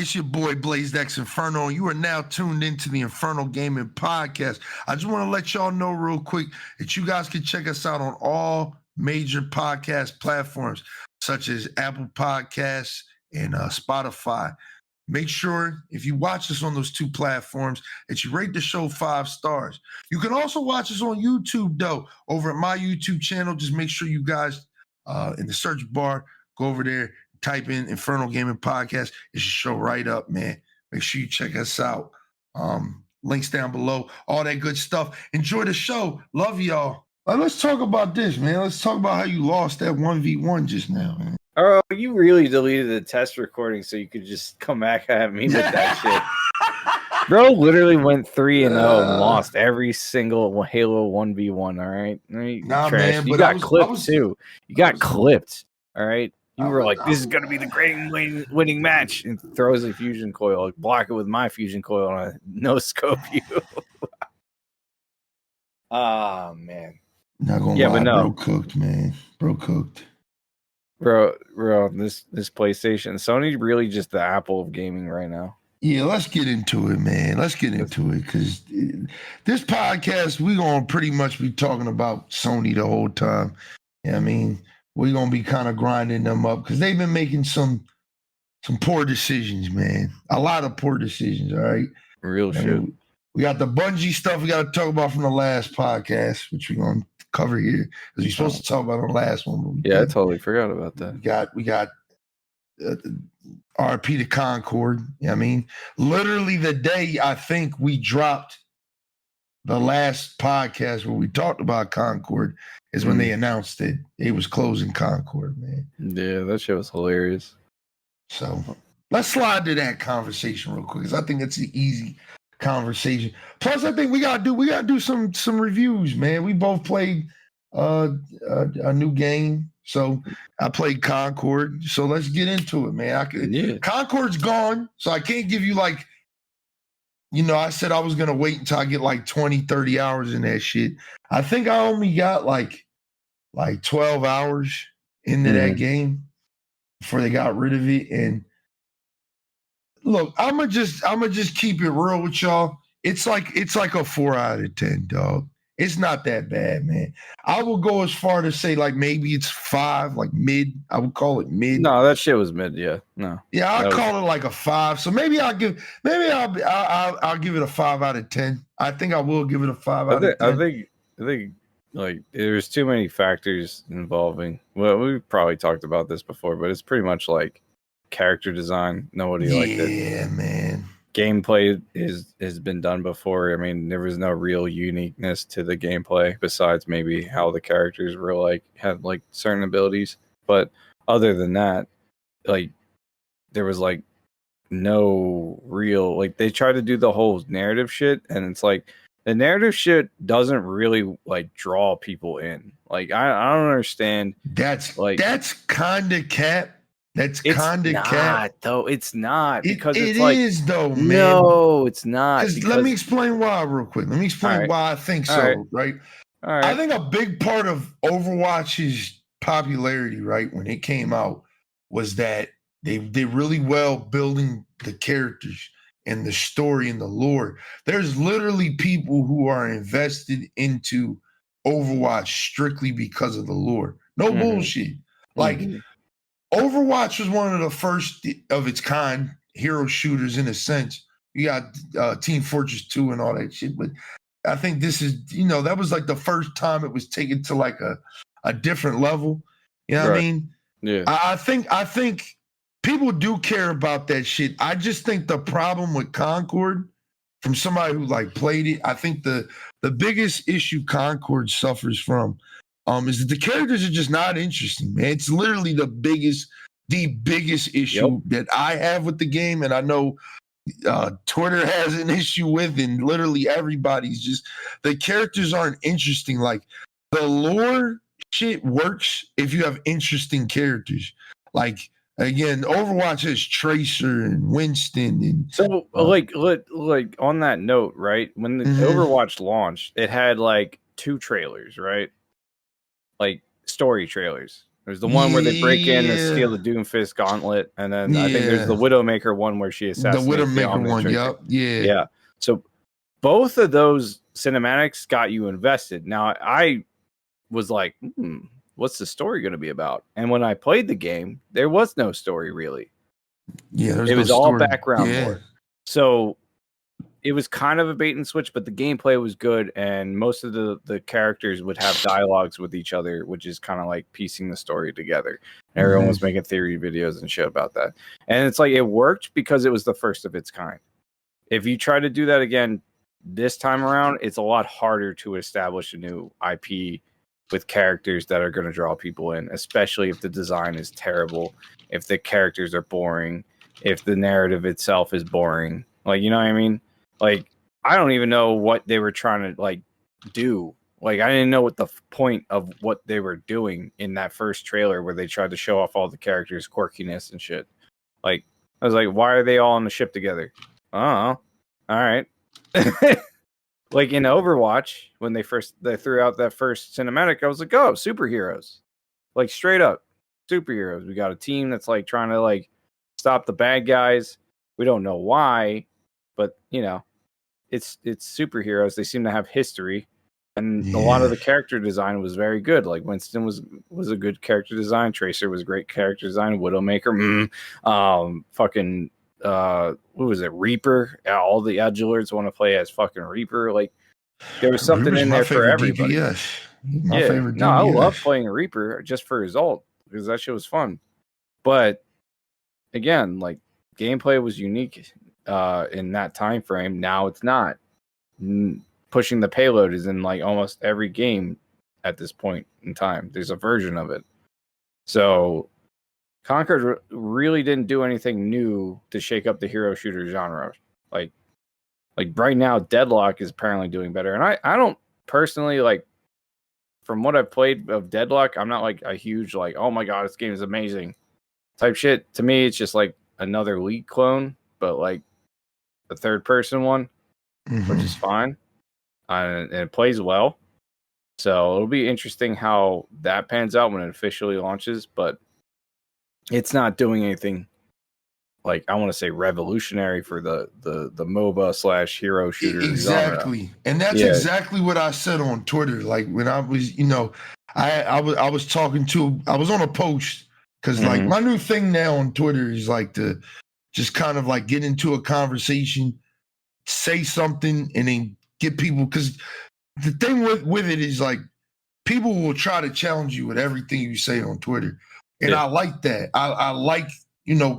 it's your boy BLAZEDxENFERNO, and you are now tuned into the Infernal Gaming Podcast. I just want to let y'all know real quick that you guys can check us out on all major podcast platforms, such as Apple Podcasts and Spotify. Make sure, if you watch us on those two platforms, that you rate the show 5 stars. You can also watch us on YouTube, though, over at my YouTube channel. Just make sure you guys, in the search bar, go over there, type in Infernal Gaming Podcast. It should show right up, man. Make sure you check us out. Links down below, all that good stuff. Enjoy the show. Love y'all. Let's talk about this, man. Let's talk about how you lost that 1v1 just now, man. Oh, you really deleted the test recording so you could just come back at me with that shit. Bro literally went 3-0 and lost every single Halo 1v1, all right? Nah, trash. man, you got clipped, too. You got clipped, all right? You were like, this is going to be the great winning match. And throws a fusion coil. Like, block it with my fusion coil and I no-scope you. Ah, man. Not gonna lie, but no. Bro cooked, man. Bro cooked. Bro, this PlayStation, Sony really just the Apple of gaming right now. Yeah, let's get into it, man. Let's get into it, because this podcast, we're going to pretty much be talking about Sony the whole time. Yeah, I mean, we're going to be kind of grinding them up, because they've been making some poor decisions, man. A lot of poor decisions, all right? Real shit. We got the Bungie stuff we got to talk about from the last podcast, which we're going to cover here, because we're supposed to talk about on the last one. Yeah, I totally forgot about that. We got RP to Concord. I mean, literally the day I think we dropped the last podcast where we talked about Concord is when they announced that it was closing Concord, man. Yeah, that shit was hilarious. So let's slide to that conversation real quick, because I think it's an easy conversation. Plus, I think we gotta do some reviews, man. We both played a new game. So I played Concord. So let's get into it, man. Concord's gone, so I can't give you I said I was gonna wait until I get like 20, 30 hours in that shit. I think I only got like 12 hours into that game before they got rid of it. And look, I'm gonna just keep it real with y'all. It's like a 4 out of 10, dog. It's not that bad, man. I will go as far to say like maybe it's 5, like mid. I would call it mid. No, that shit was mid. Yeah, no. Yeah, I'll call it like a 5. So maybe I'll give it a 5 out of 10. I think I will give it a 5 out of 10. I think like there's too many factors involving. Well, we've probably talked about this before, but it's pretty much like character design. Nobody liked it. Yeah, man. Gameplay has been done before. I mean, there was no real uniqueness to the gameplay besides maybe how the characters were had certain abilities. But other than that, there was no real they tried to do the whole narrative shit, and it's the narrative shit doesn't really draw people in. I don't understand. That's kind of cap. That's kind of cap. Though it's not, because it is though, man. No, it's not. Let me explain why real quick. Let me explain why I think so. Right. All right. I think a big part of Overwatch's popularity, right, when it came out, was that they did really well building the characters and the story and the lore. There's literally people who are invested into Overwatch strictly because of the lore. No bullshit. Overwatch was one of the first of its kind hero shooters in a sense. You got Team Fortress 2 and all that shit, but I think this is, that was the first time it was taken to a different level. You know what I mean? Yeah. I think people do care about that shit. I just think the problem with Concord, from somebody who played it, I think the biggest issue Concord suffers from is that the characters are just not interesting, man. It's literally the biggest issue that I have with the game, and I know Twitter has an issue with, and literally everybody's just, the characters aren't interesting. The lore shit works if you have interesting characters. Again, Overwatch has Tracer and Winston, and so on that note, right? When the Overwatch launched, it had 2 trailers, right? Story trailers. There's the one where they break in and Yeah. steal the Doomfist gauntlet, and then I think Yeah. there's the Widowmaker one where she The assassinates the Widowmaker one. Omnitrix. Yep. Yeah. Yeah. So both of those cinematics got you invested. Now I was like, what's the story going to be about? And when I played the game, there was no story really. Yeah. It was all background yeah. lore. So it was kind of a bait and switch, but the gameplay was good, and most of the characters would have dialogues with each other, which is kind of like piecing the story together. Everyone was making theory videos and shit about that. And it's like it worked because it was the first of its kind. If you try to do that again this time around, it's a lot harder to establish a new IP with characters that are going to draw people in, especially if the design is terrible, if the characters are boring, if the narrative itself is boring. Like, you know what I mean? Like, I don't even know what they were trying to like do. Like, I didn't know what the point of what they were doing in that first trailer where they tried to show off all the characters' quirkiness and shit. Like, I was like, why are they all on the ship together? Oh, all right. Like in Overwatch, when they threw out that first cinematic, I was like, oh, superheroes. Like, straight up superheroes. We got a team that's like trying to like stop the bad guys. We don't know why, but you know, it's superheroes. They seem to have history, and a lot of the character design was very good. Like Winston was a good character design. Tracer was great character design. Widowmaker, fucking what was it? Reaper. All the Edgelords want to play as fucking Reaper. Like, there was something Reaper's in there for everybody. DPS. My favorite DPS. No, I love playing Reaper just for his ult because that shit was fun. But again, like, gameplay was unique in that time frame. Now it's not. Pushing the payload is in like almost every game at this point in time. There's a version of it. So Concord really didn't do anything new to shake up the hero shooter genre. Like right now, Deadlock is apparently doing better. And I don't personally, like, from what I've played of Deadlock, I'm not like a huge like, oh my god, this game is amazing type shit. To me, it's just like another League clone, but like the third person one, which is fine. And it plays well. So it'll be interesting how that pans out when it officially launches, but it's not doing anything like, I want to say, revolutionary for the MOBA / hero shooter exactly genre. And that's exactly what I said on Twitter. Like, when I was, I was on a post because like my new thing now on Twitter is like to just kind of like get into a conversation, say something, and then get people, because the thing with it is like people will try to challenge you with everything you say on Twitter. And I like that. I like,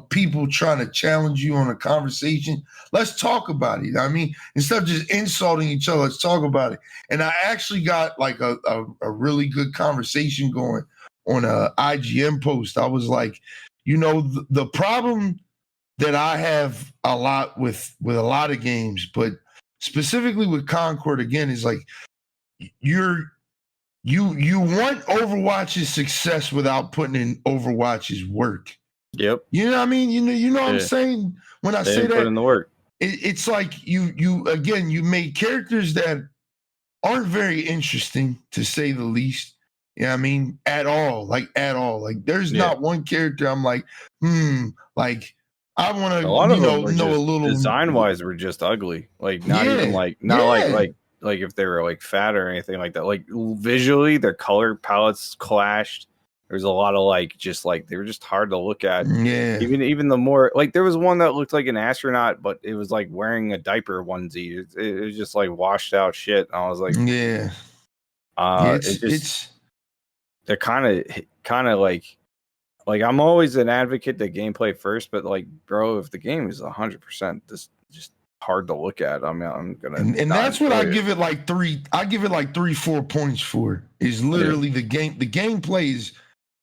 people trying to challenge you on a conversation. Let's talk about it. I mean, instead of just insulting each other, let's talk about it. And I actually got like a really good conversation going on a IGN post. I was like, the problem that I have a lot with a lot of games, but specifically with Concord again, is like you want Overwatch's success without putting in Overwatch's work. Yep. You know what I mean? You know what I'm saying when I say that? Put in the work. It's like you made characters that aren't very interesting, to say the least. You know what I mean? At all. Like, there's not one character I'm like, like, I want to, know a little. Design wise, were just ugly. Like, not even like, like if they were like fat or anything like that. Like, visually, their color palettes clashed. There's a lot of like, just like, they were just hard to look at. Yeah. Even the more, like, there was one that looked like an astronaut, but it was like wearing a diaper onesie. It was just like washed out shit. And I was like, they're kind of like I'm always an advocate that gameplay first, but like, bro, if the game is 100% just hard to look at, I mean, I'm gonna, and that's what I give it like 3-4 points for. Is literally the game. The gameplay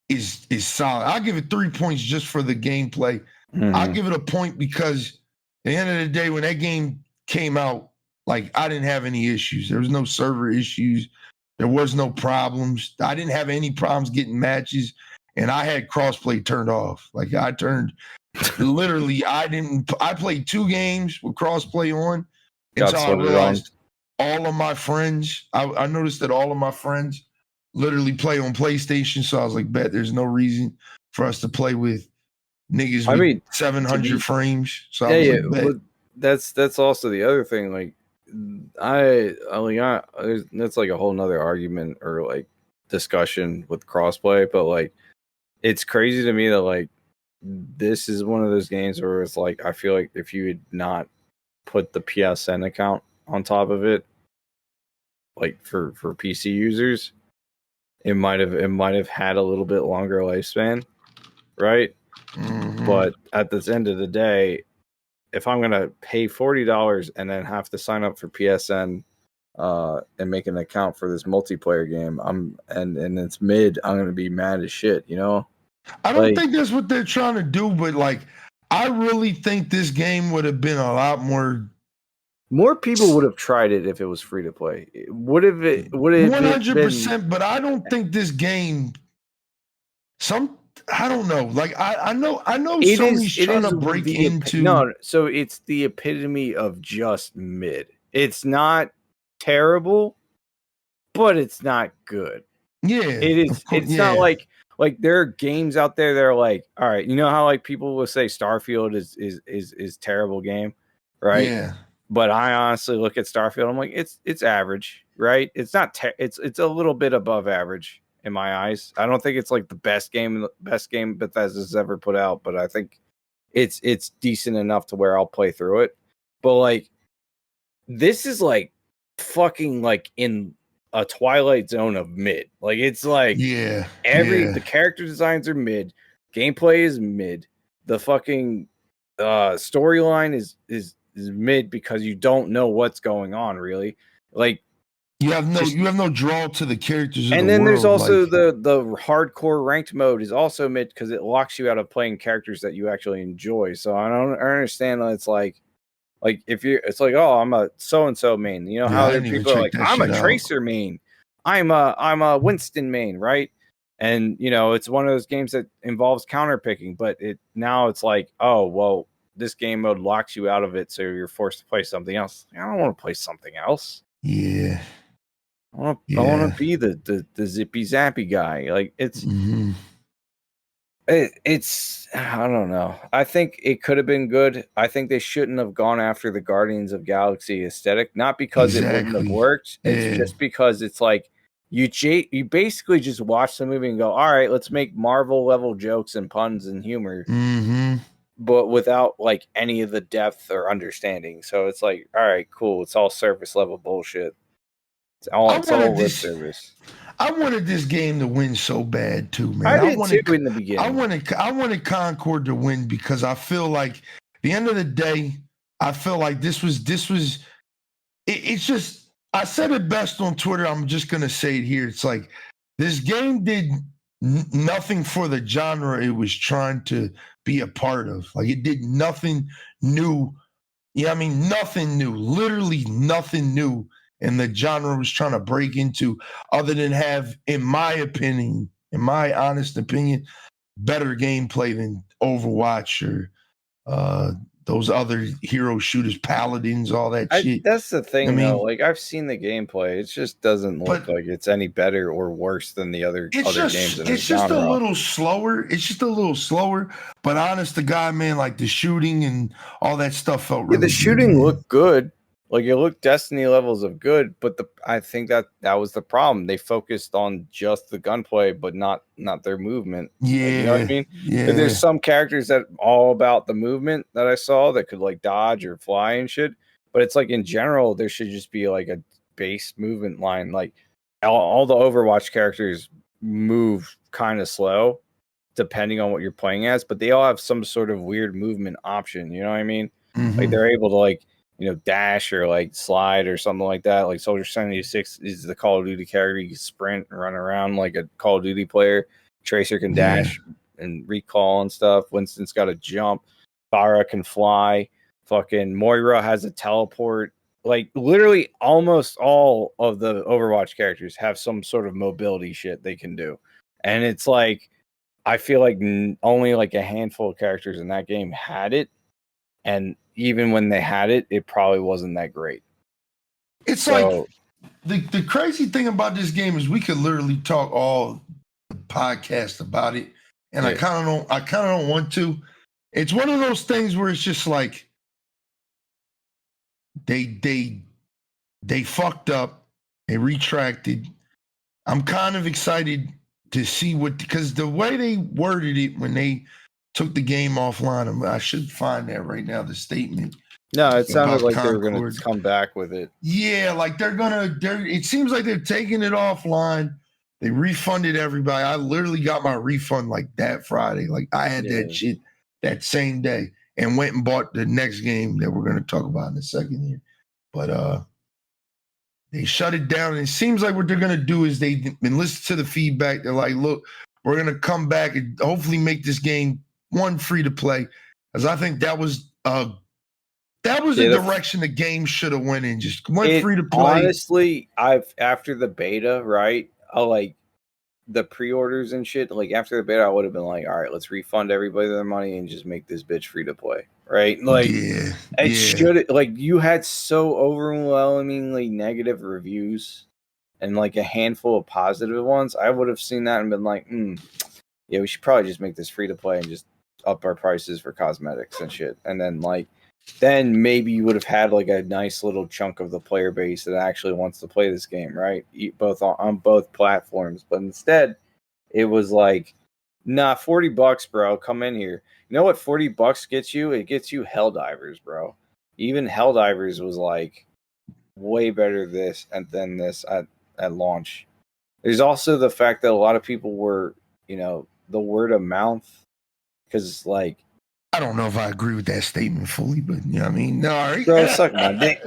is solid. I'll give it 3 points just for the gameplay. I'll give it a point because at the end of the day, when that game came out, like, I didn't have any issues. There was no server issues. There was no problems. I didn't have any problems getting matches. And I had crossplay turned off. Like, I played 2 games with crossplay on. And so I realized all of my friends, I noticed that all of my friends, literally play on PlayStation. So I was like, bet there's no reason for us to play with niggas with 700 frames. So I was like, bet. But that's also the other thing. Like, that's like a whole nother argument or like discussion with crossplay. But like, it's crazy to me that like this is one of those games where it's like I feel like if you had not put the PSN account on top of it, like for PC users, it might have had a little bit longer lifespan, right? Mm-hmm. But at the end of the day, if I'm gonna pay $40 and then have to sign up for PSN and make an account for this multiplayer game, and it's mid, I'm gonna be mad as shit, you know? I don't think that's what they're trying to do, but like I really think this game would have been a lot more people would have tried it if it was free to play. Would it 100%, but I don't think this game I don't know. Like I know Sony's trying to break into so it's the epitome of just mid. It's not terrible, but it's not good. Yeah. It is not like there are games out there that are like, all right, you know how like people will say Starfield is terrible game, right? Yeah. But I honestly look at Starfield, I'm like, it's average, right? It's not it's a little bit above average in my eyes. I don't think it's like the best game Bethesda's ever put out, but I think it's decent enough to where I'll play through it. But like this is like fucking like in a twilight zone of mid. Like it's like the character designs are mid, gameplay is mid, the fucking storyline is mid because you don't know what's going on really. Like you have no draw to the characters. And then there's also the hardcore ranked mode is also mid because it locks you out of playing characters that you actually enjoy. So I understand that it's like if it's like, oh, I'm a so and so main. You know how there people are like, I'm a Tracer main, I'm a Winston main, right? And you know it's one of those games that involves counter picking, but it's like, oh well, this game mode locks you out of it, so you're forced to play something else. I don't want to play something else. Yeah. I want to be the zippy zappy guy. Like it's I don't know. I think it could have been good. I think they shouldn't have gone after the Guardians of Galaxy aesthetic, not because it wouldn't have worked. It's just because it's like you basically just watch the movie and go, all right, let's make Marvel level jokes and puns and humor. But without like any of the depth or understanding. So it's like, all right, cool. It's all surface level bullshit. It's all lip service. I wanted this game to win so bad too, man. I did too in the beginning. I wanted Concord to win because I feel like at the end of the day, I feel like this was it's just, I said it best on Twitter. I'm just gonna say it here. It's like this game did nothing for the genre it was trying to be a part of. Like it did nothing new. Yeah, I mean nothing new. Literally nothing new. And the genre was trying to break into, other than have, in my honest opinion, better gameplay than Overwatch or those other hero shooters, Paladins, all that shit. That's the thing, though. Like I've seen the gameplay; it just doesn't look like it's any better or worse than the other games. It's just a little slower. It's just a little slower. But honest to God, man, like the shooting and all that stuff felt really. The shooting looked good. Like it looked Destiny levels of good, but I think that was the problem. They focused on just the gunplay, but not their movement. Yeah, like, you know what I mean. Yeah. There's some characters that all about the movement that I saw that could like dodge or fly and shit. But it's like in general, there should just be like a base movement line. Like all the Overwatch characters move kind of slow, depending on what you're playing as, but they all have some sort of weird movement option. You know what I mean? Like they're able to like, you know, dash or like slide or something like that. Like Soldier 76 is the Call of Duty character. You can sprint and run around like a Call of Duty player. Tracer can dash and recall and stuff. Winston's got a jump. Pharah can fly. Fucking Moira has a teleport. Like literally almost all of the Overwatch characters have some sort of mobility shit they can do. And it's like, I feel like only like a handful of characters in that game had it. And even when they had it, it probably wasn't that great. It's like The crazy thing about this game is we could literally talk all the podcast about it, and I kind of don't want to. It's one of those things where it's just like they fucked up, they retracted. I'm kind of excited to see because the way they worded it when they took the game offline, I should find that right now, the statement. No, it sounded like Concord. they were going to come back with it. Yeah, like it seems like they're taking it offline. They refunded everybody. I literally got my refund like that Friday. Like I had that shit that same day and went and bought the next game that we're going to talk about in a second here. But they shut it down. And it seems like what they're going to do is they've been listening to the feedback. They're like, look, we're going to come back and hopefully make this game free to play. Because I think that was the direction the game should have went in. Just went free to play. Honestly, after the beta, right? I like the pre-orders and shit. Like after the beta, I would have been like, all right, let's refund everybody their money and just make this bitch free to play. Right? Like should like you had so overwhelmingly negative reviews and like a handful of positive ones. I would have seen that and been like, yeah, we should probably just make this free to play and just up our prices for cosmetics and shit. And then maybe you would have had like a nice little chunk of the player base that actually wants to play this game, right? Both on both platforms. But instead, it was like, nah, $40, bro. Come in here. You know what $40 gets you? It gets you Helldivers, bro. Even Helldivers was like way better than this at launch. There's also the fact that a lot of people were, the word of mouth, because like, I don't know if I agree with that statement fully, but you know what I mean? No, all right. Bro, suck my dick.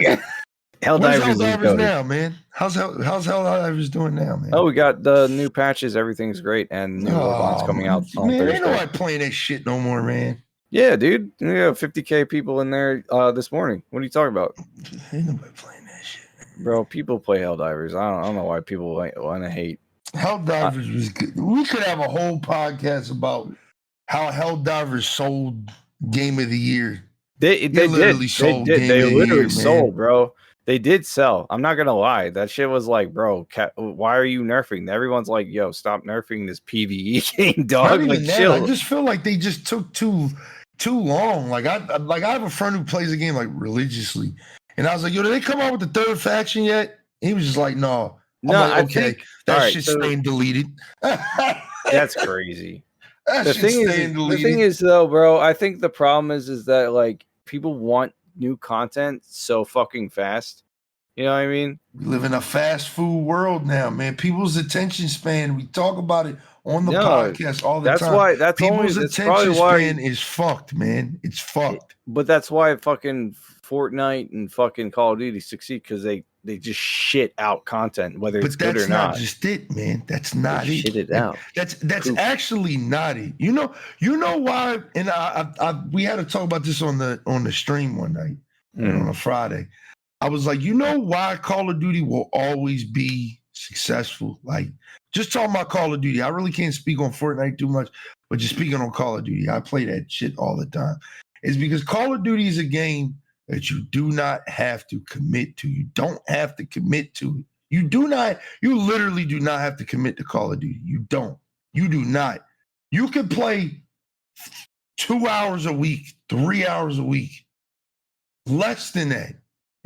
Helldivers now, man? How's Helldivers doing now, man? Oh, we got the new patches. Everything's great, and new robots coming out on Thursday. Ain't nobody playing that shit no more, man. Yeah, dude. We have 50K people in there this morning. What are you talking about? Ain't nobody playing that shit, bro. People play Helldivers. I don't know why people want to hate. Helldivers was good. We could have a whole podcast about how Helldivers sold Game of the Year. They literally sold. They literally sold, bro. They did sell. I'm not gonna lie. That shit was like, bro, why are you nerfing? Everyone's like, yo, stop nerfing this PvE game, dog. Like, chill. I just feel like they just took too long. Like I have a friend who plays the game like religiously, and I was like, yo, did they come out with the third faction yet? He was just like, no. Like, okay, that shit's staying deleted. That's crazy. The thing is, though, bro, I think the problem is that like people want new content so fucking fast. You know what I mean? We live in a fast food world now, man. People's attention span. We talk about it on the podcast all the time. People's attention span is fucked, man. It's fucked. But that's why fucking Fortnite and fucking Call of Duty succeed, because they just shit out content, whether it's good or not. But that's not just it, man. That's not it. Shit it out. That's actually not it. You know why? And we had to talk about this on the stream one night, on a Friday. I was like, you know why Call of Duty will always be successful? Like, just talking about Call of Duty. I really can't speak on Fortnite too much, but just speaking on Call of Duty, I play that shit all the time. It's because Call of Duty is a game that you do not have to commit to. You don't have to commit to it. You literally do not have to commit to Call of Duty. You don't. You do not. You can play 2 hours a week, 3 hours a week, less than that.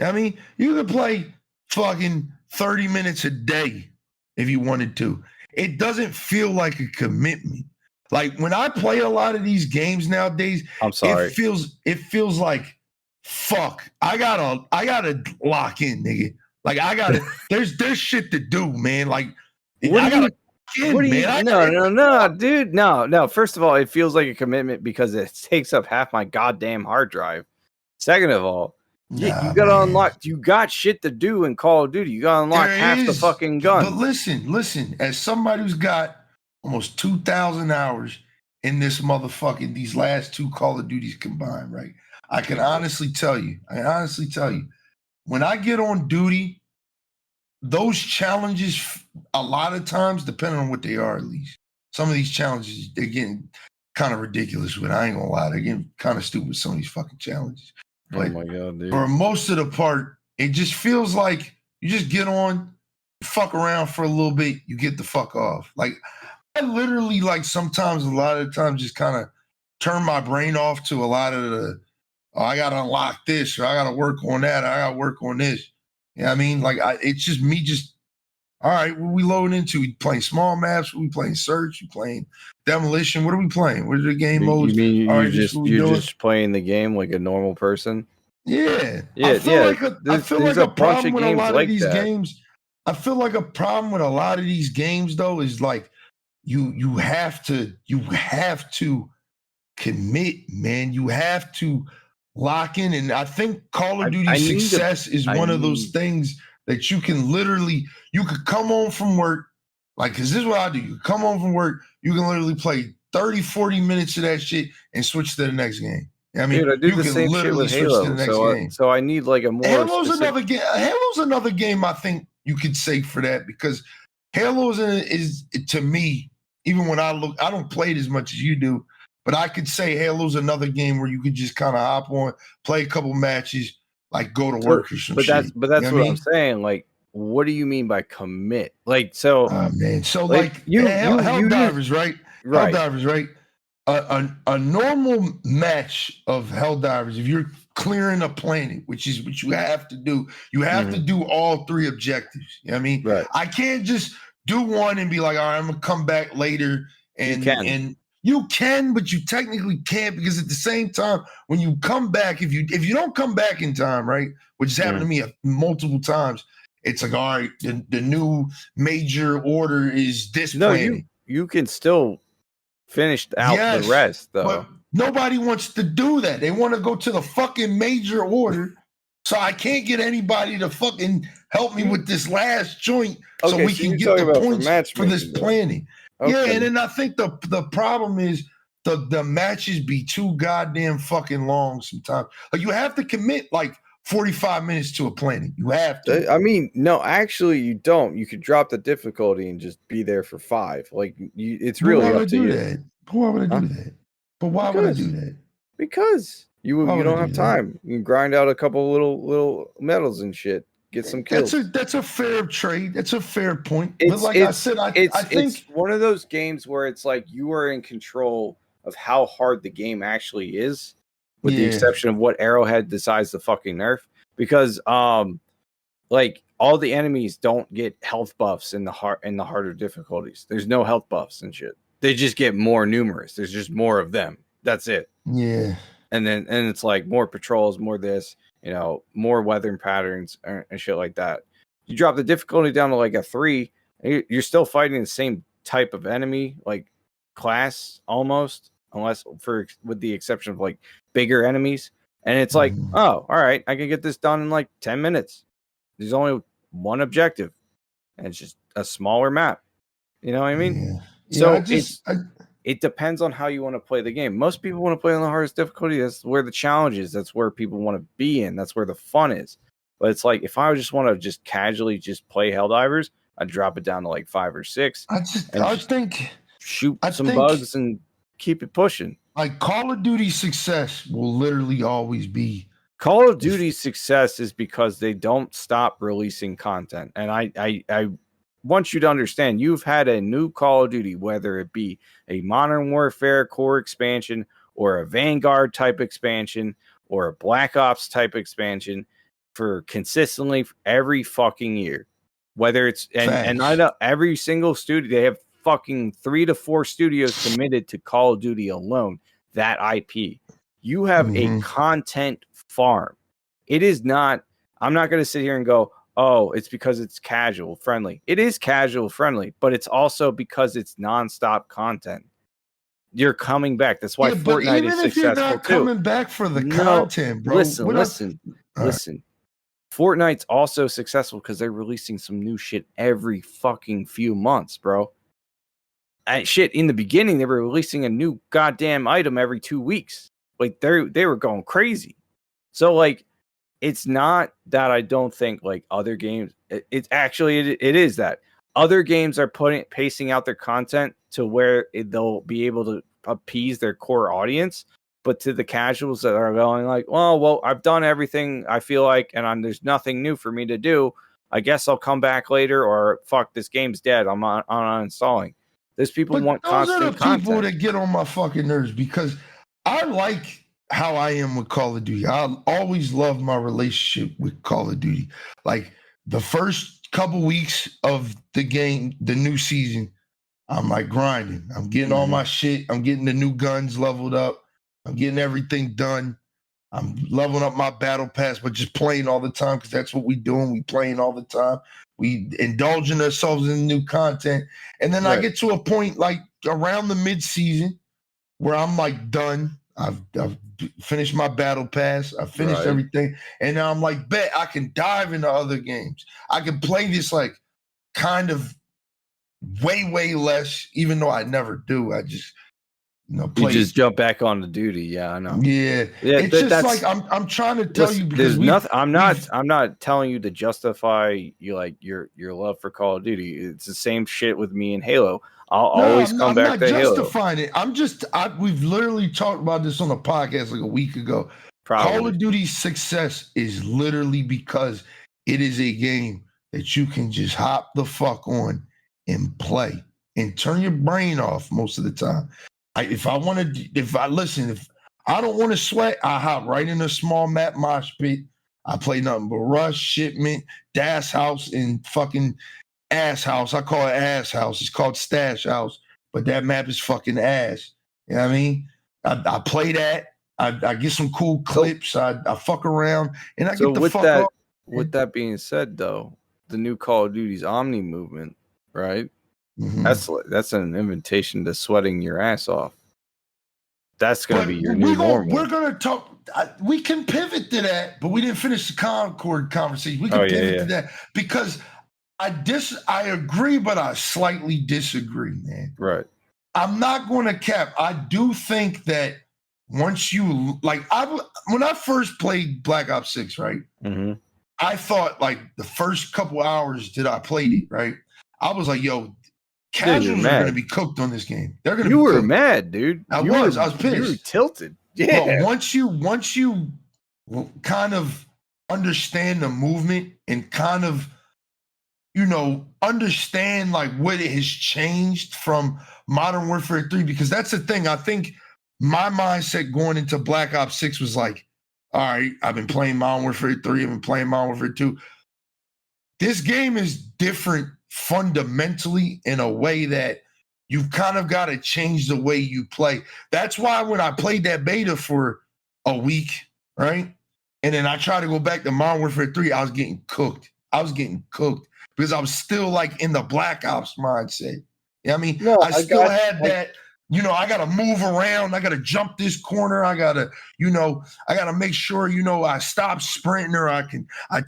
I mean, you could play fucking 30 minutes a day if you wanted to. It doesn't feel like a commitment. Like when I play a lot of these games nowadays, I'm sorry. It feels like, fuck, I gotta lock in, nigga. Like there's shit to do, man. Like No, dude. No. First of all, it feels like a commitment because it takes up half my goddamn hard drive. Second of all, you gotta unlock. You got shit to do in Call of Duty. You gotta unlock half the fucking gun. But listen. As somebody who's got almost 2,000 hours in this motherfucking these last two Call of Duties combined, right? I can honestly tell you, when I get on duty, those challenges, a lot of times, depending on what they are, at least some of these challenges, they're getting kind of ridiculous. With I ain't gonna lie, they're getting kind of stupid. Some of these fucking challenges. But oh my god, dude! For most of the part, it just feels like You just get on, fuck around for a little bit, you get the fuck off. Like I literally like sometimes a lot of the time just kind of turn my brain off to a lot of the I gotta unlock this or I gotta work on that, or I gotta work on this. You know what I mean? Like it's just me just all right, what are we loading into? We playing small maps, we playing search, we playing demolition. What are we playing? What are the game modes? You mean All right, you're just playing the game like a normal person? Yeah. Yeah, I feel like there's a a bunch problem of with a games lot of like these that. games. I feel like a problem with a lot of these games though is like you have to commit, man. You have to lock in. And I think Call of Duty success is one of those things that you can literally, you could come home from work, like, because this is what I do. You come home from work, you can literally play 30, 40 minutes of that shit and switch to the next game. I mean, Dude, I do you the can same shit literally with switch Halo. to the next game. So I need like a more Halo's specific... another game. Halo's another game I think you could say for that, because Halo is to me, even when I don't play it as much as you do, but I could say Halo's another game where you could just kind of hop on, play a couple matches, like go to work or some shit. But that's what I'm saying. Like, what do you mean by commit? Like, so man, so like Helldivers, right? Right. Helldivers, right? A normal match of Helldivers, if you're clearing a planet, which is what you have to do, you have to do all three objectives. You know what I mean? Right. I can't just do one and be like, all right, I'm gonna come back later. And you can, but you technically can't, because at the same time, when you come back, if you don't come back in time, right, which has happened to me multiple times, it's like, all right, the new major order is this planet. You can still finish out the rest, though. But nobody wants to do that. They want to go to the fucking major order, so I can't get anybody to fucking help me with this last joint so we can get the points for this planet. Okay. Yeah, and then I think the problem is the matches be too goddamn fucking long sometimes. Like you have to commit like 45 minutes to a planet. You have to. I mean, no, actually you don't. You could drop the difficulty and just be there for 5. Like it's really up to you. But why would I do that? But why would I do that? Because you don't have time. You can grind out a couple little medals and shit. Get some kills. That's a fair trade. That's a fair point. But like I said, I think it's one of those games where it's like you are in control of how hard the game actually is, with the exception of what Arrowhead decides to fucking nerf. Because like all the enemies don't get health buffs in the harder difficulties. There's no health buffs and shit. They just get more numerous. There's just more of them. That's it. Yeah. And it's like more patrols, more this. More weather patterns and shit like that. You drop the difficulty down to like a 3, and you're still fighting the same type of enemy, like class almost, with the exception of like bigger enemies. And it's like, oh, all right, I can get this done in like 10 minutes. There's only one objective, and it's just a smaller map. You know what I mean? Yeah. So it depends on how you want to play the game. Most people want to play on the hardest difficulty. That's where the challenge is. That's where people want to be in. That's where the fun is. But it's like, if I just want to just casually just play Helldivers, I'd drop it down to like 5 or 6. I think shoot some bugs and keep it pushing. Like Call of Duty's success will literally always be. Call of Duty's success is because they don't stop releasing content. And I want you to understand, you've had a new Call of Duty, whether it be a Modern Warfare core expansion or a Vanguard type expansion or a Black Ops type expansion, for consistently every fucking year. Whether it's and I know every single studio, they have fucking 3 to 4 studios committed to Call of Duty alone, that IP. You have a content farm. It is not, I'm not going to sit here and go, oh, it's because it's casual friendly. It is casual friendly, but it's also because it's nonstop content. You're coming back. That's why Fortnite is successful too. Even if you're not coming back for the content, bro. Listen. Fortnite's also successful because they're releasing some new shit every fucking few months, bro. And shit, in the beginning, they were releasing a new goddamn item every 2 weeks. Like they were going crazy. So like, it's not that I don't think like other games. It's actually it is that other games are pacing out their content to where they'll be able to appease their core audience. But to the casuals that are going like, well, I've done everything I feel like, and there's nothing new for me to do. I guess I'll come back later, or fuck, this game's dead. I'm uninstalling. There's people who want those constant are the content. people that get on my fucking nerves because I like how I am with Call of Duty. I always loved my relationship with Call of Duty. Like the first couple weeks of the game, the new season, I'm like grinding. I'm getting all my shit. I'm getting the new guns leveled up. I'm getting everything done. I'm leveling up my battle pass, but just playing all the time because that's what we doing. We playing all the time. We indulging ourselves in new content. And then I get to a point like around the mid-season where I'm like done. I've finished my battle pass. I finished everything. And now I'm like, bet I can dive into other games. I can play this like kind of way less, even though I never do. I just play. You just jump back on the duty. Yeah, I know. Yeah. It's just like I'm trying to tell you because there's nothing. I'm not telling you to justify your love for Call of Duty. It's the same shit with me and Halo. I'll always come back to Halo. I'm not justifying it. We've literally talked about this on a podcast like a week ago. Probably. Call of Duty's success is literally because it is a game that you can just hop the fuck on and play and turn your brain off most of the time. If I don't want to sweat, I hop right in a small map mosh pit. I play nothing but Rush, Shipment, Das House, and fucking Ass House. I call it Ass House. It's called Stash House, but that map is fucking ass. You know what I mean? I play that. I get some cool clips. I fuck around, and I get the fuck up. With that being said, though, the new Call of Duty's Omni movement, right? Mm-hmm. That's an invitation to sweating your ass off. That's going to be your new normal. We're going to talk. We can pivot to that, but we didn't finish the Concord conversation. We can pivot to that because I agree, but I slightly disagree, man. Right. I'm not going to cap. I do think that once you when I first played Black Ops 6, right? Mm-hmm. I thought like the first couple hours that I played it, right? I was like, yo, casuals are going to be cooked on this game. They're going to be cooked. You were cooked. mad, dude. I was pissed. You were tilted. Yeah. But once you kind of understand the movement and kind of, understand like what it has changed from Modern Warfare 3, because that's the thing. I think my mindset going into Black Ops 6 was like, all right, I've been playing Modern Warfare 3, I've been playing Modern Warfare 2. This game is different fundamentally in a way that you've kind of got to change the way you play. That's why when I played that beta for a week, right? And then I tried to go back to Modern Warfare 3, I was getting cooked. Because I was still like in the Black Ops mindset. You know what I mean? I still had that, I got to move around. I got to jump this corner. I got to make sure, I stop sprinting or I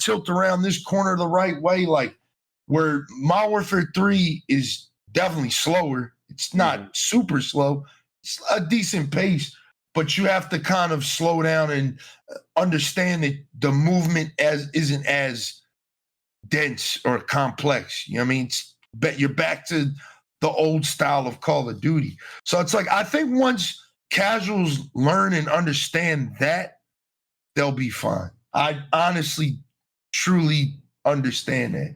tilt around this corner the right way. Like where Modern Warfare 3 is definitely slower. It's not super slow. It's a decent pace, but you have to kind of slow down and understand that the movement isn't as dense or complex. You know what I mean? You're back to the old style of Call of Duty. So it's like, I think once casuals learn and understand that, they'll be fine. I honestly, truly understand that.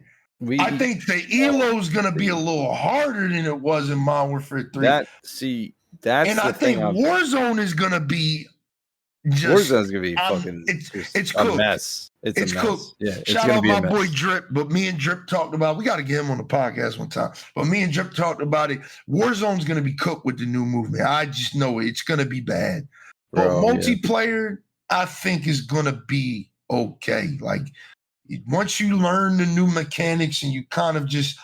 I think the ELO is going to be a little harder than it was in Modern Warfare 3. And I think Warzone is going to be Warzone's going to be fucking it's a mess. It's a mess. Cool. Yeah, it's Shout out my boy Drip, but me and Drip talked about, we got to get him on the podcast one time, but me and Drip talked about it. Warzone's going to be cooked with the new movement. I just know it's going to be bad. But multiplayer, I think, is going to be okay. Like, once you learn the new mechanics and you kind of just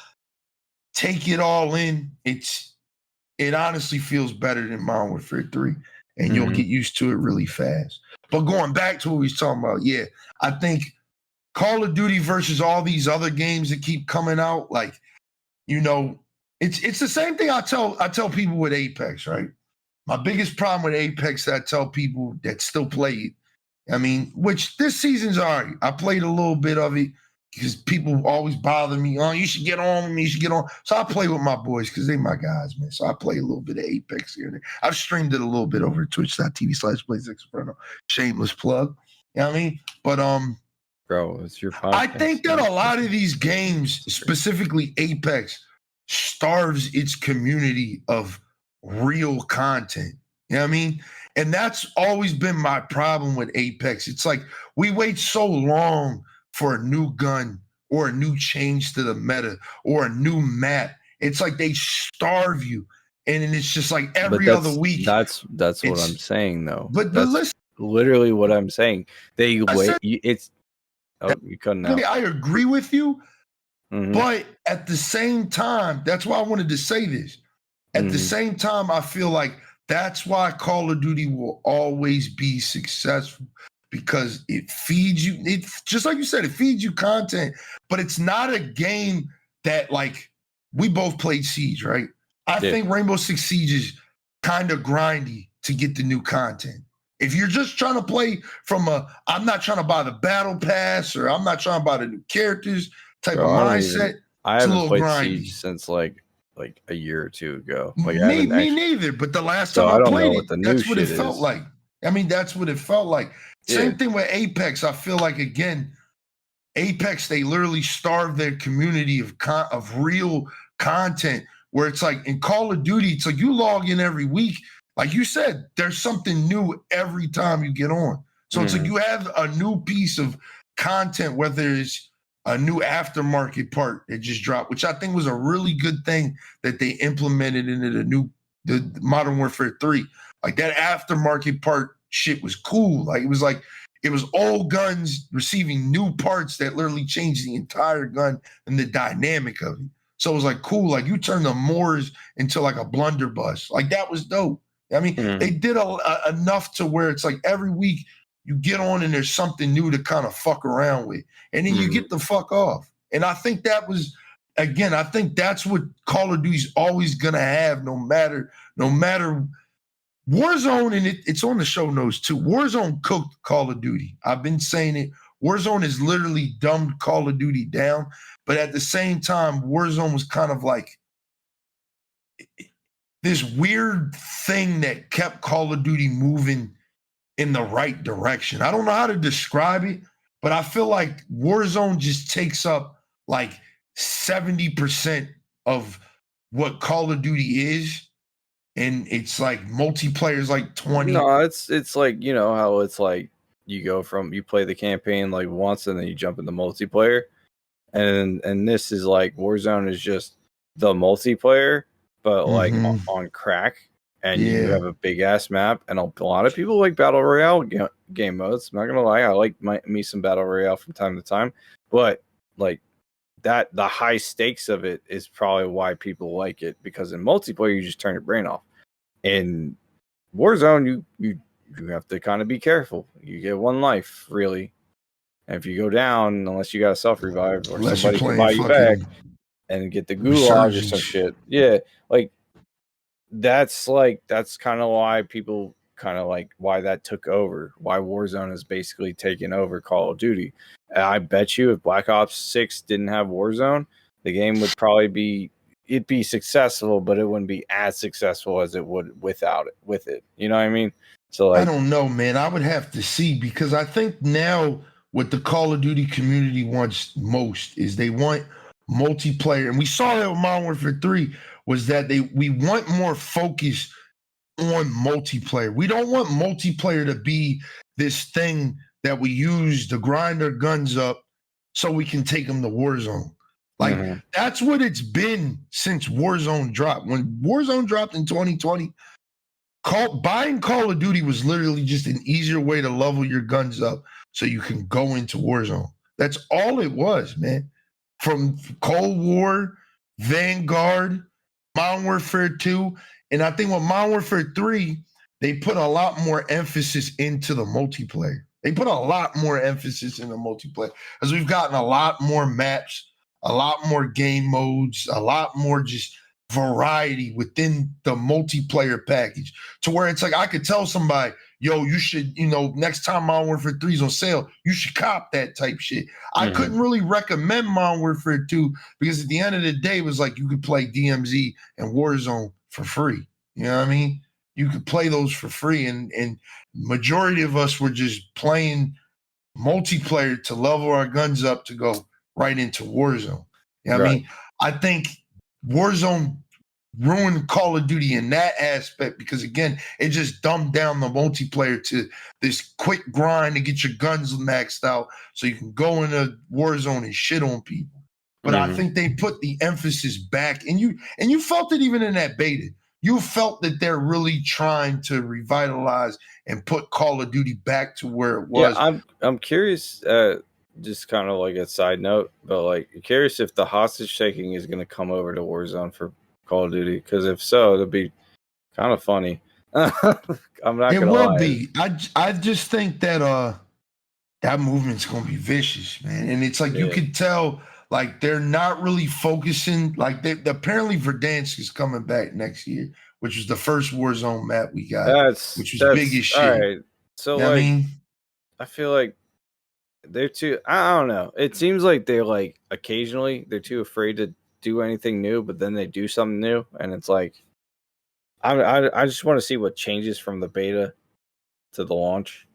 take it all in, it honestly feels better than Modern Warfare 3. And you'll get used to it really fast. But going back to what we was talking about, I think Call of Duty versus all these other games that keep coming out, like, it's the same thing I tell people with Apex, right? My biggest problem with Apex that I tell people that still play it, which this season's all right. I played a little bit of it because people always bother me. Oh, you should get on with me. You should get on. So I play with my boys because they my guys, man. So I play a little bit of Apex here and there. I've streamed it a little bit over Twitch.tv/BLAZEDxENFERNO. Shameless plug. You know what I mean? But Bro, it's your podcast. I think that a lot of these games, specifically Apex, starves its community of real content. You know what I mean? And that's always been my problem with Apex. It's like we wait so long for a new gun or a new change to the meta or a new map. It's like they starve you. And then it's just like every other week. That's what I'm saying, though. But that's listen, literally what I'm saying. They wait. You couldn't out. I agree with you. Mhm. But at the same time, that's why I wanted to say this. At the same time, I feel like that's why Call of Duty will always be successful, because it feeds you. It's just like you said, it feeds you content, but it's not a game that, like, we both played Siege, right? I think Rainbow Six Siege is kind of grindy to get the new content. If you're just trying to play from I'm not trying to buy the battle pass or I'm not trying to buy the new characters type of mindset. I haven't played Siege since like a year or two ago. Like, me neither. But the last time I played it, that's what it felt like. I mean, that's what it felt like. Same thing with Apex. I feel like, again, Apex, they literally starved their community of real content, where it's like in Call of Duty, it's like you log in every week. Like you said, there's something new every time you get on. So it's like you have a new piece of content, whether it's a new aftermarket part that just dropped, which I think was a really good thing that they implemented into the Modern Warfare 3. Like that aftermarket part shit was cool. Like it was old guns receiving new parts that literally changed the entire gun and the dynamic of it. So it was like cool. Like you turned the Moors into like a blunderbuss. Like that was dope. I mean, they did enough to where it's like every week you get on and there's something new to kind of fuck around with. And then you get the fuck off. And I think that was, again, I think that's what Call of Duty's always going to have, no matter Warzone, and it's on the show notes too. Warzone cooked Call of Duty. I've been saying it. Warzone has literally dumbed Call of Duty down. But at the same time, Warzone was kind of like this weird thing that kept Call of Duty moving in the right direction. I don't know how to describe it, but I feel like Warzone just takes up like 70% of what Call of Duty is. And it's like multiplayer is like 20. No, it's like, you know how it's like you play the campaign like once and then you jump into multiplayer. And this is like Warzone is just the multiplayer, but like on crack. And you have a big ass map, and a lot of people like battle royale game modes. I'm not gonna lie, I like me some battle royale from time to time, but like that, the high stakes of it is probably why people like it, because in multiplayer you just turn your brain off. In Warzone, you have to kind of be careful. You get one life, really, and if you go down, unless you got a self revive or somebody can buy you back and get the gulag or some shit, like. That's kind of why people kind of like why that took over, why Warzone is basically taking over Call of Duty. I bet you if Black Ops 6 didn't have Warzone, the game would probably it'd be successful, but it wouldn't be as successful as it would with it. You know what I mean? So like, I don't know, man. I would have to see, because I think now what the Call of Duty community wants most is they want multiplayer. And we saw that with Modern Warfare 3, was that we want more focus on multiplayer. We don't want multiplayer to be this thing that we use to grind our guns up so we can take them to Warzone. Like that's what it's been since Warzone dropped. When Warzone dropped in 2020, buying Call of Duty was literally just an easier way to level your guns up so you can go into Warzone. That's all it was, man. From Cold War, Vanguard, Modern Warfare 2, and I think with Modern Warfare 3, they put a lot more emphasis into the multiplayer. They put a lot more emphasis in the multiplayer because we've gotten a lot more maps, a lot more game modes, a lot more just variety within the multiplayer package, to where it's like I could tell somebody, yo, you should, next time Modern Warfare 3 is on sale, you should cop that type shit. I couldn't really recommend Modern Warfare 2 because at the end of the day, it was like you could play DMZ and Warzone for free. You know what I mean? You could play those for free, and majority of us were just playing multiplayer to level our guns up to go right into Warzone. You know what I mean? I think Warzone ruined Call of Duty in that aspect because, again, it just dumbed down the multiplayer to this quick grind to get your guns maxed out so you can go into Warzone and shit on people. But I think they put the emphasis back, and you felt it even in that beta. You felt that they're really trying to revitalize and put Call of Duty back to where it was. Yeah, I'm curious, just kind of like a side note, but like curious if the hostage taking is going to come over to Warzone for Call of Duty, because if so, it'll be kind of funny. I'm not It gonna will lie. be. I just think that that movement's gonna be vicious, man. And it's like you could tell, like they're not really focusing. Like apparently Verdansk is coming back next year, which was the first Warzone map we got, which was big as shit. All right. So you know like, I mean, I feel like they're too. I don't know. It seems like they're like occasionally they're too afraid to do anything new, but then they do something new, and it's like, I just want to see what changes from the beta to the launch.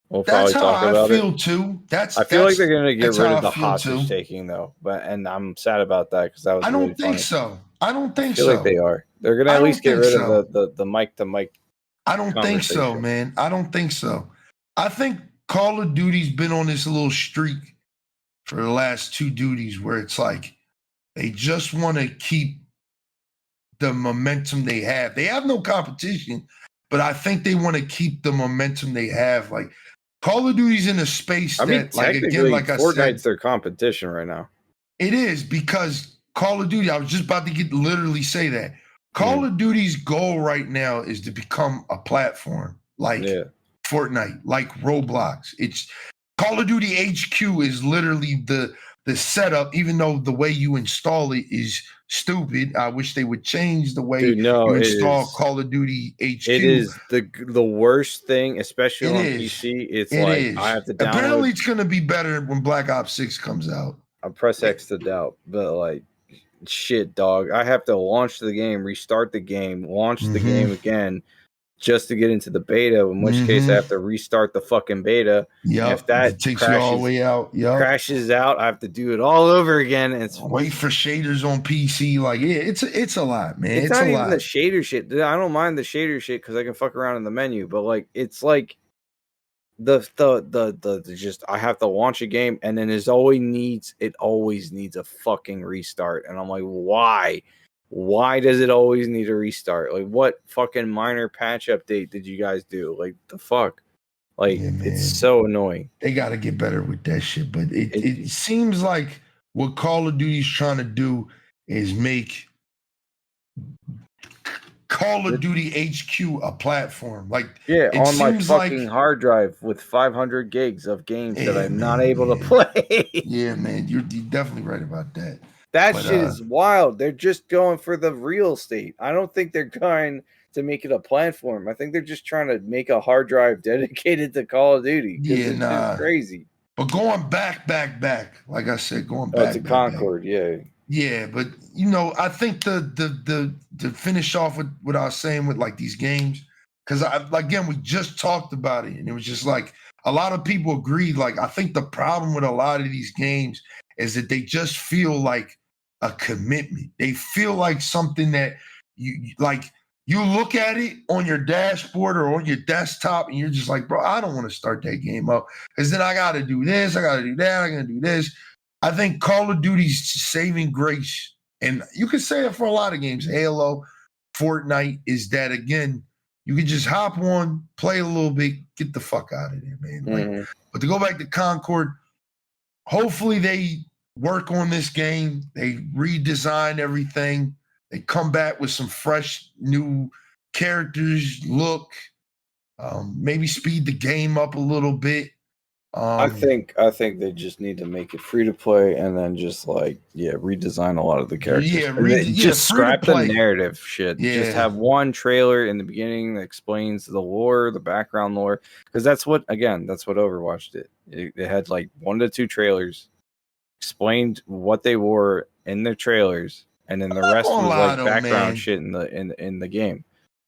We'll that's probably how talk about I feel it. too. I feel like they're going to get rid of the I feel hostage too. taking though, and I'm sad about that because that was. I really don't think funny. so. I don't think I feel so. like they are. They're going to I at least get don't rid think of so. the mic to mic. I don't think so, conversation. man. I don't think so. I think Call of Duty's been on this little streak for the last two duties where it's like they just want to keep the momentum they have. They have no competition, but I think they want to keep the momentum they have. Like Call of Duty's in a space that, like again, like I Fortnite's said, their competition right now. It is because Call of Duty, I was just about to literally say that. Call of Duty's goal right now is to become a platform like Fortnite, like Roblox. It's Call of Duty HQ is literally the setup, even though the way you install it is stupid. I wish they would change the way you install Call of Duty HQ. It is the worst thing, especially on PC. It's like I have to download. Apparently, it's going to be better when Black Ops 6 comes out. I press X to doubt, but like, shit, dog. I have to launch the game, restart the game, launch the game again, just to get into the beta. In which case, I have to restart the fucking beta. Yeah, if that takes crashes, you all the way out. Crashes out, I have to do it all over again. And it's wait for shaders on PC. Like, it's a lot, man. It's not even the shader shit. I don't mind the shader shit because I can fuck around in the menu, but like, it's like. The just I have to launch a game and then it always needs a fucking restart, and I'm like, why does it always need a restart? Like, what fucking minor patch update did you guys do? Like, the fuck, like, it's so annoying. They got to get better with that shit, but it seems like what Call of Duty's trying to do is make Call of Duty HQ a platform. Like, on my fucking hard drive with 500 gigs of games that I'm not able to play. Yeah, man, you're definitely right about that. That shit is wild. They're just going for the real estate. I don't think they're trying to make it a platform. I think they're just trying to make a hard drive dedicated to Call of Duty. It's crazy. But going back, like I said, going back to Concord, Yeah, but I think the finish off with what I was saying with like these games, because again, we just talked about it, and it was just like a lot of people agreed. Like, I think the problem with a lot of these games is that they just feel like a commitment. They feel like something that you look at it on your dashboard or on your desktop, and you're just like, bro, I don't want to start that game up because then I got to do this, I got to do that, I got to do this. I think Call of Duty's saving grace, and you can say it for a lot of games, Halo, Fortnite, is that, again, you can just hop on, play a little bit, get the fuck out of there, man. Like, but to go back to Concord, hopefully they work on this game. They redesign everything. They come back with some fresh new characters, look, maybe speed the game up a little bit. I think they just need to make it free to play and then just redesign a lot of the characters. Just scrap the narrative shit. Just have one trailer in the beginning that explains the lore, the background lore, because that's what Overwatch did. It had like 1 to 2 trailers, explained what they were in their trailers, and then the rest was like background shit in the game.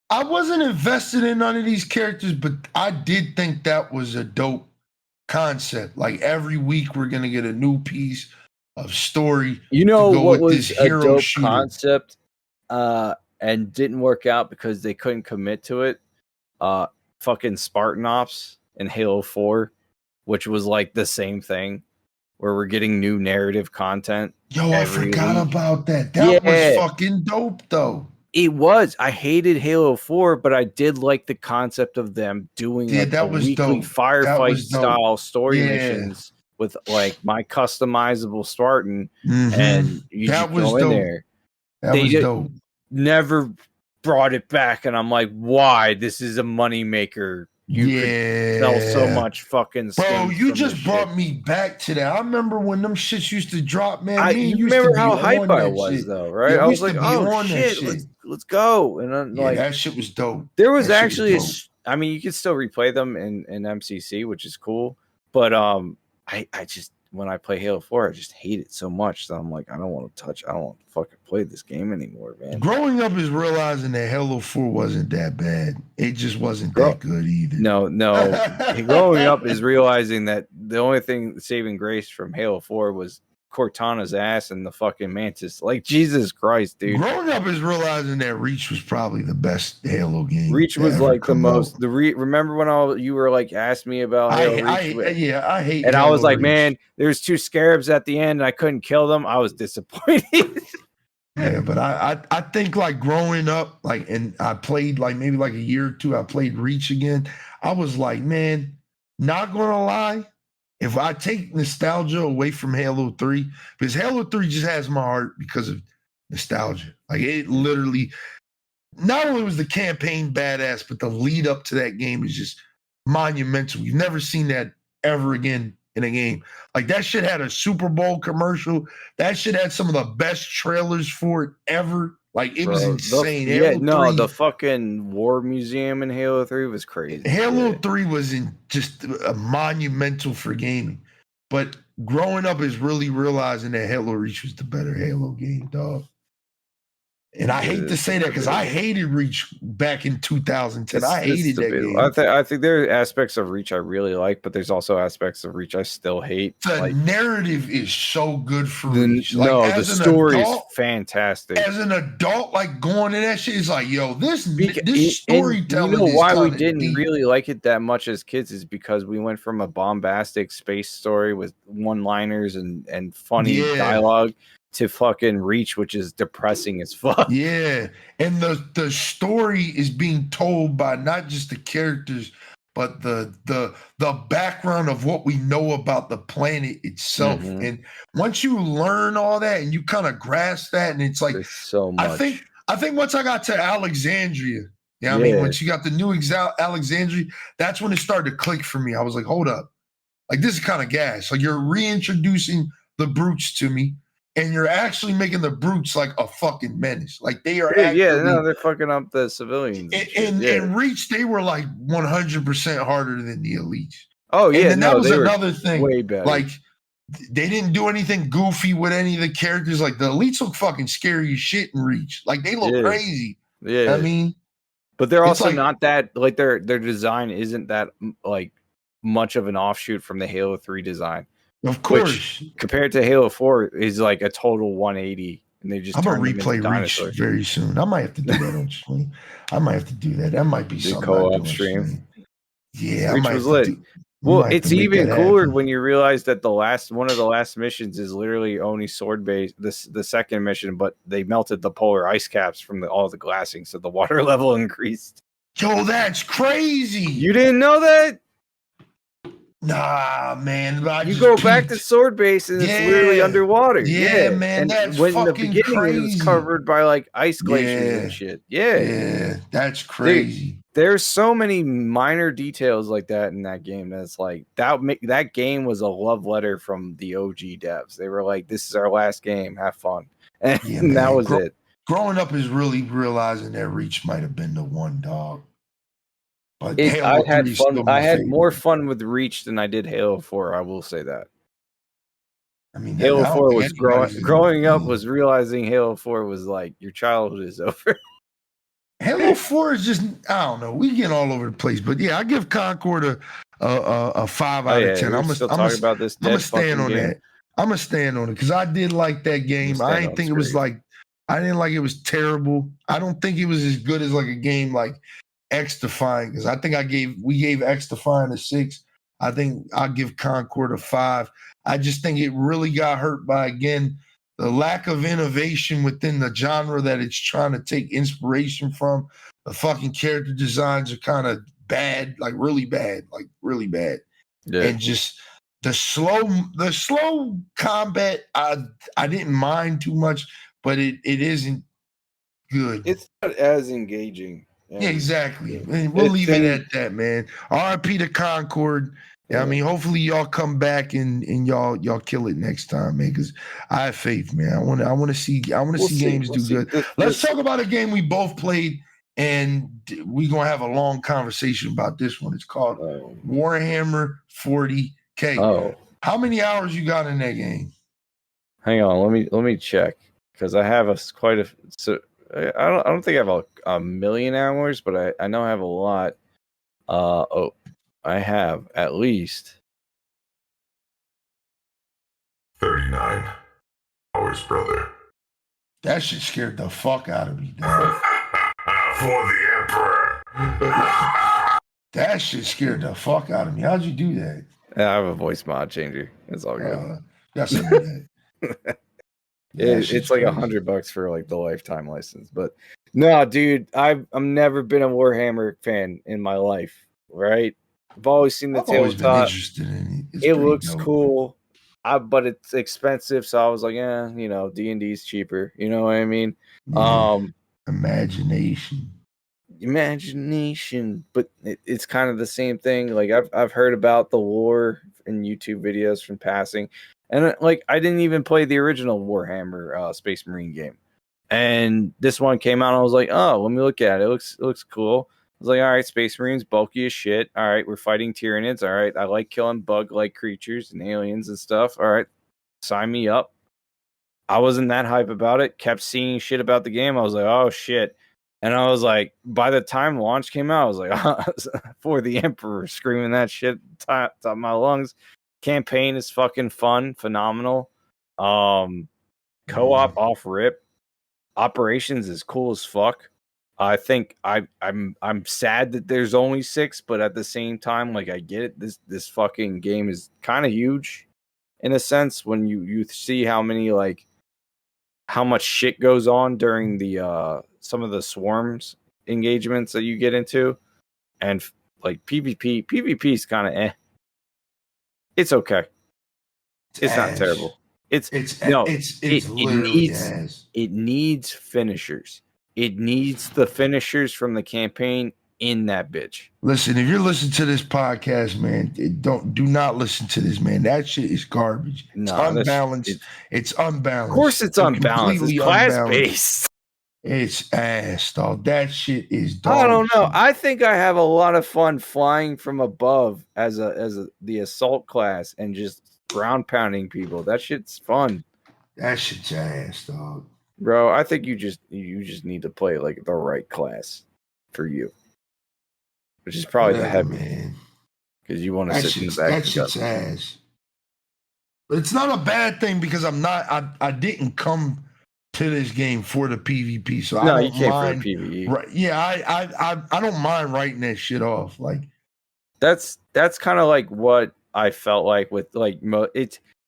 I wasn't invested in none of these characters, but I did think that was a dope concept. Like every week we're gonna get a new piece of story. You know to go what with was this a hero dope shooter. concept and didn't work out because they couldn't commit to it? Fucking Spartan Ops in Halo 4, which was like the same thing, where we're getting new narrative content. Yo, I forgot week. about that. That was Yeah. fucking dope, though. It was. I hated Halo 4, but I did like the concept of them doing Yeah, like that a was weekly dope. That firefight was dope. style story Yeah. missions with like my customizable Spartan, Mhm. and you That just was go in dope. there. That They was did- dope. Never brought it back, and I'm like, why? This is a moneymaker. You could sell so much fucking Bro, skins you from just this brought shit. me back to that. I remember when them shits used to drop, man. Me You and used remember to be how on hype I that was shit. though, right? Yeah, I we was used to like, be oh on that shit, shit. let's go. And then, Yeah, like, that shit was dope. there was That shit actually was I mean, you can still replay them in MCC, which is cool. But I just, when I play Halo 4, I just hate it so much that I'm like, I don't want to fucking play this game anymore, man. Growing up is realizing that Halo 4 wasn't that bad. It just wasn't that good either. No. Growing up is realizing that the only thing saving grace from Halo 4 was Cortana's ass and the fucking Mantis. Like, Jesus Christ, dude. Growing up is realizing that Reach was probably the best Halo game. Reach was like the most. Out. Remember when you were like asked me about Halo Reach? I hate. And Halo I was like, Reach. man, there's 2 scarabs at the end, and I couldn't kill them. I was disappointed. Yeah, but I think like growing up, like, and I played like maybe like a year or two, I played Reach again. I was like, man, not gonna lie, if I take nostalgia away from Halo 3, because Halo 3 just has my heart because of nostalgia. Like, it literally, not only was the campaign badass, but the lead up to that game is just monumental. You've never seen that ever again in a game. Like, that shit had a Super Bowl commercial. That shit had some of the best trailers for it ever. Like, it was insane. The fucking War Museum in Halo 3 was crazy. Halo 3 was just a monumental for gaming. But growing up is really realizing that Halo Reach was the better Halo game, dog. And I hate to say that because I hated Reach back in 2010. I hated that game. I think there are aspects of Reach I really like, but there's also aspects of Reach I still hate. The narrative is so good for Reach. Like, the story is fantastic. As an adult, like, going to that shit is like, yo, this storytelling. You know why we didn't really like it that much as kids is because we went from a bombastic space story with one-liners and funny dialogue to fucking Reach, which is depressing as fuck. Yeah, and the story is being told by not just the characters, but the background of what we know about the planet itself. Mm-hmm. And once you learn all that and you kind of grasp that, and it's like, there's so much. I think once I got to Alexandria, I mean, once you got the new Alexandria, that's when it started to click for me. I was like, hold up, like, this is kind of gas. Like, you're reintroducing the brutes to me. And you're actually making the brutes like a fucking menace. Like, they are they're fucking up the civilians. And Reach, they were like 100% harder than the elites. Oh, yeah. And that was another thing. Way better. Like, they didn't do anything goofy with any of the characters. Like, the elites look fucking scary as shit in Reach. Like, they look crazy. Yeah. I mean, but they're also not that, like, their design isn't that, like, much of an offshoot from the Halo 3 design. Of course, which, compared to Halo 4, is like a total 180, and they just. I'm gonna replay Reach very soon. I might have to do that on stream. I might have to do that. That might be something. Co-op stream. Yeah, Reach was lit. Well, it's even cooler when you realize that one of the last missions is literally only sword based. The second mission, but they melted the polar ice caps from all the glassing, so the water level increased. Yo, that's crazy! You didn't know that? Nah, man. You go back to sword base and it's literally underwater. Yeah, man. And that's when fucking the beginning crazy. It was covered by like ice glaciers and shit. Yeah, that's crazy. Dude, there's so many minor details like that in that game. That's like that game was a love letter from the OG devs. They were like, "This is our last game. Have fun," and that was it. Growing up is really realizing that Reach might have been the one, dog. But I had fun. I had more fun with Reach than I did Halo 4. I will say that. I mean, Halo 4 was growing up was realizing Halo 4 was like your childhood is over. Halo 4 is just, I don't know. We get all over the place, but yeah, I give Concord a 5 Oh out yeah, of 10. we're still talking about this I'm gonna dead stand fucking on game. that. I'm gonna stand on it because I did like that game. I stand didn't on think its it was grave. like I didn't like it was terrible. I don't think it was as good as like a game like X Define because I think we gave X Define a 6. I think I'll give Concord a 5. I just think it really got hurt by again the lack of innovation within the genre that it's trying to take inspiration from. The fucking character designs are kind of bad, like really bad. Yeah. And just the slow combat, I didn't mind too much, but it isn't good. It's not as engaging. Yeah, exactly. And we'll leave it at that, man. RIP to Concord. Yeah. I mean, hopefully y'all come back and y'all kill it next time, man. Because I have faith, man. I want to see games do good. Let's talk about a game we both played, and we're gonna have a long conversation about this one. It's called Warhammer 40K. Oh, how many hours you got in that game? Hang on, let me check because I have I don't think I have a million hours, but I know I have a lot. I have at least 39 hours, brother. That shit scared the fuck out of me, dog. For the Emperor. That shit scared the fuck out of me. How'd you do that? I have a voice mod changer. It's all good. That's that. It's like $100 for like the lifetime license, but no, dude, I've never been a Warhammer fan in my life. Right? I've always seen the tabletop. Interested in it. It looks cool, but it's expensive. So I was like, yeah, D&D is cheaper. You know what I mean? Yeah. Imagination, but it's kind of the same thing. Like I've heard about the lore in YouTube videos from passing. And like, I didn't even play the original Warhammer Space Marine game. And this one came out and I was like, oh, let me look at it. It looks cool. I was like, all right, Space Marines, bulky as shit. All right, we're fighting Tyranids. All right, I like killing bug-like creatures and aliens and stuff. All right, sign me up. I wasn't that hype about it. Kept seeing shit about the game. I was like, oh, shit. And I was like, by the time launch came out, I was like, for the Emperor, screaming that shit top of my lungs. Campaign is fucking fun, phenomenal. Co-op off rip. Operations is cool as fuck. I think I'm sad that there's only 6, but at the same time, like I get it. This fucking game is kind of huge in a sense when you see how much shit goes on during the some of the swarms engagements that you get into, and like PvP is kind of It's okay. It's not terrible. It needs finishers. It needs the finishers from the campaign in that bitch. Listen, if you're listening to this podcast, man, do not listen to this, man. That shit is garbage. It's unbalanced. It's unbalanced. Of course it's unbalanced. It's class-based. It's ass, dog. That shit is dog. I don't know. I think I have a lot of fun flying from above as the assault class and just ground pounding people. That shit's fun. That shit's ass, dog. Bro, I think you just need to play like the right class for you, which is probably the heavy, man. Because you want to sit in the back. That shit's ass. But it's not a bad thing because I didn't come to this game for the PvP, so I don't mind. For the PvE. Right? Yeah, I don't mind writing that shit off. Like that's kind of like what I felt like with like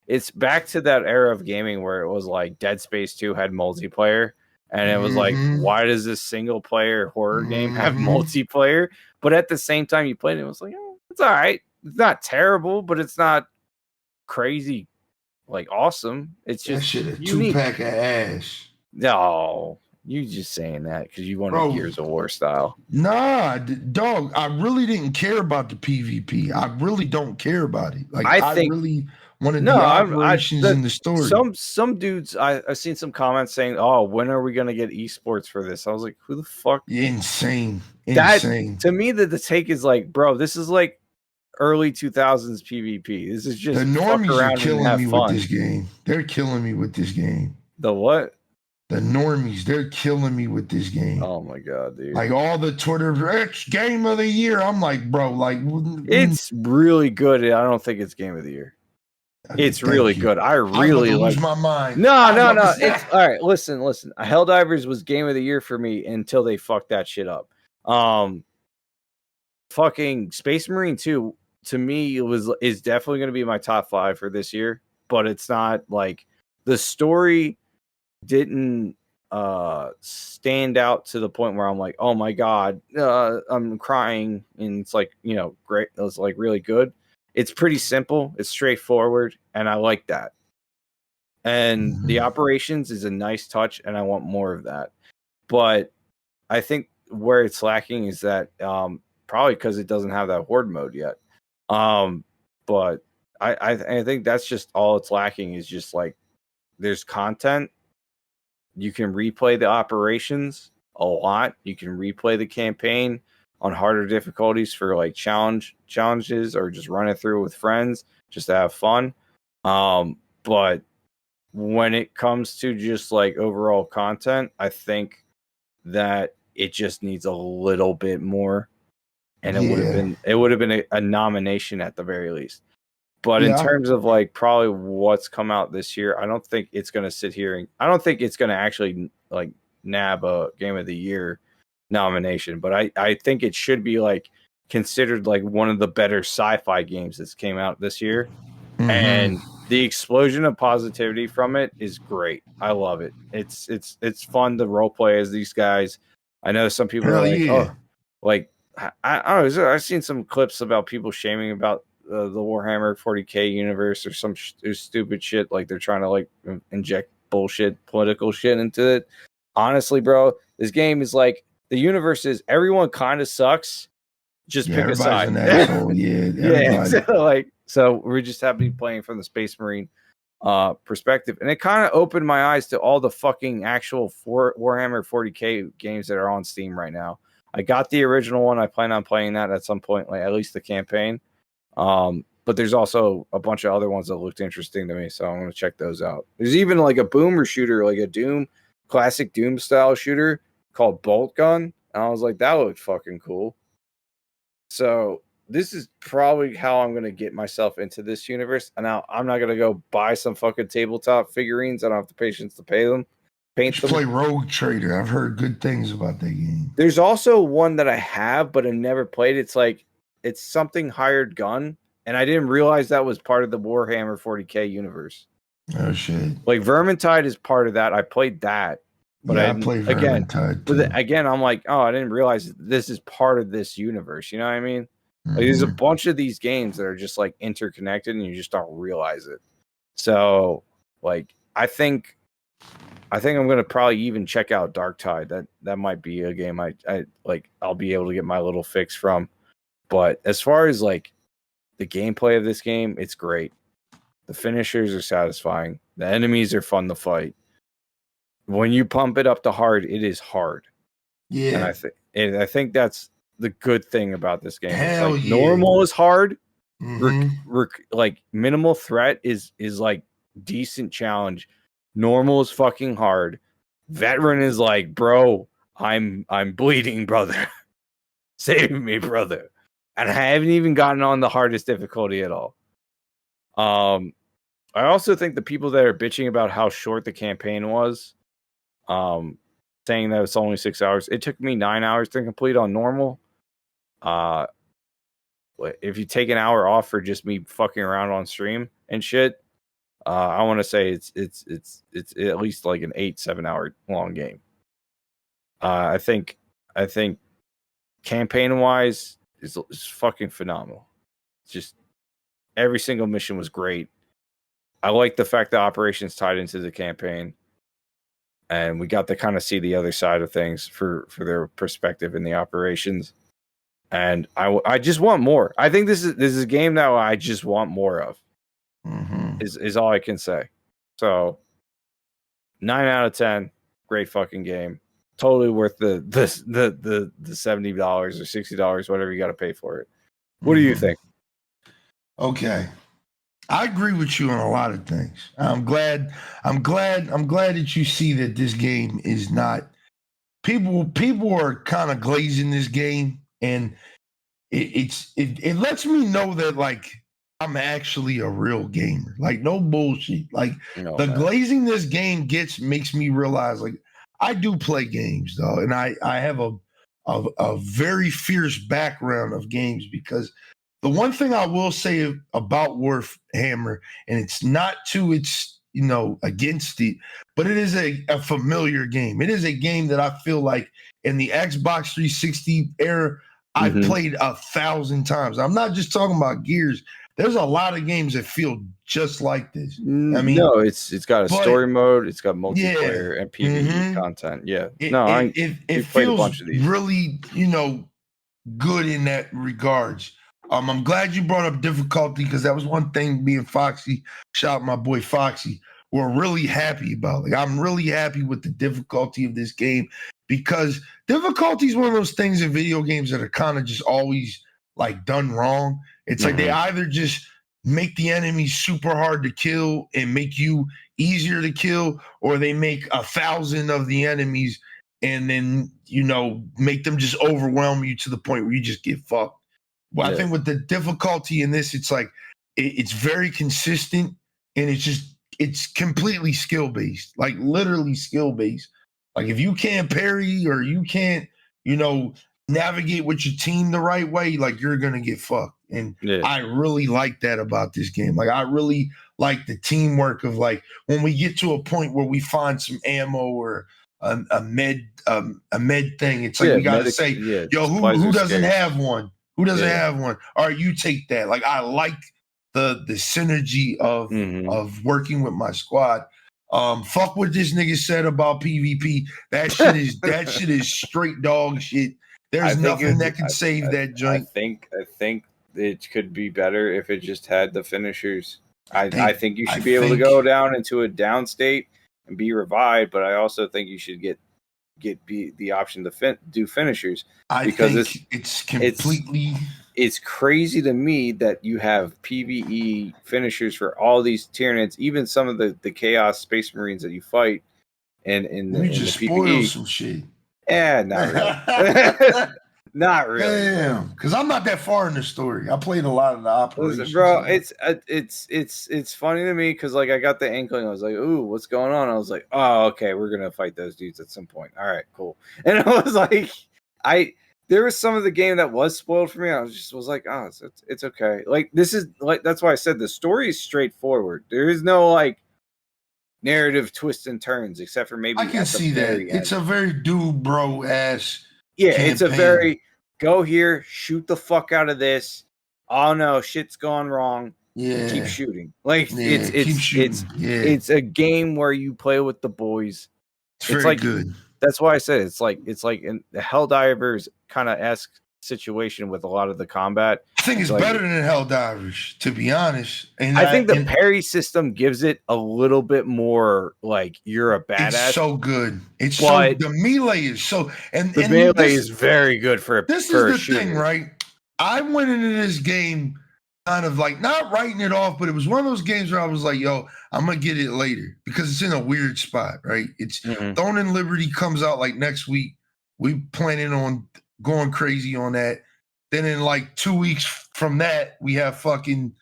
it's back to that era of gaming where it was like Dead Space 2 had multiplayer, and it was like, why does this single player horror game have multiplayer? But at the same time, you played it, it was like, oh, it's all right. It's not terrible, but it's not crazy, like awesome. It's just that shit a 2-pack of ass. No, you just saying that because you wanted Gears of War style. Nah, dog. I really didn't care about the PvP. I really don't care about it. Like I really wanted the operations in the story. Some dudes, I've seen some comments saying, "Oh, when are we gonna get esports for this?" I was like, "Who the fuck?" Insane. To me, the take is like, bro, this is like early 2000s PvP. This is just the normies are killing me with this game. They're killing me with this game. The what? The normies, they're killing me with this game. Oh my god, dude! Like all the Twitter, it's game of the year. I'm like, bro, like it's really good. I don't think it's game of the year. It's really good. I really lose my mind. No. It's all right. Listen. Helldivers was game of the year for me until they fucked that shit up. Fucking Space Marine 2 to me is definitely going to be my top 5 for this year, but it's not like the story didn't stand out to the point where I'm like, oh my god, I'm crying, and it's like, you know, great. It was like really good. It's pretty simple, it's straightforward, and I like that. And the operations is a nice touch, and I want more of that. But I think where it's lacking is that probably because it doesn't have that horde mode yet. But I think that's just all it's lacking is just like there's content. You can replay the operations a lot. You can replay the campaign on harder difficulties for like challenges or just run it through with friends just to have fun. But when it comes to just like overall content, I think that it just needs a little bit more, and it would have been a nomination at the very least. But in terms of like probably what's come out this year, I don't think it's going to sit here and I don't think it's going to actually like nab a game of the year nomination. But I think it should be like considered like one of the better sci-fi games that's came out this year. And the explosion of positivity from it is great. I love it. It's fun to role play as these guys. I know some people are like, oh, like I don't know. I've seen some clips about people shaming about the Warhammer 40K universe or some stupid shit. Like they're trying to like inject bullshit, political shit into it. Honestly, bro, this game is like the universe is everyone kind of sucks. Just pick a side. So we're just happy to be playing from the Space Marine perspective, and it kind of opened my eyes to all the fucking actual Warhammer 40K games that are on Steam right now. I got the original one. I plan on playing that at some point, like at least the campaign. But there's also a bunch of other ones that looked interesting to me, so I'm going to check those out. There's even like a boomer shooter, like a Doom, classic Doom style shooter called Bolt Gun, and I was like, that looked fucking cool. So this is probably how I'm going to get myself into this universe. And now I'm not going to go buy some fucking tabletop figurines. I don't have the patience to pay them. Paint them. Play Rogue Trader. I've heard good things about that game. There's also one that I have, but I never played. It's like, it's something hired gun. And I didn't realize that was part of the Warhammer 40K universe. Oh, shit. Like Vermintide is part of that. I played that. But I played Vermintide too. Again, I'm like, oh, I didn't realize this is part of this universe. You know what I mean? Like, there's a bunch of these games that are just like interconnected and you just don't realize it. So like, I think I'm going to probably even check out Dark Tide. That might be a game I like, I'll be able to get my little fix from. But as far as like the gameplay of this game, it's great. The finishers are satisfying. The enemies are fun to fight. When you pump it up to hard, it is hard. Yeah. And I think that's the good thing about this game. Hell it's like normal is hard. Like minimal threat is like decent challenge. Normal is fucking hard. Veteran is like, bro, I'm bleeding, brother. Save me, brother. And I haven't even gotten on the hardest difficulty at all. I also think the people that are bitching about how short the campaign was, saying that it's only 6 hours. It took me 9 hours to complete on normal. If you take an hour off for just me fucking around on stream and shit, I want to say it's at least like an 8-7 hour long game. I think campaign wise is fucking phenomenal. It's just every single mission was great. I like the fact that operations tied into the campaign. And we got to kind of see the other side of things for their perspective in the operations. And I just want more. I think this is a game that I just want more of. Is all I can say. So 9 out of 10, great fucking game. Totally worth the $70 or $60, whatever you got to pay for it. What do you think? Okay. I agree with you on a lot of things. I'm glad that you see that this game is not people are kind of glazing this game, and it lets me know that like I'm actually a real gamer. Like no bullshit. Like the glazing this game makes me realize like I do play games though, and I have a very fierce background of games because the one thing I will say about Warhammer, and it's not against it, but it is a familiar game. It is a game that I feel like in the Xbox 360 era, I've played 1,000 times. I'm not just talking about Gears. There's a lot of games that feel just like this. I mean, no, it's got a story mode, it's got multiplayer and PvE content. Yeah, it feels really, good in that regards. I'm glad you brought up difficulty because that was one thing me and Foxy, shout out my boy Foxy, we're really happy about. Like, I'm really happy with the difficulty of this game because difficulty is one of those things in video games that are kind of just always like done wrong. It's like they either just make the enemy super hard to kill and make you easier to kill, or they make 1,000 of the enemies and then, make them just overwhelm you to the point where you just get fucked. Well, I think with the difficulty in this, it's like it's very consistent and it's completely skill based, like literally skill based. Like if you can't parry or you can't, navigate with your team the right way, like you're gonna get fucked. And I really like that about this game. Like I really like the teamwork of like when we get to a point where we find some ammo or a med thing. It's like we gotta say, yo, who doesn't have one? Who doesn't have one? All right, you take that. Like I like the synergy of working with my squad. Fuck what this nigga said about PvP. That shit is straight dog shit. There's nothing that can save that joint. I think it could be better if it just had the finishers. I think you should be able to go down into a down state and be revived, but I also think you should get the option to do finishers. It's crazy to me that you have PvE finishers for all these Tyranids, even some of the Chaos Space Marines that you fight, and in the spoil some shit. Yeah, not really. Not really. Damn, because I'm not that far in the story. I played a lot of the operations. Listen, bro, it's funny to me because like I got the inkling. I was like, "Ooh, what's going on?" I was like, "Oh, okay, we're gonna fight those dudes at some point." All right, cool. And I was like, there was some of the game that was spoiled for me. I was like, "Oh, it's okay." Like this is like that's why I said the story is straightforward. There is no like narrative twists and turns except for maybe I can see that end. It's a very dude bro ass. Yeah, campaign. It's a very go here, shoot the fuck out of this. Oh no, shit's gone wrong. Yeah, keep shooting. Like it's a game where you play with the boys. It's very like, good. That's why I said it's like in the Helldivers kind of esque situation with a lot of the combat. I think it's better than Helldivers, to be honest. And I think the parry system gives it a little bit more like you're a badass. It's so good. The melee is so and the melee is very good for this for is the thing, right? I went into this game kind of like not writing it off, but it was one of those games where I was like, yo, I'm gonna get it later because it's in a weird spot, right? It's Throne and Liberty comes out like next week. We planning on going crazy on that. Then in like 2 weeks from that, we have fucking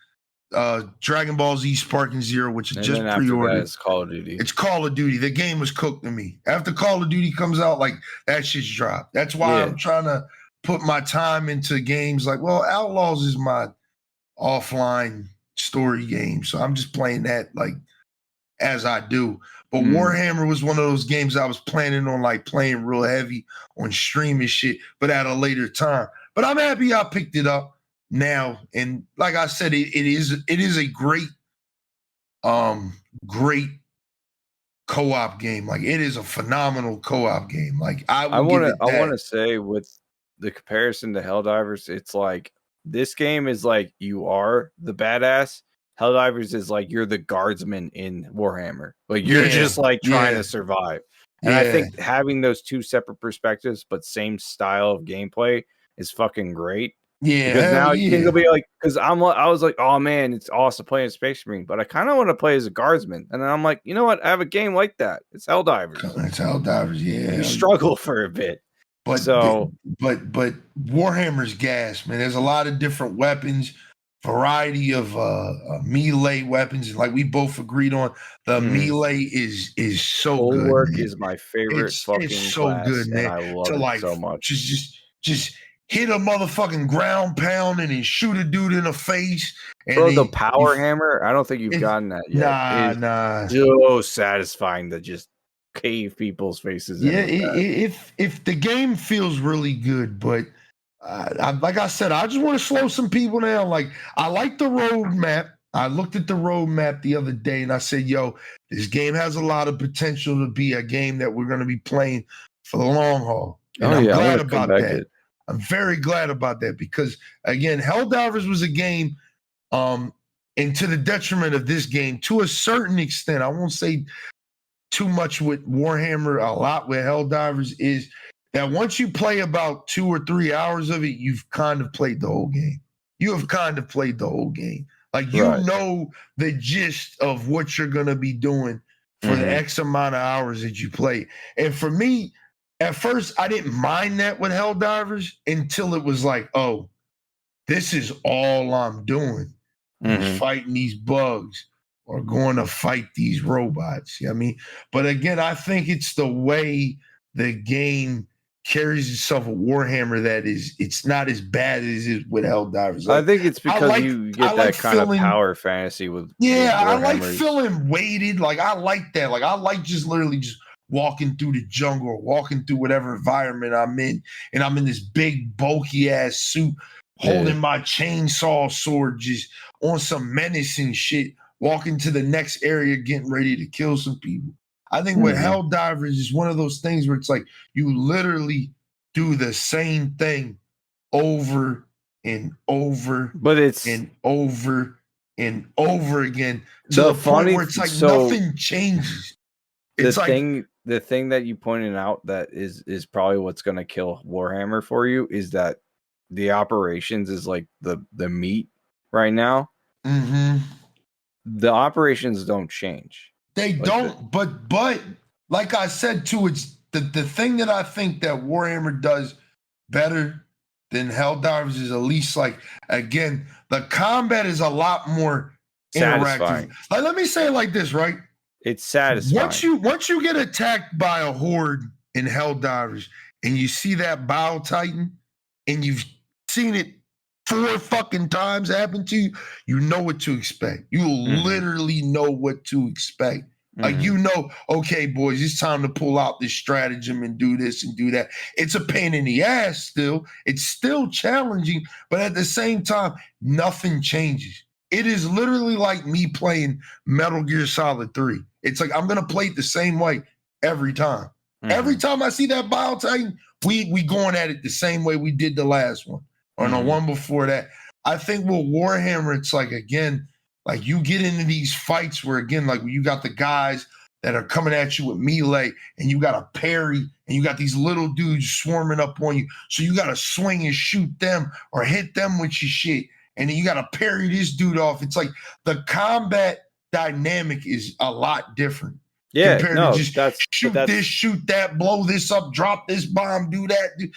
Dragon Ball Z Sparking Zero, which is just pre-ordered. It's Call of Duty. It's Call of Duty. The game was cooked to me. After Call of Duty comes out, like that shit's dropped. That's why I'm trying to put my time into games like, well, Outlaws is my offline story game. So I'm just playing that like as I do. But Warhammer was one of those games I was planning on like playing real heavy on stream and shit, but at a later time. But I'm happy I picked it up now. And like I said, it is a great co-op game. Like it is a phenomenal co-op game. Like I want to say with the comparison to Helldivers, it's like this game is like you are the badass. Helldivers is like you're the guardsman in Warhammer. Like you're just like trying to survive. And I think having those two separate perspectives but same style of gameplay is fucking great. Yeah, Because hell now you yeah. can be like, because I was like, oh man, it's awesome playing Space Marine, but I kind of want to play as a guardsman. And then I'm like, you know what? I have a game like that. It's Helldivers. It's Helldivers, yeah. You struggle for a bit. But So, but Warhammer's gas, man. There's a lot of different weapons, variety of melee weapons. Like we both agreed on, the melee is so good. Bulwark Man. is my favorite fucking so class, good, man. and I love to it like so much. Just hit a motherfucking ground pound and then shoot a dude in the face. And Bro, the power hammer, I don't think you've gotten that yet. Nah. So satisfying to just cave people's faces. Yeah, if the game feels really good, but like I said, I just want to slow some people down. Like I like the roadmap. I looked at the roadmap the other day and I said, "Yo, this game has a lot of potential to be a game that we're going to be playing for the long haul." And I'm glad about that. I'm very glad about that because again, Helldivers was a game, and to the detriment of this game, to a certain extent, I won't say too much with Warhammer, a lot with Helldivers, is that once you play about 2 or 3 hours of it, you've kind of played the whole game. You have kind of played the whole game. Like you know the gist of what you're gonna be doing for the X amount of hours that you play. And for me, at first, I didn't mind that with Helldivers until it was like, oh, this is all I'm doing. Is fighting these bugs or going to fight these robots. You know what I mean? But again, I think it's the way the game carries itself with Warhammer that it's not as bad as it is with Helldivers. Like, I think it's because you get that kind of power fantasy with I like feeling weighted. Like I like that. Like I like just literally just walking through the jungle or walking through whatever environment I'm in, and I'm in this big bulky ass suit holding my chainsaw sword just on some menacing shit, walking to the next area, getting ready to kill some people. I think with Helldivers is one of those things where it's like you literally do the same thing over and over, but it's and over and over again to the point where it's like nothing changes. It's the thing that you pointed out that is probably what's going to kill Warhammer for you is that the operations is like the meat right now. The operations don't change. They don't, but like I said too, it's the thing that I think that Warhammer does better than Helldivers is at least like, again, the combat is a lot more interactive. Like, let me say it like this, right? It's satisfying. Once you get attacked by a horde in Helldivers and you see that Bow Titan and you've seen it 4 fucking times happen to you, you know what to expect. You literally know what to expect. Like, you know, okay, boys, it's time to pull out this stratagem and do this and do that. It's a pain in the ass still. It's still challenging, but at the same time, nothing changes. It is literally like me playing Metal Gear Solid 3. It's like I'm going to play it the same way every time. Every time I see that Bow Titan, we going at it the same way we did the last one or the one before that. I think with Warhammer, it's like, again, like you get into these fights where, again, like you got the guys that are coming at you with melee and you got a parry and you got these little dudes swarming up on you. So you got to swing and shoot them or hit them with your shit. And then you got to parry this dude off. It's like the combat dynamic is a lot different. Yeah, compared to just shoot this, shoot that, blow this up, drop this bomb, do that.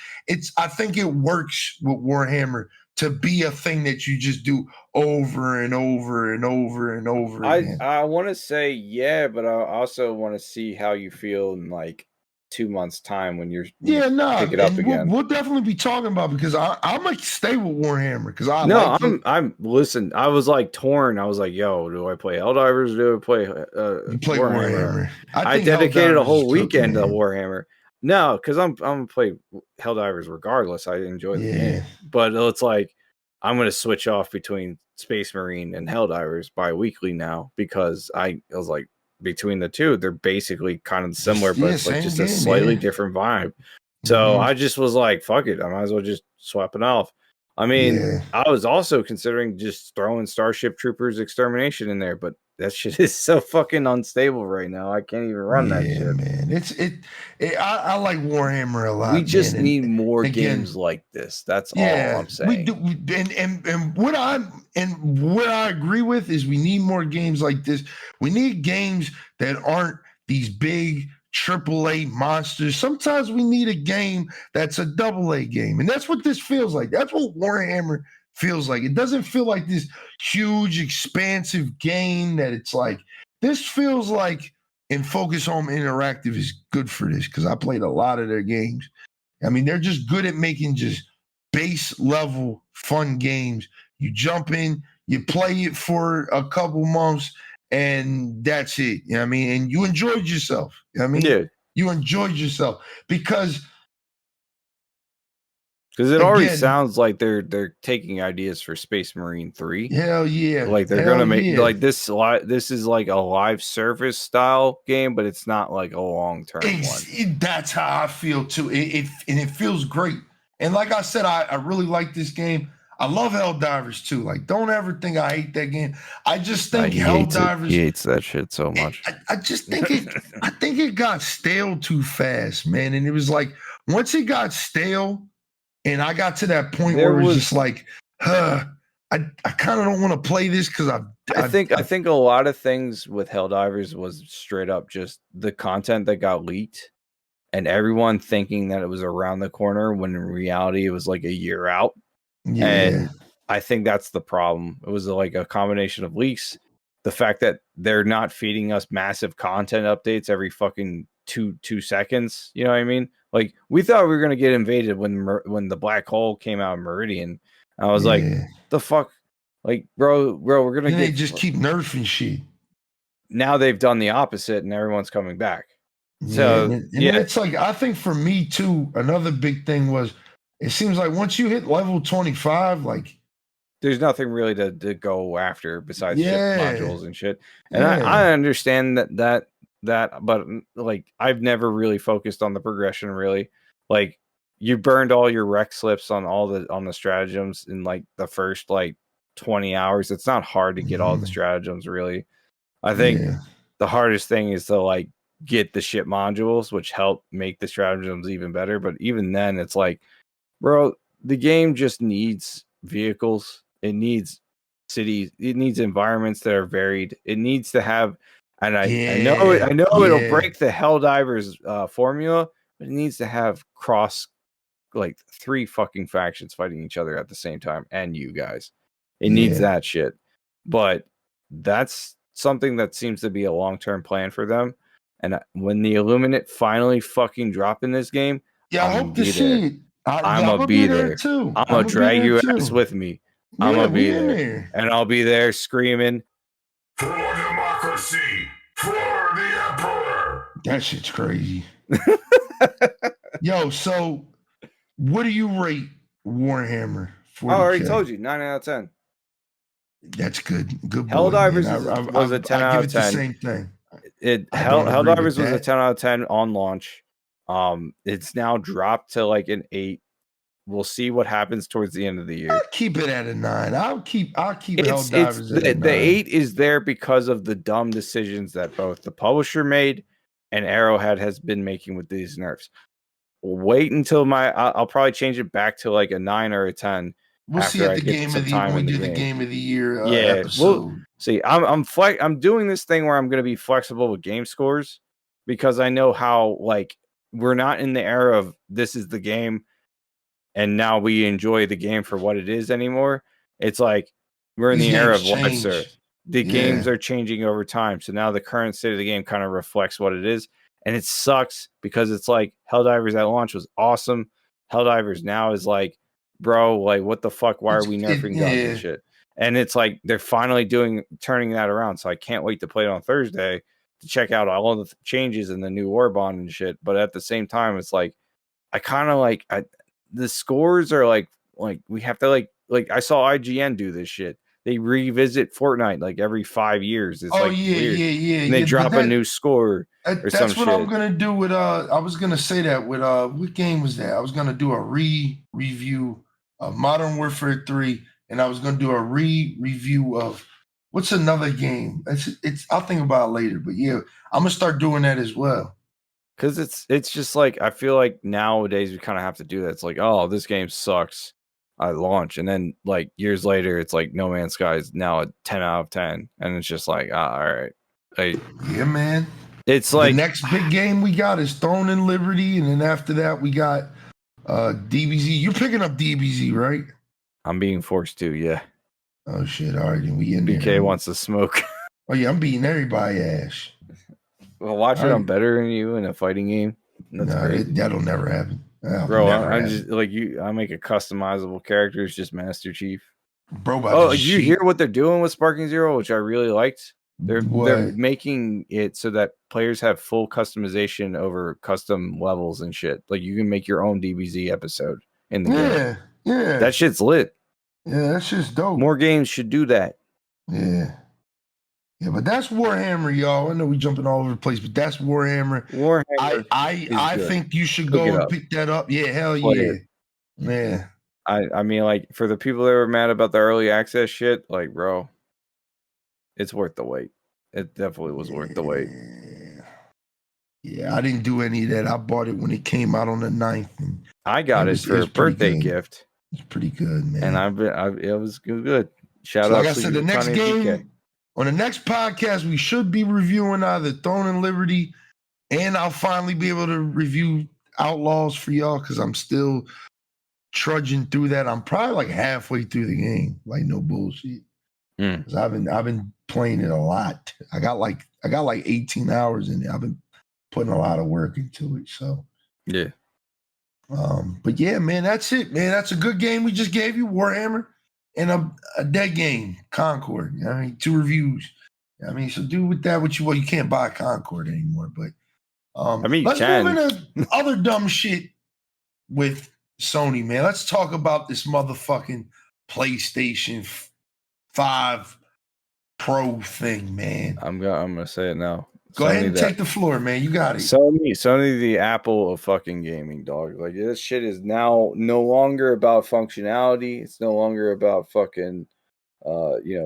I think it works with Warhammer to be a thing that you just do over and over and over and over again. I want to say but I also want to see how you feel in like 2 months' time when you're pick it up again. We'll definitely be talking about it because I might stay with Warhammer because I'm listen. I was like torn. I was like, yo, do I play Helldivers? Do I play Warhammer? I dedicated a whole weekend to Warhammer. No, because I'm gonna play Helldivers regardless. I enjoy the game, but it's like I'm gonna switch off between Space Marine and Helldivers bi-weekly now because I was like, between the two, they're basically kind of similar, but it's like just a slightly different vibe. So I just was like, fuck it, I might as well just swap it off. I mean, I was also considering just throwing Starship Troopers Extermination in there, but that shit is so fucking unstable right now. I can't even run that shit. Man. I like Warhammer a lot. We just man. need more again, games like this. That's all I'm saying. We do, and what I agree with is we need more games like this. We need games that aren't these big AAA monsters. Sometimes we need a game that's a AA game, and that's what this feels like. That's what Warhammer feels like. It doesn't feel like this huge, expansive game that it's like. This feels like, and Focus Home Interactive is good for this because I played a lot of their games. I mean, they're just good at making just base level fun games. You jump in, you play it for a couple months, and that's it. You know what I mean? And you enjoyed yourself. You know what I mean? Yeah. You enjoyed yourself because it already sounds like they're taking ideas for Space Marine 3. Hell yeah. Like they're gonna make like this is like a live service style game, but it's not like a long-term one. That's how I feel too. It feels great. And like I said, I really like this game. I love Helldivers too. Like, don't ever think I hate that game. I just think Helldivers. He hates that shit so much. I just think I think it got stale too fast, man. And it was like once it got stale, and I got to that point where it was just like, I kind of don't want to play this because I think a lot of things with Helldivers was straight up just the content that got leaked and everyone thinking that it was around the corner when in reality it was like a year out. Yeah. And I think that's the problem. It was like a combination of leaks, the fact that they're not feeding us massive content updates every fucking two seconds. You know what I mean? Like we thought we were gonna get invaded when the black hole came out of Meridian. I was like, the fuck, like bro, we're gonna they just keep nerfing shit. Now they've done the opposite, and everyone's coming back. So it's like I think for me too. Another big thing was it seems like once you hit level 25, like there's nothing really to go after besides ship modules and shit. And I understand that, but like I've never really focused on the progression really. Like you burned all your rec slips on the stratagems in like the first like 20 hours. It's not hard to get all the stratagems really. I think the hardest thing is to like get the ship modules, which help make the stratagems even better. But even then it's like, bro, the game just needs vehicles. It needs cities. It needs environments that are varied. It needs to have, and I know it'll break the Helldivers formula, but it needs to have like 3 fucking factions fighting each other at the same time, and you guys. It needs that shit. But that's something that seems to be a long-term plan for them. And when the Illuminate finally fucking drop in this game, I hope to see it. I'm gonna be there too. I'm gonna drag you ass with me. I'm gonna be there, and I'll be there screaming for democracy, for the Emperor. That shit's crazy. Yo, so what do you rate Warhammer? 40K? I already told you, 9 out of 10. That's good. Good. Helldivers was a 10 out of 10. The same thing. Helldivers was a 10 out of 10 on launch. It's now dropped to like an 8. We'll see what happens towards the end of the year. I'll keep it at a 9. I'll keep Helldivers at a 9. The 8 is there because of the dumb decisions that both the publisher made and Arrowhead has been making with these nerfs. Wait until I'll probably change it back to like a 9 or a 10. We'll see at the game of the year when we do the game of the year episode. We'll see. I'm doing this thing where I'm going to be flexible with game scores because I know how like we're not in the era of this is the game and now we enjoy the game for what it is anymore. It's like we're in the era of live service. The games are changing over time. So now the current state of the game kind of reflects what it is. And it sucks because it's like Helldivers at launch was awesome. Helldivers now is like, bro, like what the fuck? Why are we nerfing guns and shit? And it's like they're finally turning that around. So I can't wait to play it on Thursday to check out all of the changes in the new war bond and shit. But at the same time, it's like I kind of like the scores are like we have to like I saw IGN do this shit. They revisit Fortnite like every 5 years. It's weird. And they drop a new score. That's what I'm gonna do with I was gonna say that with what game was that? I was gonna do a review of Modern Warfare 3, and I was gonna do a review of What's another game? It's. I'll think about it later. But yeah, I'm gonna start doing that as well. Because it's just like, I feel like nowadays we kind of have to do that. It's like, oh, this game sucks at launch, and then like years later, it's like No Man's Sky is now a 10 out of 10, and it's just like, all right, like, Yeah, man. it's The like next big game we got is Throne and Liberty, and then after that we got DBZ. You're picking up DBZ, right? I'm being forced to, yeah. Oh shit! All right, then we in there. BK wants to smoke. Oh yeah, I'm beating everybody ass. Well, watching All I'm right. better than you in a fighting game. That's crazy. That'll never happen. That'll Bro, never I happen. just like you. I make a customizable character. It's just Master Chief. Bro, Oh, did you hear what they're doing with Sparking Zero, which I really liked? They're What? making it so that players have full customization over custom levels and shit. Like you can make your own DBZ episode in the game. Yeah. That shit's lit. Yeah, that's just dope. More games should do that. Yeah. Yeah, but that's Warhammer, y'all. I know we jumping all over the place, but that's Warhammer. Warhammer. I think you should Pick go it and up. pick that up. Yeah, hell Play yeah. it. Yeah. I mean, like, for the people that were mad about the early access shit, like, bro, it's worth the wait. It definitely was worth the wait. Yeah, I didn't do any of that. I bought it when it came out on the 9th. And I got it for a birthday gift. It's pretty good, man. And it was good. Shout So out like I to said, the next Connie game DK. on the next podcast, we should be reviewing either Throne and Liberty, and I'll finally be able to review Outlaws for y'all because I'm still trudging through that. I'm probably like halfway through the game, like no bullshit. Because I've been playing it a lot. I got like 18 hours in it. I've been putting a lot of work into it. So yeah. But yeah, man, that's it, man. That's a good game we just gave you, Warhammer, and a dead game, Concord. I mean, 2 reviews. I mean, so do with that what you want. You can't buy Concord anymore, but I mean, let's you can. move into other dumb shit with Sony, man. Let's talk about this motherfucking PlayStation 5 Pro thing, man. I'm gonna say it now. Go ahead and take the floor, man. You got it. Sony, the Apple of fucking gaming, dog. Like, this shit is now no longer about functionality. It's no longer about fucking,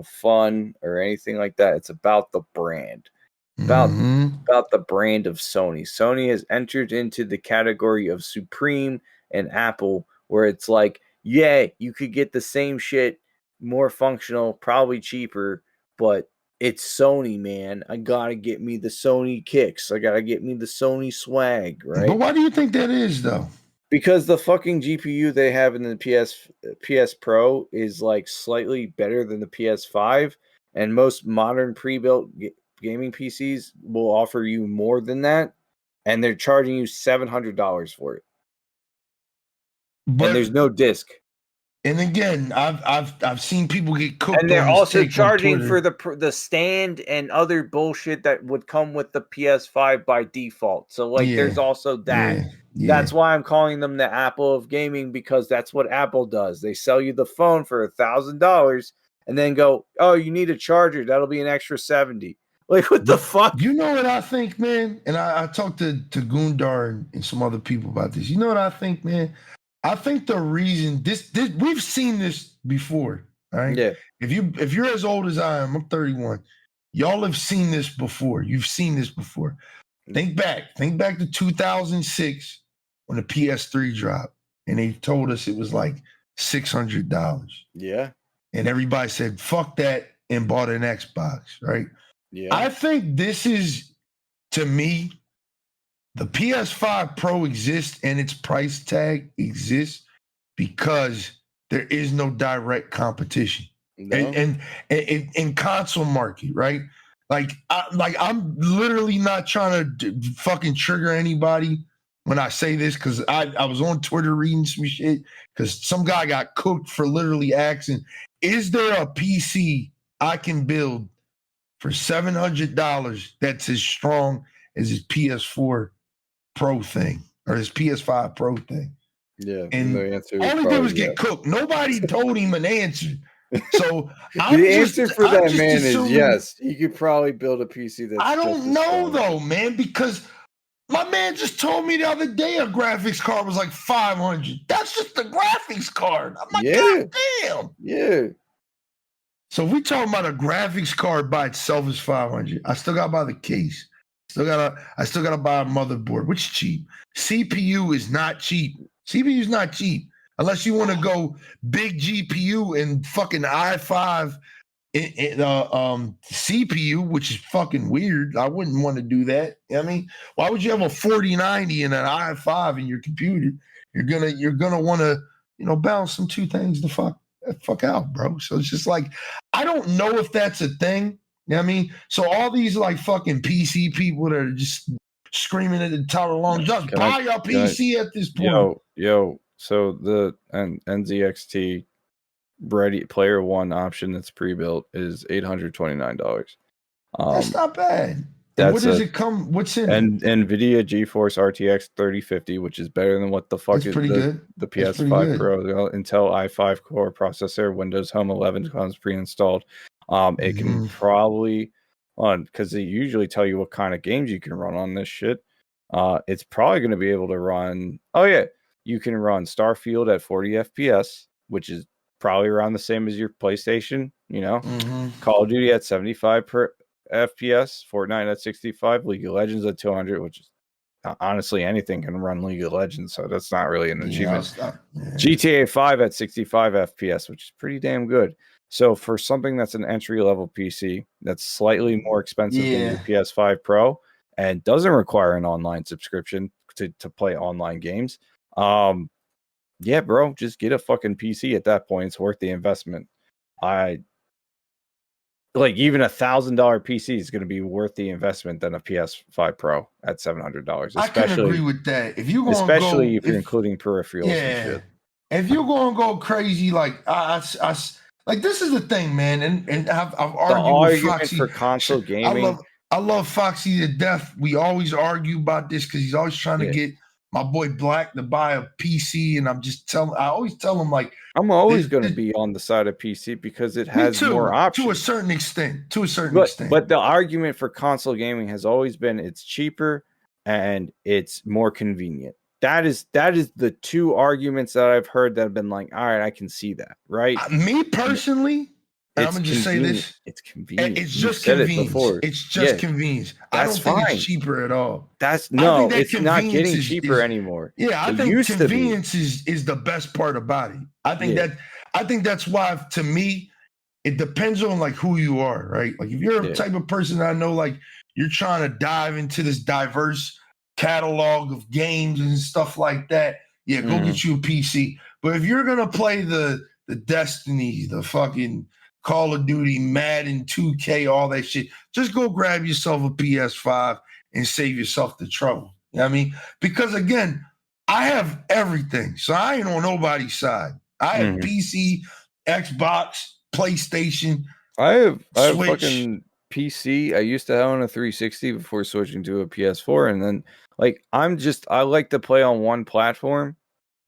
fun or anything like that. It's about the brand. About the brand of Sony. Sony has entered into the category of Supreme and Apple, where it's like, yeah, you could get the same shit, more functional, probably cheaper, but it's Sony, man. I gotta get me the Sony kicks. I gotta get me the Sony swag, right? But why do you think that is, though? Because the fucking GPU they have in the PS Pro is like slightly better than the PS5, and most modern pre-built gaming PCs will offer you more than that, and they're charging you $700 for it. But and there's no disc. And again, I've seen people get cooked. And they're also charging for the stand and other bullshit that would come with the PS5 by default. So like, there's also that. Yeah. That's why I'm calling them the Apple of gaming, because that's what Apple does. They sell you the phone for $1,000 and then go, "Oh, you need a charger. That'll be an extra $70." Like, what the fuck? You know what I think, man? And I talked to Gundar and some other people about this. You know what I think, man? I think the reason this we've seen this before, right? Yeah. If you're as old as I am, I'm 31. Y'all have seen this before. You've seen this before. Think back to 2006 when the PS3 dropped, and they told us it was like $600. Yeah. And everybody said, "Fuck that," and bought an Xbox, right? Yeah. I think this is, to me, the PS5 Pro exists and its price tag exists because there is no direct competition. No. And in console market, right? I'm literally not trying to fucking trigger anybody when I say this, because I was on Twitter reading some shit because some guy got cooked for literally asking, "Is there a PC I can build for $700 that's as strong as his PS4 Pro thing or his PS5 Pro thing?" Yeah, and the answer all he did was get cooked. Nobody told him an answer. So the answer for that man is yes. He could probably build a PC that's. I don't know though, man, because my man just told me the other day a graphics card was like $500. That's just the graphics card. I'm like, God damn. Yeah. So if we talking about a graphics card by itself is $500. I still got to buy the case. I still gotta buy a motherboard, which is cheap. CPU is not cheap. CPU is not cheap unless you want to go big GPU and fucking i5 CPU, which is fucking weird. I wouldn't want to do that. I mean, why would you have a 4090 and an i5 in your computer? You're gonna want to balance them two things the fuck out, bro. So it's just like I don't know if that's a thing. You know what I mean? So all these like fucking PC people that are just screaming at the top of the lungs, just buy your PC at this point. Yo. So the NZXT Ready Player One option that's pre-built is $829. That's not bad. And what does it come? What's in it? NVIDIA GeForce RTX 3050, which is better than what the fuck That's pretty good. The PS5 Pro, the Intel i5 core processor, Windows Home 11 comes pre-installed. It can probably because they usually tell you what kind of games you can run on this shit. It's probably going to be able to run. Oh yeah, you can run Starfield at 40 FPS, which is probably around the same as your PlayStation. Call of Duty at 75 per FPS, Fortnite at 65, League of Legends at 200, which is honestly anything can run League of Legends, so that's not really an achievement. GTA 5 at 65 FPS, which is pretty damn good. So for something that's an entry-level PC that's slightly more expensive than your PS5 Pro and doesn't require an online subscription to play online games, yeah, bro, just get a fucking PC at that point. It's worth the investment. Even $1,000 PC is going to be worth the investment than a PS5 Pro at $700. I can agree with that. If you're if you're including peripherals and shit. If you're going to go crazy, like like this is the thing, man, and I've argued with Foxy for console gaming. I love Foxy to death. We always argue about this because he's always trying to get my boy Black to buy a PC, and I always tell him like I'm always going to be on the side of PC because it has more options to a certain extent. But the argument for console gaming has always been it's cheaper and it's more convenient. That is the two arguments that I've heard that have been like, all right, I can see that, right? Me personally, I'm gonna just say this: it's convenient. It's just convenience. It's just convenience. I don't think it's cheaper at all. It's not getting cheaper anymore. Yeah, I think convenience is the best part about it. I think that's why, to me, it depends on like who you are, right? Like if you're a type of person I know, like you're trying to dive into this diverse catalog of games and stuff like that, go get you a PC. But if you're gonna play the Destiny, the fucking Call of Duty, Madden, 2K, all that shit, just go grab yourself a PS5 and save yourself the trouble. You know what I mean? Because again, I have everything, so I ain't on nobody's side. I have PC, Xbox, PlayStation. I have fucking PC. I used to own a 360 before switching to a PS4, and then I like to play on one platform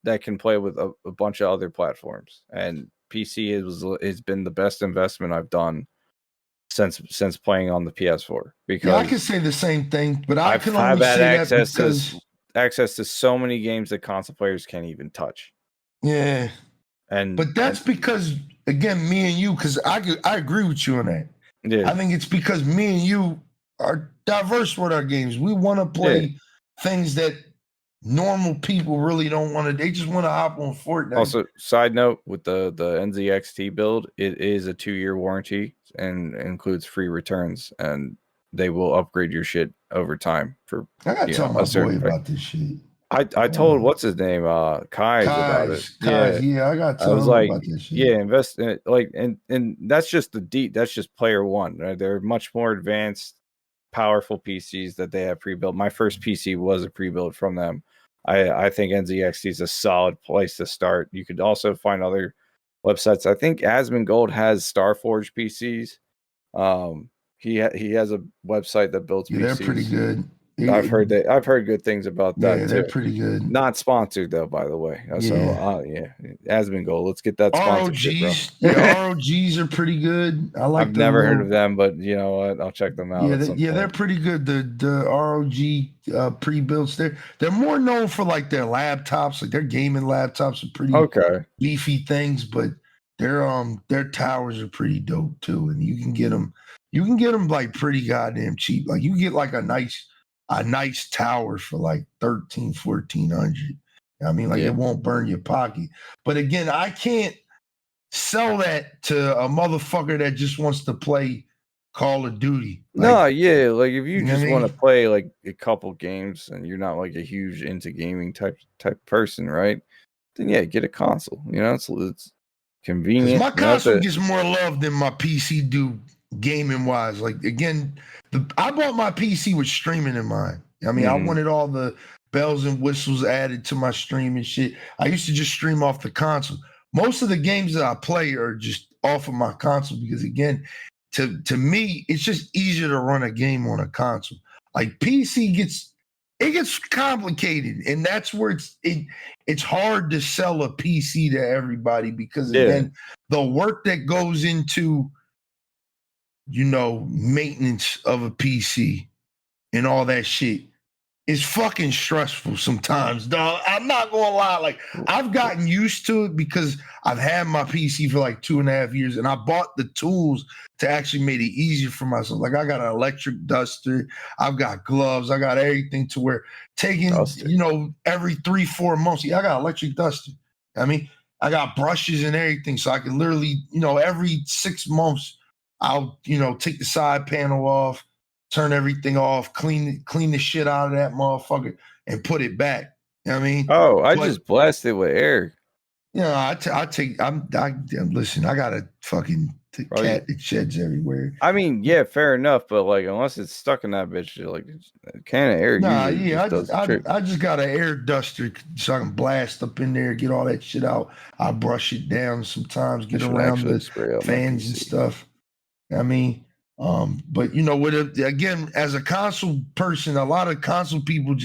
that can play with a bunch of other platforms, and PC has been the best investment I've done since playing on the PS4. Because I can say the same thing, but I've had access to so many games that console players can't even touch. Yeah, but that's because again, me and you, because I agree with you on that. Yeah. I think it's because me and you are diverse with our games. We want to play things that normal people really don't want to. They just want to hop on Fortnite. Also, side note with the NZXT build, it is a 2-year warranty and includes free returns, and they will upgrade your shit over time. I gotta tell my boy about this shit. I told what's his name, Kai about it. I got to tell him about this shit. Yeah, invest in it, and that's just that's just player one. Right? They're much more advanced, powerful PCs that they have pre-built. My first PC was a pre-built from them. I think NZXT is a solid place to start. You could also find other websites. I think Asmongold has Starforge PCs. He has a website that builds PCs. They're pretty good. I've heard good things about that. Yeah, too. They're pretty good. Not sponsored though, by the way. So Asmongold. Let's get that sponsorship, bro. ROGs are pretty good. I've never heard of them, but you know what? I'll check them out. They're pretty good. The ROG pre-builts. They're more known for like their laptops, like their gaming laptops are pretty beefy things, but their towers are pretty dope too, and you can get them like pretty goddamn cheap. Like you get like a nice tower for like 1,300-1,400. I mean, like it won't burn your pocket. But again, I can't sell that to a motherfucker that just wants to play Call of Duty. Like, no, yeah, like if you just want to mean? play like a couple games and you're not like a huge into gaming type person, right? Then yeah, get a console. You know, it's convenient. My console gets more love than my PC do gaming wise. Like again, I bought my PC with streaming in mind. I mean, I wanted all the bells and whistles added to my stream and shit. I used to just stream off the console. Most of the games that I play are just off of my console because again, to me, it's just easier to run a game on a console. Like PC gets complicated, and that's where it's hard to sell a PC to everybody because again, the work that goes into maintenance of a PC and all that shit is fucking stressful sometimes, dog. I'm not gonna lie. Like I've gotten used to it because I've had my PC for like 2.5 years, and I bought the tools to actually make it easier for myself. Like I got an electric duster, I've got gloves, I got everything to where taking every 3-4 months. I got electric duster. I mean, I got brushes and everything, so I can literally every 6 months I'll take the side panel off, turn everything off, clean the shit out of that motherfucker, and put it back. You know what I mean? Oh, I just blasted with air. Yeah, listen, I got a fucking cat that sheds everywhere. I mean, yeah, fair enough, but like unless it's stuck in that bitch, like a can of air. Nah, yeah, I just got an air duster so I can blast up in there, get all that shit out. I brush it down sometimes, get around the fans and stuff. I mean, but again, as a console person, a lot of console people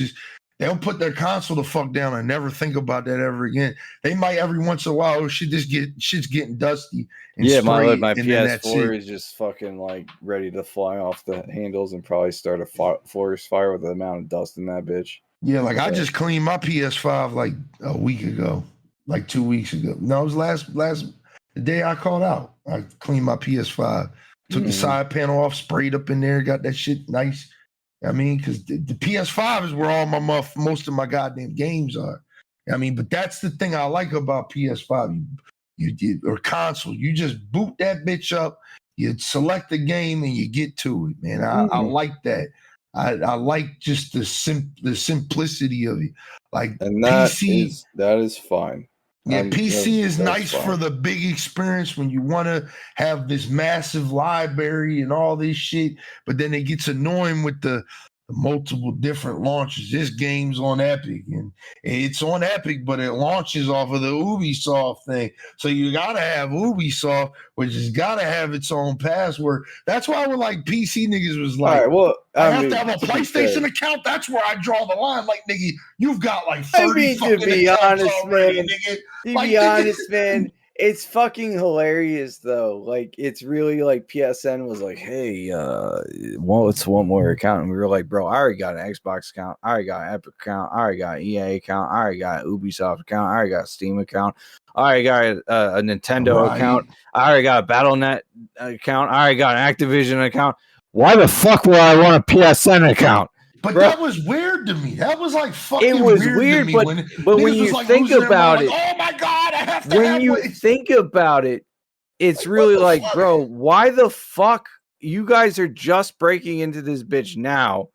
they'll put their console the fuck down and never think about that ever again. They might every once in a while, shit's getting dusty. And my PS4 is just fucking like ready to fly off the handles and probably start a forest fire with the amount of dust in that bitch. Yeah, like I just cleaned my PS5 like a week ago, like 2 weeks ago. No, it was the day I called out. I cleaned my PS5. Took the side panel off, sprayed up in there, got that shit nice. I mean, because the PS5 is where all most of my goddamn games are. I mean, but that's the thing I like about PS5 or console. You just boot that bitch up, you select the game, and you get to it, man. I like that. I like just the simplicity of it. Like, and that is fine. Yeah, PC is nice for the big experience when you want to have this massive library and all this shit, but then it gets annoying with the multiple different launches. This game's on Epic, and it's on Epic, but it launches off of the Ubisoft thing. So you got to have Ubisoft, which has got to have its own password. That's why we're like PC niggas was like, I have to have a PlayStation account. That's where I draw the line. Like, nigga, you've got like 30 fucking to be honest, already, man. Nigga. To be honest, man. It's fucking hilarious though. Like it's really like PSN was like, hey, it's one more account. And we were like, bro, I already got an Xbox account, I already got an Epic account, I already got an EA account, I already got an Ubisoft account, I already got a Steam account, I already got a Nintendo account, I already got a BattleNet account, I already got an Activision account. Why the fuck would I want a PSN account? But bro, that was weird to me. That was like fucking it was weird to me. But when you think about it, oh my God, I have to when you think about it, it's really like, bro, why the fuck you guys are just breaking into this bitch now?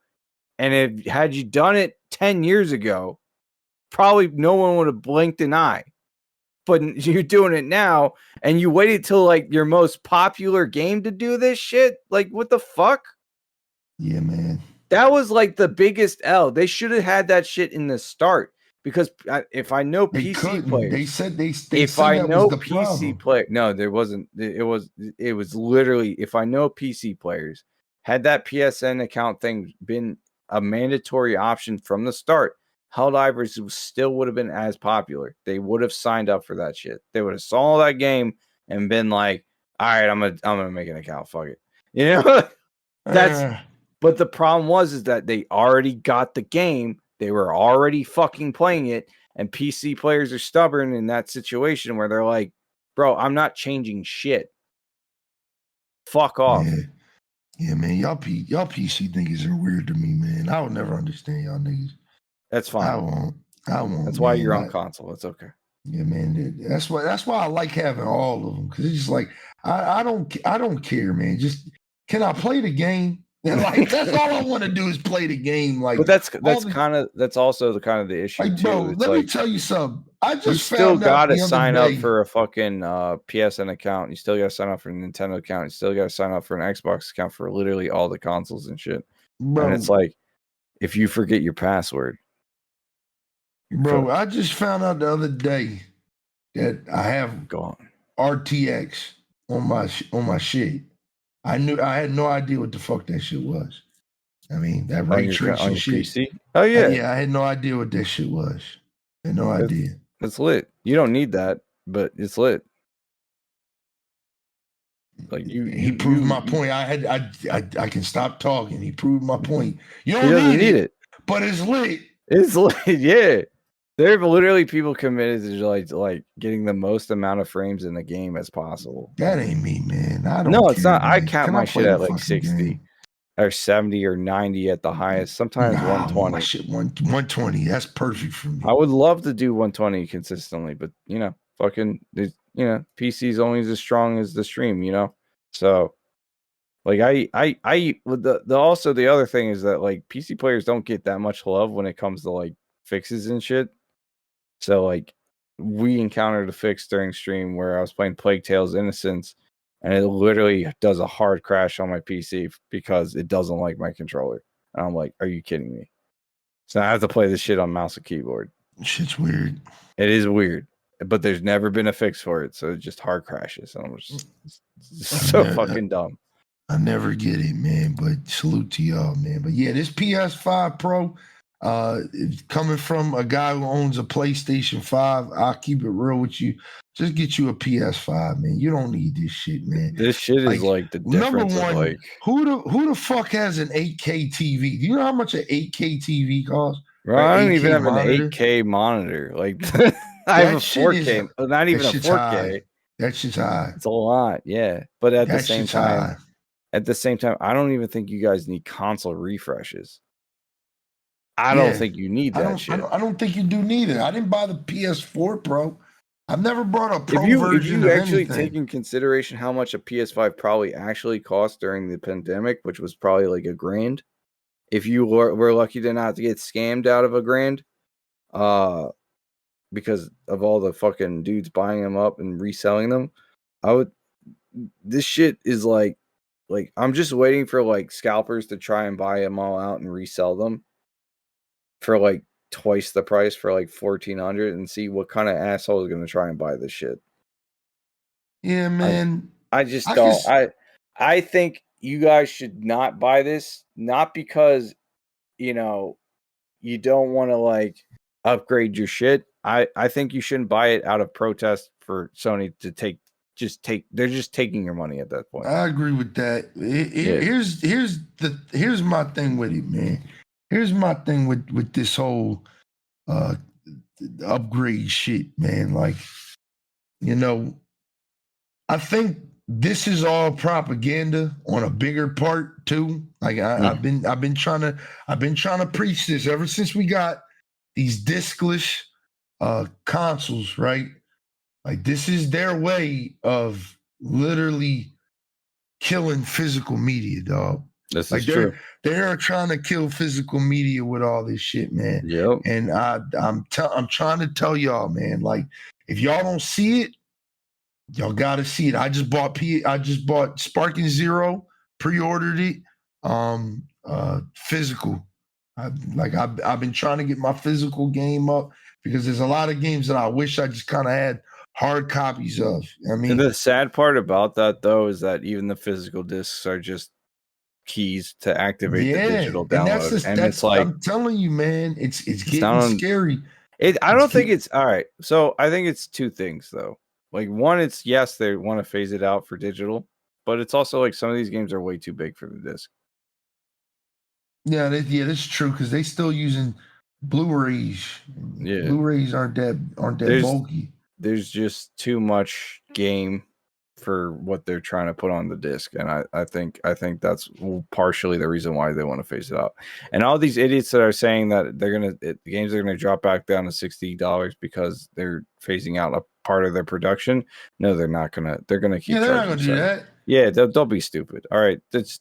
And had you done it 10 years ago, probably no one would have blinked an eye. But you're doing it now, and you waited till like your most popular game to do this shit? Like, what the fuck? Yeah, man. That was like the biggest L. They should have had that shit in the start, because if I know PC players, they said if I know PC players, no, there wasn't. It was literally, if I know PC players, had that PSN account thing been a mandatory option from the start, Helldivers still would have been as popular. They would have signed up for that shit. They would have saw that game and been like, all right, I'm gonna make an account. Fuck it. You know, that's. But the problem is that they already got the game. They were already fucking playing it. And PC players are stubborn in that situation where they're like, bro, I'm not changing shit. Fuck off. Yeah, man. Y'all PC niggas are weird to me, man. I would never understand y'all niggas. That's fine. I won't. That's why you're on console. It's okay. Yeah, man. That's why I like having all of them, because it's just like I don't care, man. Just can I play the game? And like that's all I want to do is play the game. Like, but that's also the kind of the issue like, too. bro, it's let like, me tell you something. I just you still found got out to sign up for a fucking PSN account. You still got to sign up for a Nintendo account. You still got to sign up for an Xbox account for literally all the consoles and shit. Bro, and it's like, if you forget your password, bro, I just found out the other day that I have gone RTX on my shit. I had no idea what the fuck that shit was. I mean, that ray tracing shit. PC? Oh yeah, yeah. I had no idea what that shit was. I had no idea. It's lit. You don't need that, but it's lit. Like he proved my point. I can stop talking. He proved my point. You don't doesn't need it, but it's lit. It's lit. Yeah. There are literally people committed to like getting the most amount of frames in the game as possible. That ain't me, man. I don't. No, care, it's not. Man. I cap my shit at like 60 game? or 70 or 90 at the highest. Sometimes 120. My shit 120. That's perfect for me. I would love to do 120 consistently, but fucking, PC's only as strong as the stream, So, like also the other thing is that like PC players don't get that much love when it comes to like fixes and shit. So like we encountered a fix during stream where I was playing Plague Tale's Innocence, and it literally does a hard crash on my PC because it doesn't like my controller. And I'm like, are you kidding me? So I have to play this shit on mouse and keyboard. Shit's weird. It is weird, but there's never been a fix for it, so it just hard crashes. And I'm just so fucking dumb. I never get it, man. But salute to y'all, man. But yeah, this PS5 Pro, coming from a guy who owns a PlayStation 5, I'll keep it real with you. Just get you a PS5, man. You don't need this shit, man. This shit is like the difference. Number one, like, who the fuck has an 8K TV? Do you know how much an 8K TV costs? Bro, I don't even have an 8K monitor. Like I have a 4K, not even a 4K. High. That shit's high. It's a lot, yeah. But at the same time, I don't even think you guys need console refreshes. I don't think you need that shit. I don't think you do neither. I didn't buy the PS4 Pro. I've never brought a Pro version. If you actually take in consideration how much a PS5 probably actually cost during the pandemic, which was probably like $1,000, if you were lucky to not get scammed out of $1,000, because of all the fucking dudes buying them up and reselling them, this shit is like I'm just waiting for like scalpers to try and buy them all out and resell them for like twice the price, for like $1,400, and see what kind of asshole is going to try and buy this shit. Yeah, man. I just don't. I think you guys should not buy this, not because you don't want to like upgrade your shit. I think you shouldn't buy it out of protest for Sony to they're just taking your money at that point. I agree with that. Here's my thing with it, man. Here's my thing with this whole upgrade shit, man. Like, I think this is all propaganda on a bigger part too. Like I've been trying to preach this ever since we got these discless consoles, right? Like this is their way of literally killing physical media, dog. This is true. They're trying to kill physical media with all this shit, man. Yep. And I'm trying to tell y'all, man. Like if y'all don't see it, y'all gotta see it. I just bought Sparking Zero, pre-ordered it, physical. I've been trying to get my physical game up because there's a lot of games that I wish I just kind of had hard copies of. I mean, and the sad part about that though is that even the physical discs are just keys to activate the digital download, and it's like, I'm telling you, man, it's getting scary. I don't think it's all right. So I think it's two things though. Like one, it's yes, they want to phase it out for digital, but it's also like some of these games are way too big for the disc. Yeah, that's true because they still using Blu-rays. Yeah, Blu-rays aren't that bulky. there's just too much game for what they're trying to put on the disc, and I think that's partially the reason why they want to phase it out. And all these idiots that are saying that the games are gonna drop back down to $60 because they're phasing out a part of their production. No, they're not gonna. They're gonna keep. Yeah, they're not charging gonna do that. Yeah, don't be stupid. All right,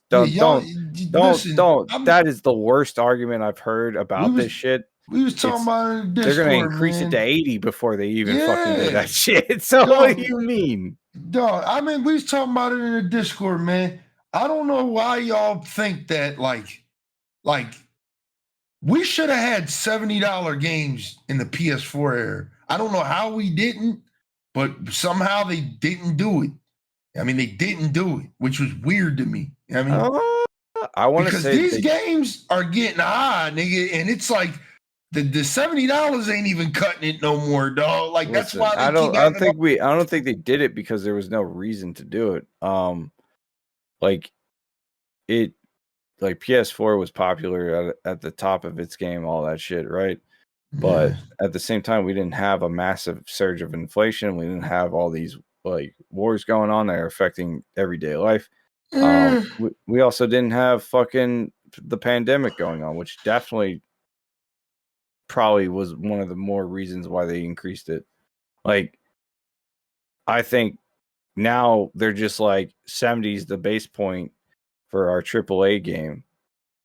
don't. Listen, That is the worst argument I've heard about this shit. We was talking about it in Discord, they're gonna increase it to 80 before they even fucking do that shit. So what do you mean? Dog, I mean, we was talking about it in the Discord, man. I don't know why y'all think that like we should have had $70 games in the PS4 era. I don't know how we didn't, but somehow they didn't do it. I mean, they didn't do it, which was weird to me. I mean, I want to say these games are getting high, nigga, and it's like the $70 ain't even cutting it no more, dog. Like that's why I don't think they did it because there was no reason to do it. Like PS4 was popular at the top of its game, all that shit, right? But at the same time, we didn't have a massive surge of inflation. We didn't have all these like wars going on that are affecting everyday life. We also didn't have fucking the pandemic going on, which definitely probably was one of the more reasons why they increased it. Like, I think now they're just like 70's the base point for our AAA game.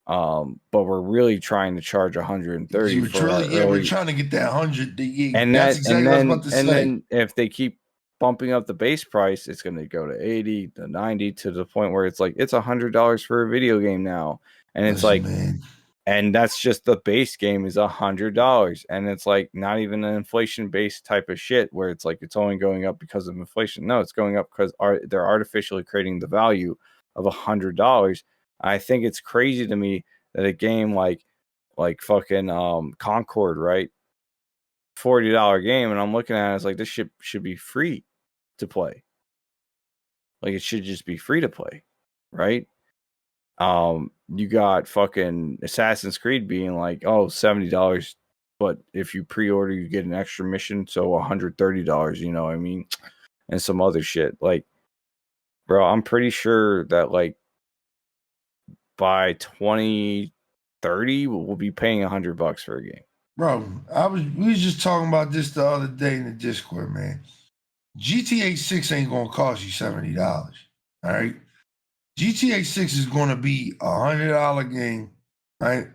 But we're really trying to charge 130. We're trying to get that 100. And that's exactly what I was about to say. And then if they keep bumping up the base price, it's going to go to 80 to 90 to the point where it's like it's $100 for a video game now. And it's and that's just the base game is $100, and it's like not even an inflation-based type of shit where it's like it's only going up because of inflation. No, it's going up because they're artificially creating the value of $100. I think it's crazy to me that a game like fucking Concord, right, $40 game, and I'm looking at it as like this shit should be free to play. Like it should just be free to play, right? You got fucking Assassin's Creed being like, oh, $70, but if you pre-order, you get an extra mission, so $130, you know what I mean? And some other shit. Like, bro, I'm pretty sure that like by 2030, we'll be paying $100 for a game. Bro, we was just talking about this the other day in the Discord, man. GTA 6 ain't gonna cost you $70. All right. GTA 6 is going to be $100 game, right?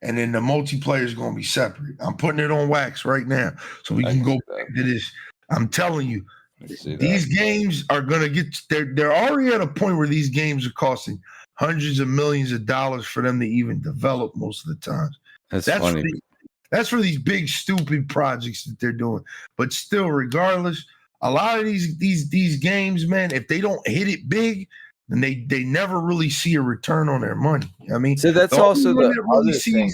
And then the multiplayer is going to be separate. I'm putting it on wax right now so we can go back to this. I'm telling you, these games are going to get, they're already at a point where these games are costing hundreds of millions of dollars for them to even develop most of the time. That's funny. That's for these big, stupid projects that they're doing. But still, regardless, a lot of these games, man, if they don't hit it big, and they never really see a return on their money. I mean, so that's also the other thing.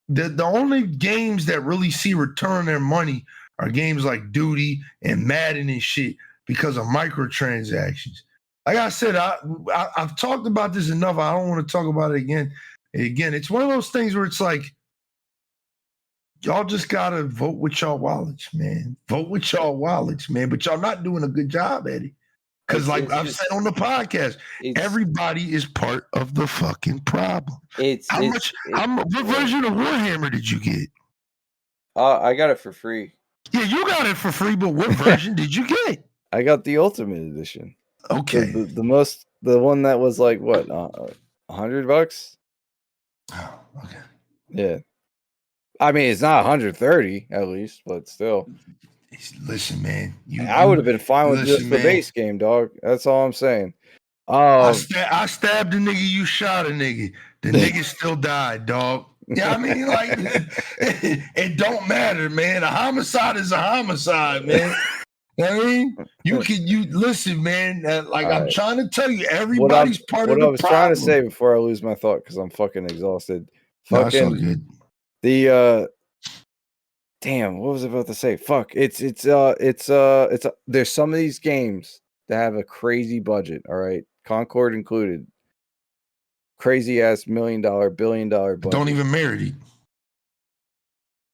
The only games that really see return on their money are games like Duty and Madden and shit because of microtransactions. Like I said, I've talked about this enough. I don't want to talk about it again. It's one of those things where it's like, y'all just gotta vote with y'all wallets, man. Vote with y'all wallets, man. But y'all not doing a good job at it. Because like I've said on the podcast, everybody is part of the fucking problem. What version of Warhammer did you get? I got it for free. Yeah, you got it for free, but what version did you get? I got the Ultimate Edition. Okay. The one that was like what, $100? Oh, okay. Yeah. I mean, it's not 130 at least, but still. Listen, man. I would have been fine with just the base game, dog. That's all I'm saying. I stabbed the nigga. You shot a nigga. The nigga still died, dog. Yeah, I mean, like, it don't matter, man. A homicide is a homicide, man. I mean, you listen, man. I'm trying to tell you, everybody's part of the problem. What I was trying to say before I lose my thought, because I'm fucking exhausted. No, it's all good. Damn, what was I about to say? Fuck. It's there's some of these games that have a crazy budget, all right? Concord included. Crazy ass $1 million, $1 billion budget. Don't even merit it.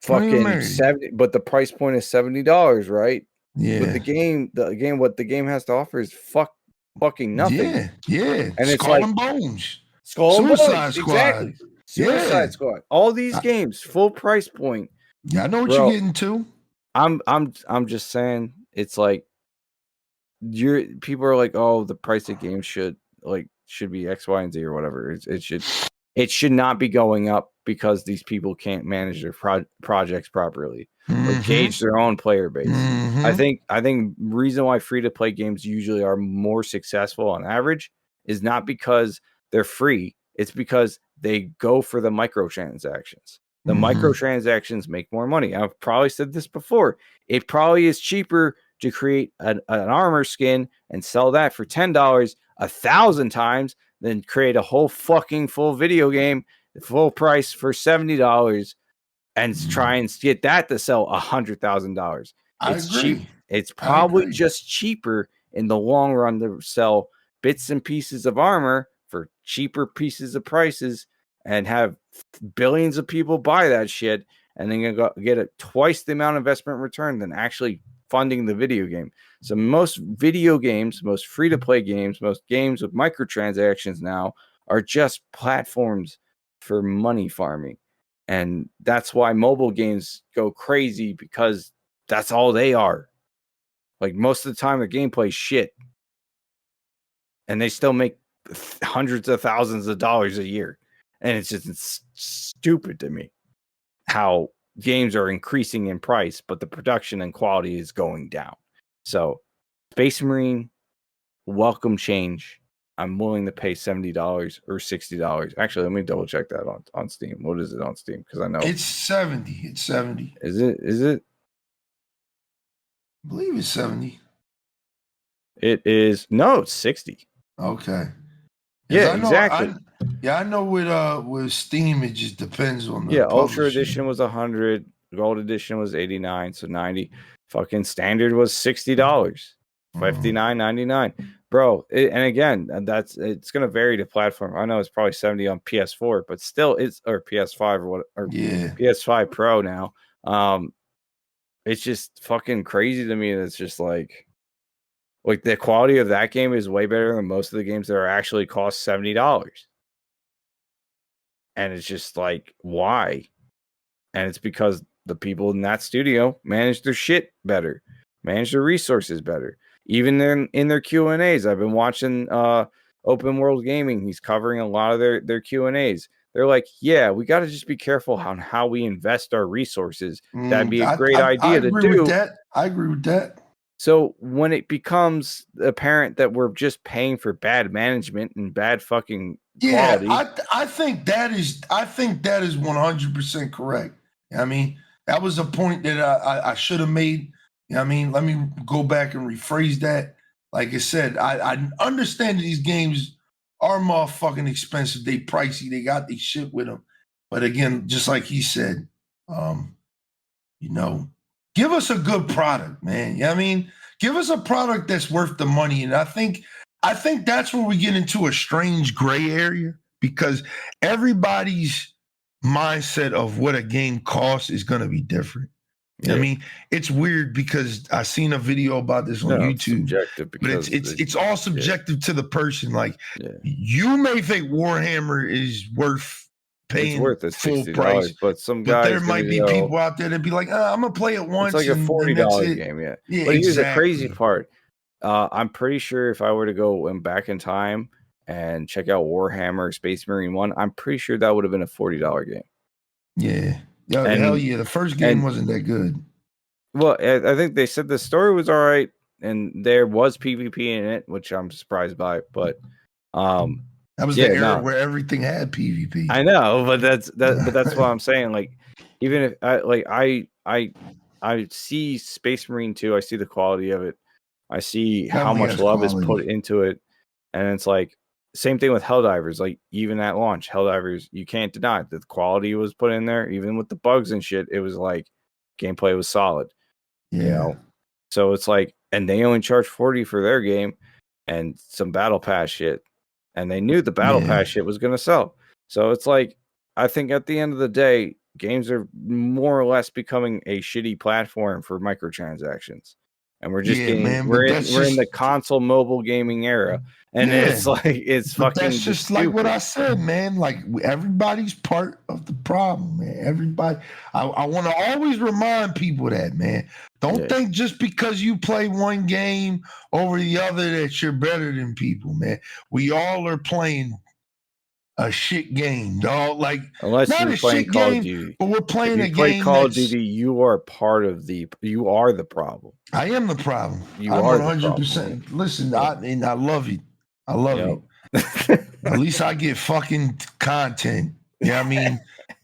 Fucking 70, but the price point is $70, right? Yeah. But the game, what the game has to offer is fucking nothing. Yeah. And it's Skull like and Bones. Skull and Suicide Bones, Squad. exactly. Suicide Squad. All these games, full price point. Yeah, I know what Bro, you're getting to. I'm just saying, it's like people are like, oh, the price of games should be X, Y, and Z or whatever. It should not be going up because these people can't manage their projects properly or gauge their own player base. I think reason why free to play games usually are more successful on average is not because they're free. It's because they go for the microtransactions. The microtransactions make more money. I've probably said this before. It probably is cheaper to create an armor skin and sell that for $10 1,000 times than create a whole fucking full video game full price for $70 and try and get that to sell $100,000. It's cheap. It's probably just cheaper in the long run to sell bits and pieces of armor for cheaper pieces of prices and have billions of people buy that shit, and then you get twice the amount of investment return than actually funding the video game. So most video games, most free-to-play games, most games with microtransactions now are just platforms for money farming. And that's why mobile games go crazy, because that's all they are. Like, most of the time, the gameplay is shit. And they still make hundreds of thousands of dollars a year. And it's just stupid to me how games are increasing in price, but the production and quality is going down. So, Space Marine, welcome change. I'm willing to pay $70 or $60. Actually, let me double check that on Steam. What is it on Steam? Because I know it's 70. It's 70. Is it? I believe it's 70. It is. No, it's 60. Okay. Yeah, exactly. I know with Steam it just depends on the Ultra Edition was 100, Gold Edition was 89, so 90. Fucking standard was $60, $59.99. Bro, and again, it's gonna vary to platform. I know it's probably 70 on PS4, but still or PS5 or PS5 Pro now. It's just fucking crazy to me. It's just like the quality of that game is way better than most of the games that are actually cost $70. And it's just like, why? And it's because the people in that studio manage their shit better, manage their resources better. Even in their Q&As, I've been watching Open World Gaming. He's covering a lot of their Q&As. They're like, yeah, we got to just be careful on how we invest our resources. That'd be a great idea to do. I agree with that. So when it becomes apparent that we're just paying for bad management and bad fucking quality, I think that is 100% correct. I mean, that was a point that I should have made. I mean, let me go back and rephrase that. Like I said, I understand that these games are motherfucking expensive. They pricey. They got these shit with them. But again, just like he said, give us a good product, man. You know what I mean? Give us a product that's worth the money. And I think that's where we get into a strange gray area, because everybody's mindset of what a game costs is going to be different. Yeah. I mean, it's weird because I seen a video about this on YouTube, but it's all subjective to the person. Like, you may think Warhammer is worth paying full price, but there might be people out there that be like, I'm gonna play it once. It's like a $40 game, yeah. But here's the crazy part. I'm pretty sure if I were to go back in time and check out Warhammer Space Marine 1, I'm pretty sure that would have been a $40 game. Yeah. Hell yeah. The first game wasn't that good. Well, I think they said the story was all right, and there was PvP in it, which I'm surprised by, but that was the era where everything had PvP. I know, but that's what I'm saying. Like, even if I see Space Marine 2, I see the quality of it. I see how much love is put into it. And it's like, same thing with Helldivers. Like, even at launch, Helldivers, you can't deny it. The quality was put in there, even with the bugs and shit. It was like, gameplay was solid. Yeah. You know? So it's like, and they only charge $40 for their game and some battle pass shit. And they knew the battle pass shit was going to sell. So it's like, I think at the end of the day, games are more or less becoming a shitty platform for microtransactions. and we're just Yeah, getting man, we're but in that's we're in the just console mobile gaming era, and yeah. it's like it's But fucking that's just like stupid. what I said, man. Like everybody's part of the problem, man. Everybody. I want to always remind people that, man. Don't Yeah. think just because you play one game over the other that you're better than people, man. We all are playing a shit game, dog. Like Unless not you're a playing shit Call of game, Duty. but we're If playing you a play game Call of that's. Duty, you are you are the problem. I am the problem. You I'm are the problem. 100%. Listen, Yeah. and I love it. I love it. At least I get fucking content. Yeah, I mean,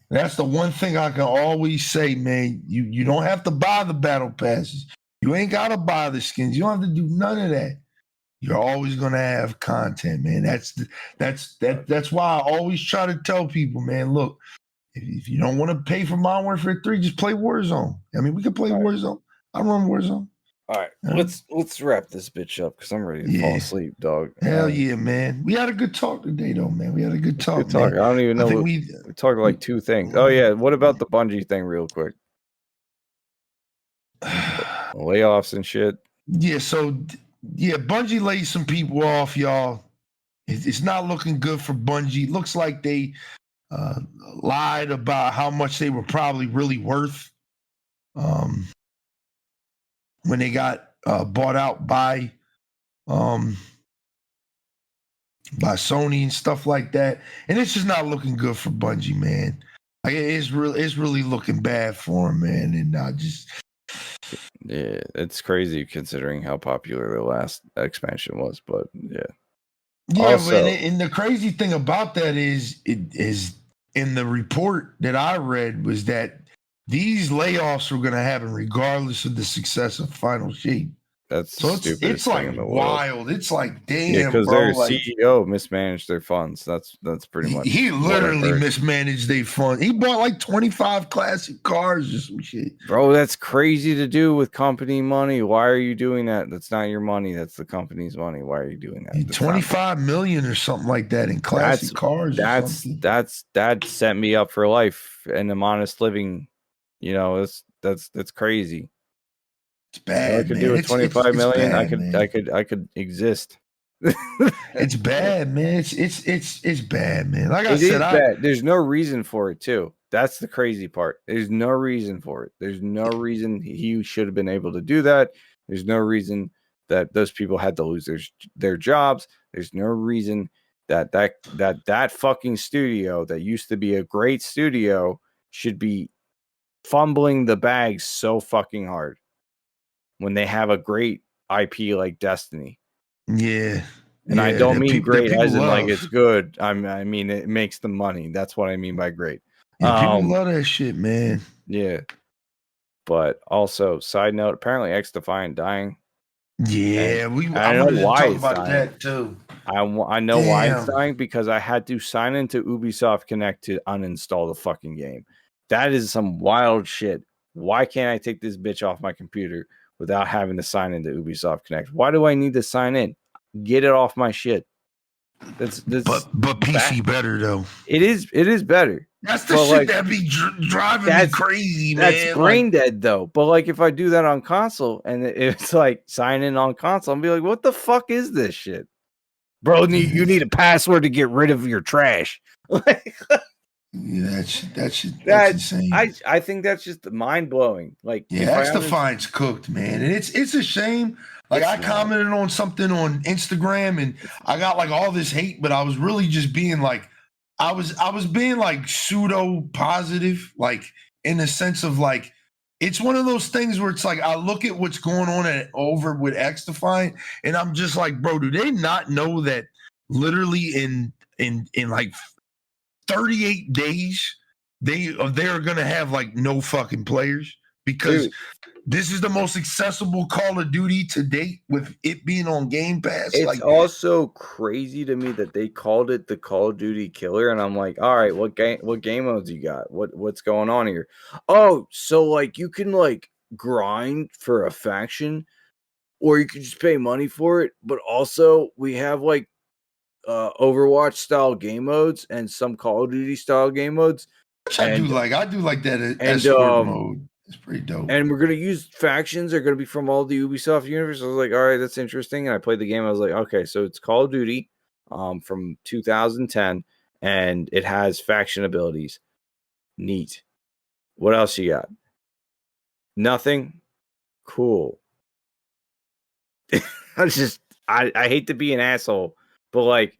that's the one thing I can always say, man. You don't have to buy the battle passes. You ain't gotta buy the skins. You don't have to do none of that. You're always gonna have content, man. That's why I always try to tell people, man. Look, if you don't want to pay for Modern Warfare 3, just play Warzone. I mean, we can play Warzone. I run Warzone. All right, Yeah. let's wrap this bitch up because I'm ready to fall asleep, dog. Hell yeah, man. We had a good talk today, though, man. We had a good talk. Good talk. Man. I don't even know. We talked like two things. Oh yeah, what about the Bungie thing, real quick? Layoffs and shit. Yeah, so Bungie laid some people off, y'all. It's not looking good for Bungie. Looks like they lied about how much they were probably really worth when they got bought out by Sony and stuff like that. And it's just not looking good for Bungie, man. Like it's really looking bad for them, man. And I just yeah, it's crazy considering how popular the last expansion was, but yeah. Yeah, also, and the crazy thing about that is in the report that I read was that these layoffs were going to happen regardless of the success of Final Shape. That's so it's it's like wild. World. It's like damn, yeah, because bro, their like, CEO mismanaged their funds. That's pretty much. He literally mismanaged their funds. He bought like 25 classic cars or some shit. Bro, that's crazy to do with company money. Why are you doing that? That's not your money. That's the company's money. Why are you doing that? 25 million or something like that in classic cars. That set me up for life and an honest living. You know, that's crazy. It's bad. I could do with 25 million. I could exist. It's bad, man. It's bad, man. Like I said, bad. There's no reason for it too. That's the crazy part. There's no reason for it. There's no reason he should have been able to do that. There's no reason that those people had to lose their jobs. There's no reason that fucking studio that used to be a great studio should be fumbling the bag so fucking hard when they have a great IP like Destiny. Yeah. And I don't mean great as in like it's good. I mean it makes the money. That's what I mean by great. Yeah, people love that shit, man. Yeah. But also, side note, apparently X Defiant dying. Yeah, I know why it's about that too. I know why it's dying because I had to sign into Ubisoft Connect to uninstall the fucking game. That is some wild shit. Why can't I take this bitch off my computer without having to sign into Ubisoft Connect? Why do I need to sign in? Get it off my shit. But PC better though. It is better. That's the shit that be driving me crazy, man. That's brain dead though. But like if I do that on console and it's like sign in on console, I'll be like, what the fuck is this shit? Bro, you need a password to get rid of your trash. Yeah, that's insane. I think that's just mind blowing. Like, yeah, X Defiant's cooked, man, and it's a shame. Like I commented on something on Instagram, and I got like all this hate, but I was really just being like, I was being like pseudo positive, like in the sense of like, it's one of those things where it's like I look at what's going on over with X Defiant, and I'm just like, bro, do they not know that literally in like 38 days they're gonna have like no fucking players because this is the most accessible Call of Duty to date with it being on Game Pass. It's also crazy to me that they called it the Call of Duty killer, and I'm like, all right, what game modes you got? What's going on here? Oh, so like you can like grind for a faction, or you can just pay money for it, but also we have like Overwatch style game modes and some Call of Duty style game modes. I do like that escort mode. It's pretty dope. And we're gonna use factions. They're gonna be from all the Ubisoft universe. I was like, all right, that's interesting. And I played the game. I was like, okay, so it's Call of Duty, from 2010, and it has faction abilities. Neat. What else you got? Nothing. Cool. I hate to be an asshole, but like,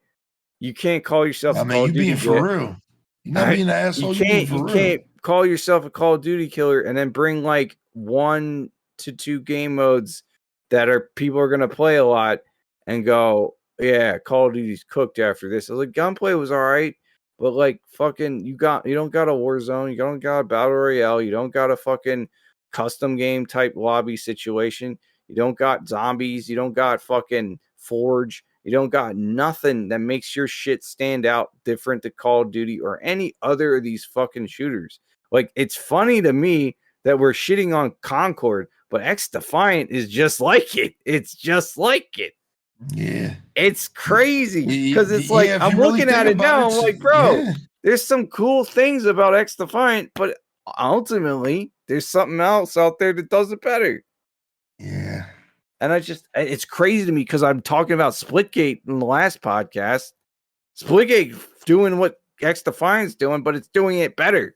you can't call yourself I a mean, Call you of Duty being for real. You're not being an asshole. You can't call yourself a Call of Duty killer and then bring like 1 to 2 game modes that are people are gonna play a lot and go, yeah, Call of Duty's cooked after this. I was like, gunplay was all right, but like fucking you don't got a Warzone, you don't got a battle royale, you don't got a fucking custom game type lobby situation, you don't got zombies, you don't got fucking Forge. You don't got nothing that makes your shit stand out different to Call of Duty or any other of these fucking shooters. Like, it's funny to me that we're shitting on Concord, but X Defiant is just like it. It's just like it. Yeah. It's crazy because it's like, yeah, I'm really looking at it now. I'm like, bro, yeah. there's some cool things about X Defiant, but ultimately, there's something else out there that does it better. Yeah. And it's crazy to me because I'm talking about Splitgate in the last podcast. Splitgate doing what X Defiant's doing, but it's doing it better.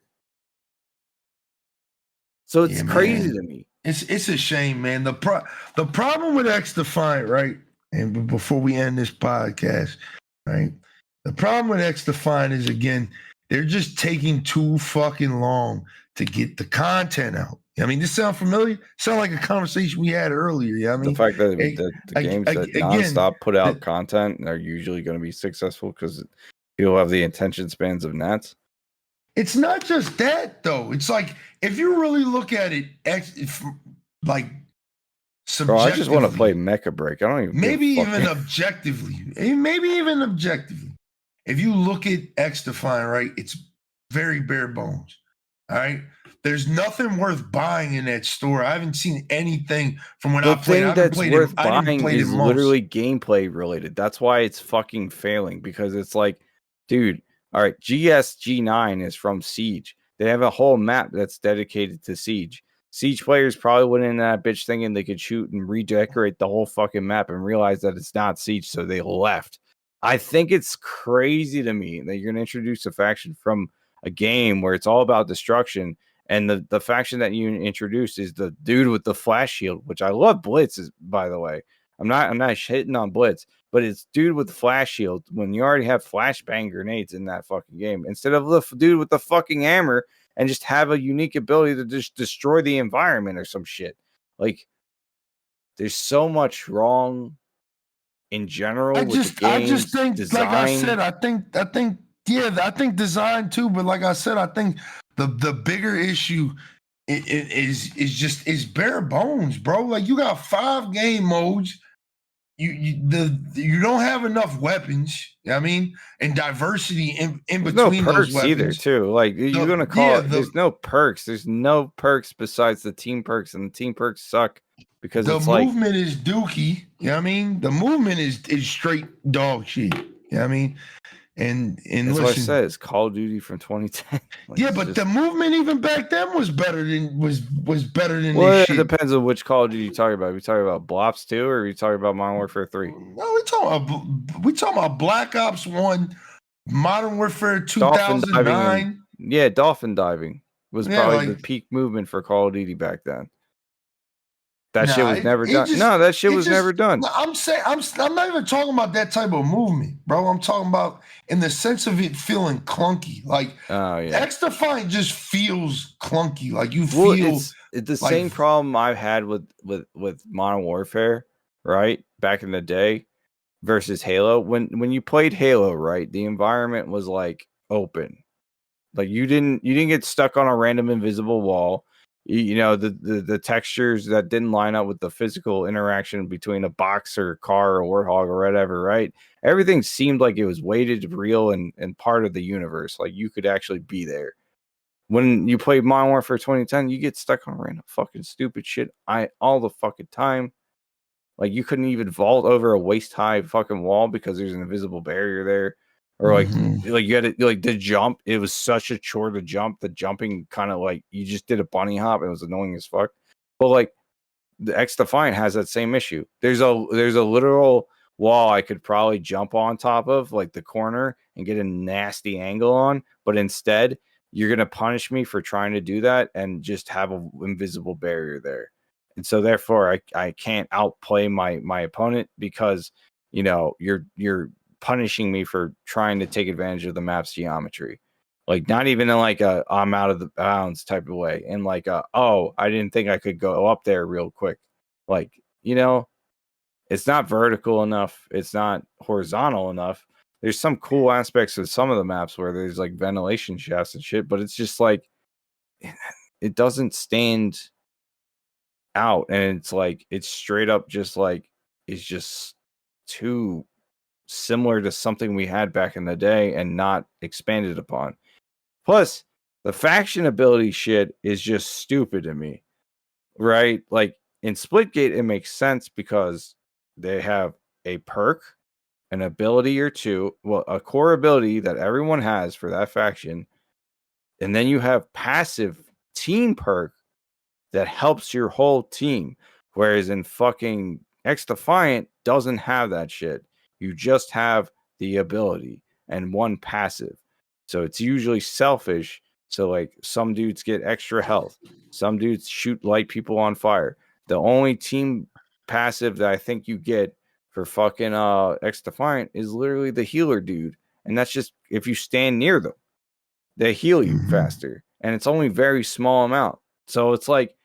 So it's crazy to me. It's a shame, man. The problem with X Defiant, right? And before we end this podcast, right? The problem with X Defiant is, again, they're just taking too fucking long to get the content out. I mean, this sound familiar? Sound like a conversation we had earlier. Yeah, I mean, the fact that the games that nonstop put out content are usually going to be successful because people have the attention spans of gnats. It's not just that, though. It's like, if you really look at it, like, subjectively. Bro, I just want to play Mecha Break. I don't even. Maybe even objectively. If you look at X Defiant, right, it's very bare bones. All right. There's nothing worth buying in that store. I haven't seen anything from when I played. The thing that's worth buying is literally gameplay related. That's why it's fucking failing, because it's like, dude, all right, GSG9 is from Siege. They have a whole map that's dedicated to Siege. Siege players probably went in that bitch thinking they could shoot and redecorate the whole fucking map and realize that it's not Siege, so they left. I think it's crazy to me that you're going to introduce a faction from a game where it's all about destruction, and the faction that you introduced is the dude with the flash shield, which I love. Blitz, by the way. I'm not hitting on Blitz, but it's dude with the flash shield when you already have flashbang grenades in that fucking game. Instead of the dude with the fucking hammer and just have a unique ability to just destroy the environment or some shit. Like, there's so much wrong in general. I just think, design. Like I said, I think design too. But like I said, I think the bigger issue is bare bones, bro. Like, you got 5 game modes. You don't have enough weapons. I mean, and diversity in between no perks those weapons either. Too, like, you're gonna call it. There's no perks. There's no perks besides the team perks, and the team perks suck because the it's movement is dookie. You know what I mean? The movement is straight dog shit. You know what I mean? And that's what I said. It's Call of Duty from 2010. Like, yeah, but the movement even back then was better than better than well, this it shit. depends on which Call of Duty you talking about. Are we talking about Blops 2 or are we talking about Modern Warfare 3? No, we talking about Black Ops 1, Modern Warfare 2009. Yeah, dolphin diving was probably the peak movement for Call of Duty back then. That shit was never done. That shit was never done. I'm saying I'm not even talking about that type of movement, bro. I'm talking about in the sense of it feeling clunky. Like, X Defiant just feels clunky. Like, you feel it's the same problem I've had with Modern Warfare, right? Back in the day versus Halo. When you played Halo, right, the environment was like open. Like, you didn't get stuck on a random invisible wall. You know, the textures that didn't line up with the physical interaction between a box or car or warthog or whatever, right? Everything seemed like it was weighted, real, and part of the universe. Like, you could actually be there. When you play Modern Warfare 2010, you get stuck on random fucking stupid shit all the fucking time. Like, you couldn't even vault over a waist-high fucking wall because there's an invisible barrier there, or like you had to like the jump. It was such a chore to jump. The jumping kind of like you just did a bunny hop. It was annoying as fuck. But like the X Defiant has that same issue. There's a literal wall I could probably jump on top of, like the corner, and get a nasty angle on. But instead, you're gonna punish me for trying to do that and just have an invisible barrier there. And so therefore I can't outplay my opponent because you're punishing me for trying to take advantage of the map's geometry. Like not even in like a I'm out of the bounds type of way. And like I didn't think I could go up there real quick. Like, it's not vertical enough, it's not horizontal enough. There's some cool aspects of some of the maps where there's like ventilation shafts and shit, but it's just like it doesn't stand out, and it's like it's straight up just like it's just too similar to something we had back in the day and not expanded upon. Plus, the faction ability shit is just stupid to me, right? Like in Splitgate, it makes sense because they have a perk, an ability or two, well, a core ability that everyone has for that faction, and then you have passive team perk that helps your whole team. Whereas in fucking X Defiant doesn't have that shit. You just have the ability and one passive. So it's usually selfish. So like some dudes get extra health. Some dudes shoot light people on fire. The only team passive that I think you get for fucking X Defiant is literally the healer dude. And that's just if you stand near them, they heal you faster. And it's only very small amount. So it's like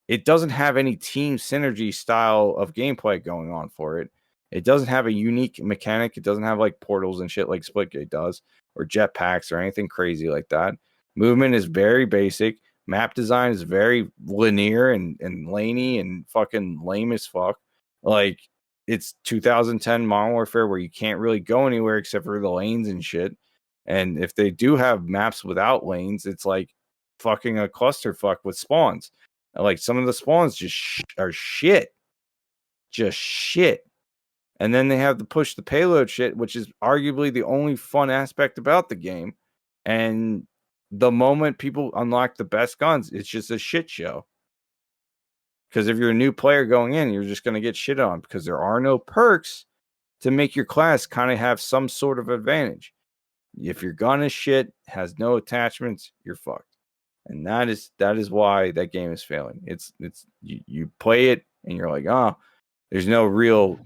it doesn't have any team synergy style of gameplay going on for it. It doesn't have a unique mechanic. It doesn't have like portals and shit like Splitgate does, or jetpacks or anything crazy like that. Movement is very basic. Map design is very linear and laney and fucking lame as fuck. Like it's 2010 Modern Warfare where you can't really go anywhere except for the lanes and shit. And if they do have maps without lanes, it's like fucking a clusterfuck with spawns. Like some of the spawns just are shit. Just shit. And then they have to push the payload shit, which is arguably the only fun aspect about the game. And the moment people unlock the best guns, it's just a shit show. Because if you're a new player going in, you're just going to get shit on because there are no perks to make your class kind of have some sort of advantage. If your gun is shit, has no attachments, you're fucked. And that is why that game is failing. It's you play it and you're like, there's no real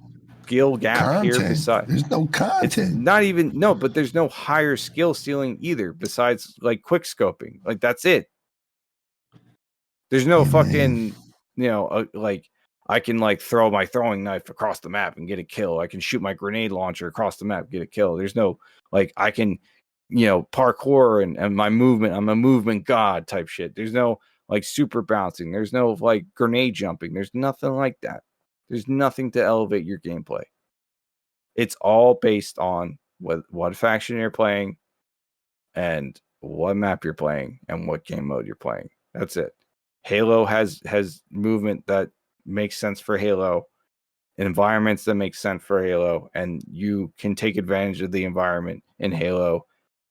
skill gap here. Besides, there's no content. It's not even but there's no higher skill ceiling either. Besides, like quick scoping, like that's it. There's no fucking like I can like throw my throwing knife across the map and get a kill. I can shoot my grenade launcher across the map, get a kill. There's no like I can. Parkour and my movement. I'm a movement god type shit. There's no like super bouncing. There's no like grenade jumping. There's nothing like that. There's nothing to elevate your gameplay. It's all based on what faction you're playing and what map you're playing and what game mode you're playing. That's it. Halo has movement that makes sense for Halo, environments that make sense for Halo, and you can take advantage of the environment in Halo.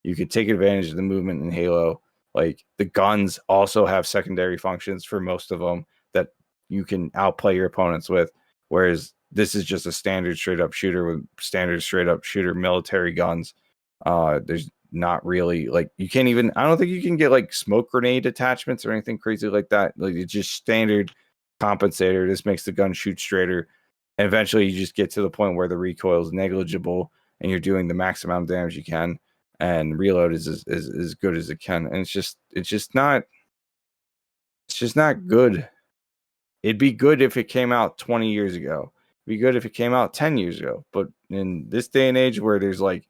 You could take advantage of the movement in Halo. Like the guns also have secondary functions for most of them that you can outplay your opponents with. Whereas this is just a standard straight up shooter with standard straight up shooter military guns. There's not really like you can't even. I don't think you can get like smoke grenade attachments or anything crazy like that. Like it's just standard compensator. This makes the gun shoot straighter. And eventually you just get to the point where the recoil is negligible and you're doing the max amount of damage you can. And reload is as good as it can, and it's just not good. It'd be good if it came out 20 years ago. It'd be good if it came out 10 years ago. But in this day and age where there's like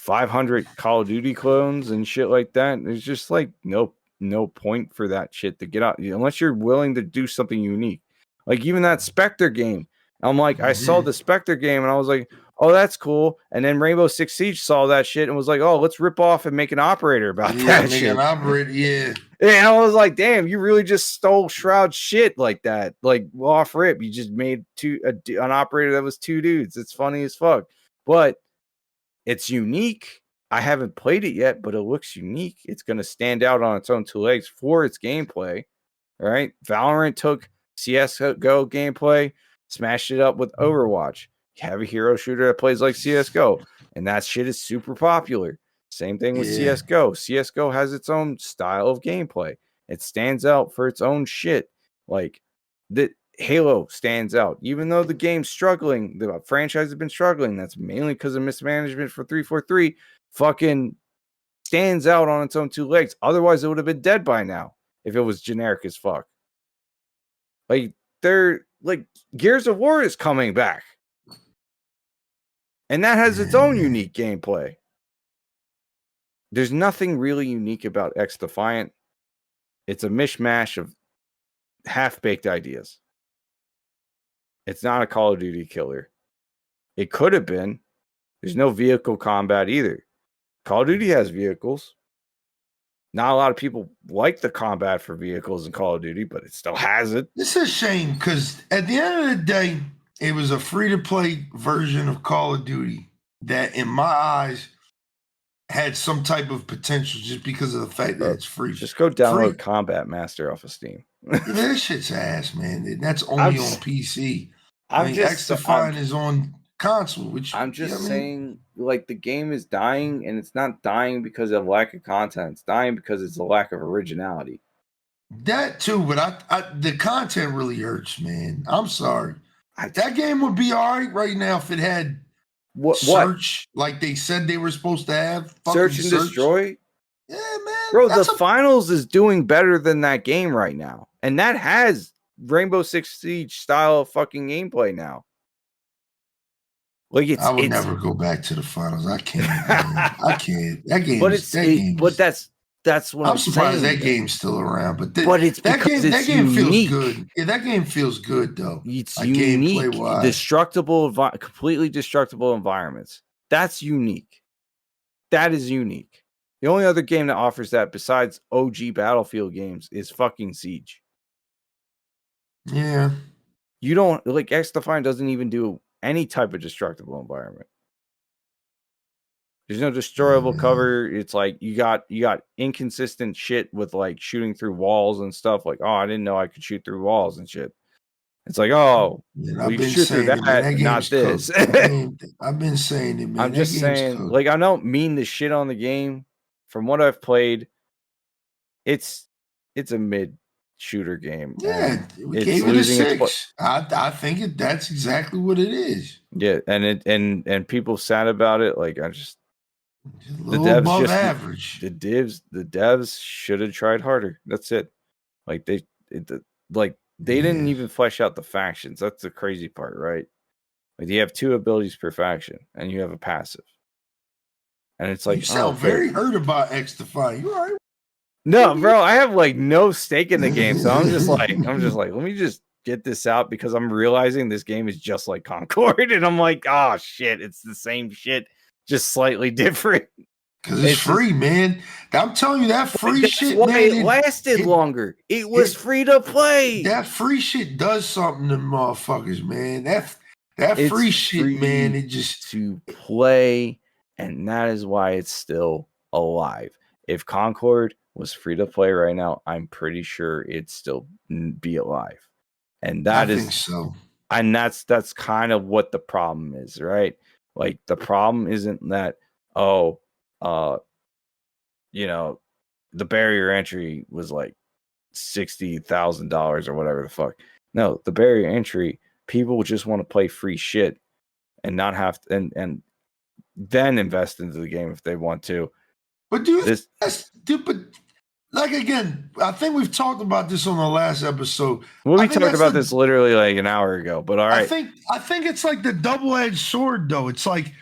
500 Call of Duty clones and shit like that, there's just like no point for that shit to get out unless you're willing to do something unique. Like even that Spectre game. I'm like, I saw the Spectre game and I was like, oh, that's cool. And then Rainbow Six Siege saw that shit and was like, oh, let's rip off and make an operator about that shit. An operator, yeah. And I was like, damn, you really just stole Shroud shit like that. Like off rip, you just made an operator that was two dudes. It's funny as fuck. But It's unique. I haven't played it yet, but it looks unique. It's going to stand out on its own two legs for its gameplay. All right. Valorant took CSGO gameplay, smashed it up with Overwatch. You have a hero shooter that plays like CSGO, and that shit is super popular. Same thing with CSGO. CSGO has its own style of gameplay. It stands out for its own shit. Like, the Halo stands out. Even though the game's struggling, the franchise has been struggling, that's mainly because of mismanagement for 343, fucking stands out on its own two legs. Otherwise, it would have been dead by now if it was generic as fuck. Like, Gears of War is coming back. And that has its own unique gameplay. There's nothing really unique about X Defiant. It's a mishmash of half-baked ideas. It's not a Call of Duty killer. It could have been. There's no vehicle combat either. Call of Duty has vehicles. Not a lot of people like the combat for vehicles in Call of Duty, but it still has it. It's a shame because at the end of the day, it was a free-to-play version of Call of Duty that, in my eyes, had some type of potential just because of the fact that it's free. Just go download Combat Master off of Steam. That shit's ass, man. That's only on PC. X Defiant is on console. Which I'm just saying, like, the game is dying, and it's not dying because of lack of content. It's dying because it's a lack of originality. That too, but the content really hurts, man. I'm sorry. That game would be all right now if it had search, like they said they were supposed to have. Search and destroy? Yeah, man. Bro, the finals is doing better than that game right now. And that has Rainbow Six Siege style of fucking gameplay now. Like, I would never go back to the finals. I can't. I can't. That game. But that's what I'm surprised saying, that game's still around. But that game feels good. Yeah, that game feels good though. It's like unique, completely destructible environments. That's unique. That is unique. The only other game that offers that besides OG Battlefield games is fucking Siege. Yeah. You don't like X Defiant doesn't even do any type of destructible environment. There's no destroyable cover. It's like you got inconsistent shit with like shooting through walls and stuff. Like, oh, I didn't know I could shoot through walls and shit. It's like, oh, we can shoot through that, not this. I've been saying it, man. I'm just saying, like, I don't mean to shit on the game. From what I've played, it's a mid shooter game. Yeah, we gave it a 6. I think that's exactly what it is. Yeah, and people sad about it. Like, I just. The devs above average. The devs should have tried harder. That's it. Like they didn't even flesh out the factions. That's the crazy part, right? Like, you have 2 abilities per faction, and you have a passive. And it's like, you sound very hurt about X Defiant. You all right? No, bro, I have like no stake in the game, so I'm just like, let me just get this out because I'm realizing this game is just like Concord, and I'm like, oh shit, it's the same shit. Just slightly different. Because it's free, man. I'm telling you, that free shit, man. It lasted longer. It was free to play. That free shit does something to motherfuckers, man. That free shit, man, it just to play, and that is why it's still alive. If Concord was free to play right now, I'm pretty sure it'd still be alive. And I think so. And that's kind of what the problem is, right? Like, the problem isn't that, the barrier entry was like $60,000 or whatever the fuck. No, the barrier entry, people just want to play free shit and not have to, and then invest into the game if they want to. But like, again, I think we've talked about this on the last episode. Well, we talked about this literally like an hour ago, but all right. I think it's like the double-edged sword, though. It's like,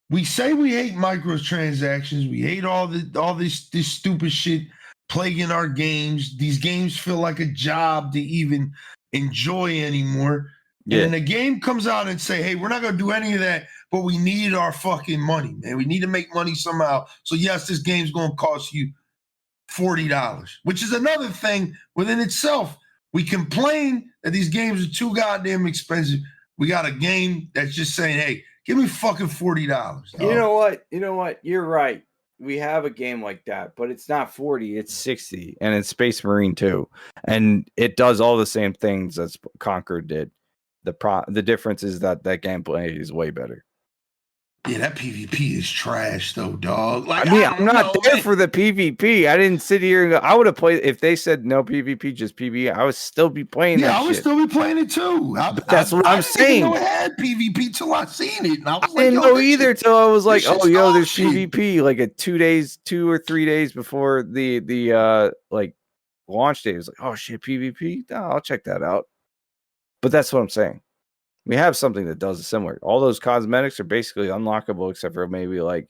we say we hate microtransactions, we hate all this stupid shit plaguing our games. These games feel like a job to even enjoy anymore. Yeah. And then the game comes out and say, hey, we're not going to do any of that, but we need our fucking money, man. We need to make money somehow. So yes, this game's going to cost you $40, which is another thing within itself. We complain that these games are too goddamn expensive. We got a game that's just saying, hey, Give me fucking $40. You know what? You're right. We have a game like that, but it's not 40, it's 60, and it's Space Marine 2. And it does all the same things that Concord did. The difference is that gameplay is way better. Yeah, that PvP is trash though, dog. Like, I'm not there for the PvP. I didn't sit here and go, I would have played if they said no PvP, just PvE. I would still be playing. Yeah, I would still be playing it too. That's what I'm saying. I didn't know it had PvP till I seen it, and I was I didn't know either till I was like, oh, yo, there's shit. PvP. Like 2 or 3 days before the like launch day, it was like, oh shit, PvP. No, I'll check that out. But that's what I'm saying. We have something that does similar. All those cosmetics are basically unlockable, except for maybe like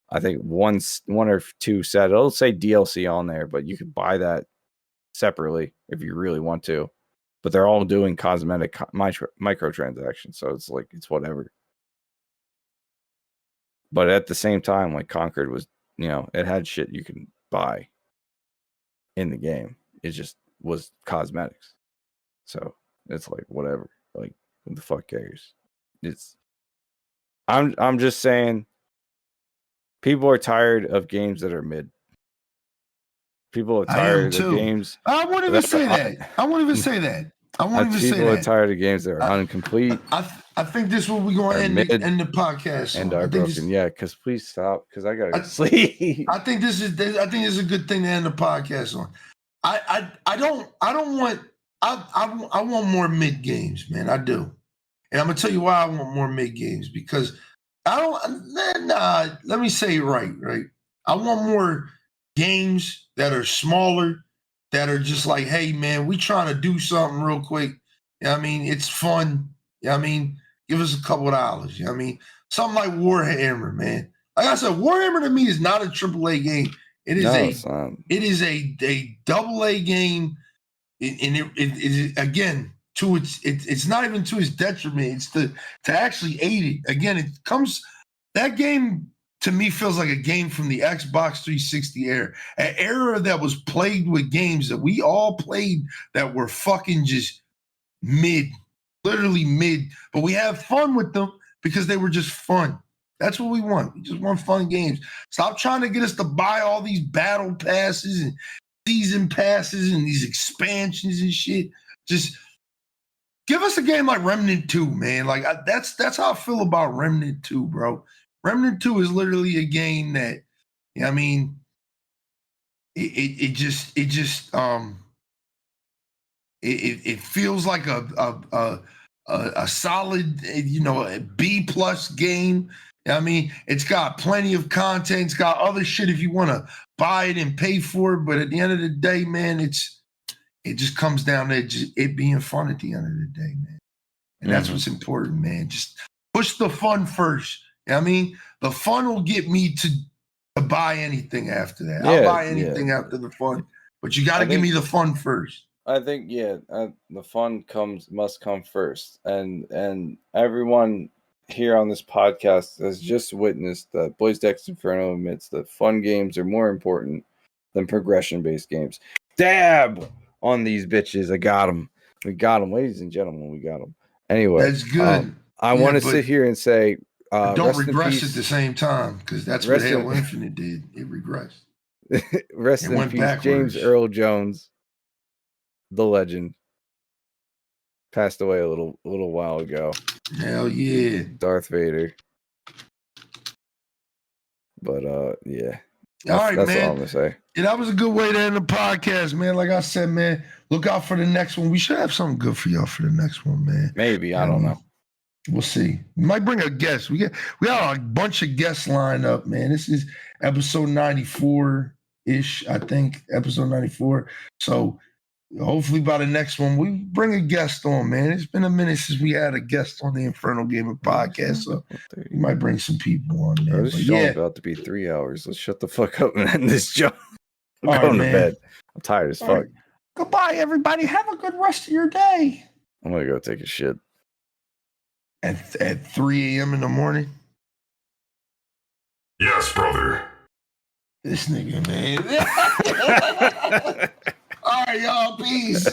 I think one or two set. It'll say DLC on there, but you can buy that separately if you really want to. But they're all doing cosmetic microtransactions, so it's like it's whatever. But at the same time, like Concord was, it had shit you can buy in the game. It just was cosmetics, so it's like whatever. Like, who the fuck cares? I'm just saying, people are tired of games that are mid. People are tired of games. I won't even say that. I won't even say that. People are tired of games that are incomplete. I think this is what we're going to end the podcast. And are broken. Yeah, because please stop. Because I gotta sleep. I think this is a good thing to end the podcast on. I want more mid games, man. I do. And I'm gonna tell you why I want more mid games, because let me say it right. I want more games that are smaller, that are just like, hey man, we trying to do something real quick. You know what I mean? It's fun. You know what I mean? Give us a couple of dollars. You know what I mean? Something like Warhammer, man. Like I said, Warhammer to me is not a AAA game. It is a double A game. And it again, it's not even to its detriment. It's to actually aid it. Again, that game to me feels like a game from the Xbox 360 era, an era that was plagued with games that we all played that were fucking just mid, literally mid, but we have fun with them because they were just fun. That's what we want. We just want fun games. Stop trying to get us to buy all these battle passes and season passes and these expansions and shit. Just give us a game like Remnant 2, man. Like that's how I feel about Remnant 2, bro. Remnant 2 is literally a game that, you know what I mean, it feels like a solid, a B+ game. You know what I mean, it's got plenty of content. It's got other shit if you want to buy it and pay for it. But at the end of the day, man, it just comes down to it being fun at the end of the day, man. And that's what's important, man. Just push the fun first. You know what I mean? The fun will get me to buy anything after that. I'll buy anything after the fun. But you got to give me the fun first. I think, the fun must come first. And everyone here on this podcast has just witnessed that BLAZEDxENFERNO admits that fun games are more important than progression-based games. Dab on these bitches. I got them. We got them. Ladies and gentlemen, we got them. Anyway. That's good. I want to sit here and say, don't regress at the same time, because that's what Halo Infinite did. It regressed. Rest in peace, backwards. James Earl Jones, the legend, passed away a little while ago. Hell yeah, Darth Vader. But yeah. All right, that's man. all I'm gonna say. Yeah, that was a good way to end the podcast, man. Like I said, man, look out for the next one. We should have something good for y'all for the next one, man. Maybe, I don't know. We'll see. We might bring a guest. We got a bunch of guests lined up, man. This is episode 94-ish, I think. Episode 94. So hopefully by the next one, we bring a guest on, man. It's been a minute since we had a guest on the Infernal Gaming Podcast, so we might bring some people on, man. This show's about to be 3 hours. Let's shut the fuck up and end this job. I'm going to bed. I'm tired as fuck. Right. Goodbye, everybody. Have a good rest of your day. I'm going to go take a shit. At 3 a.m. in the morning? Yes, brother. This nigga, man. All right, y'all. Peace.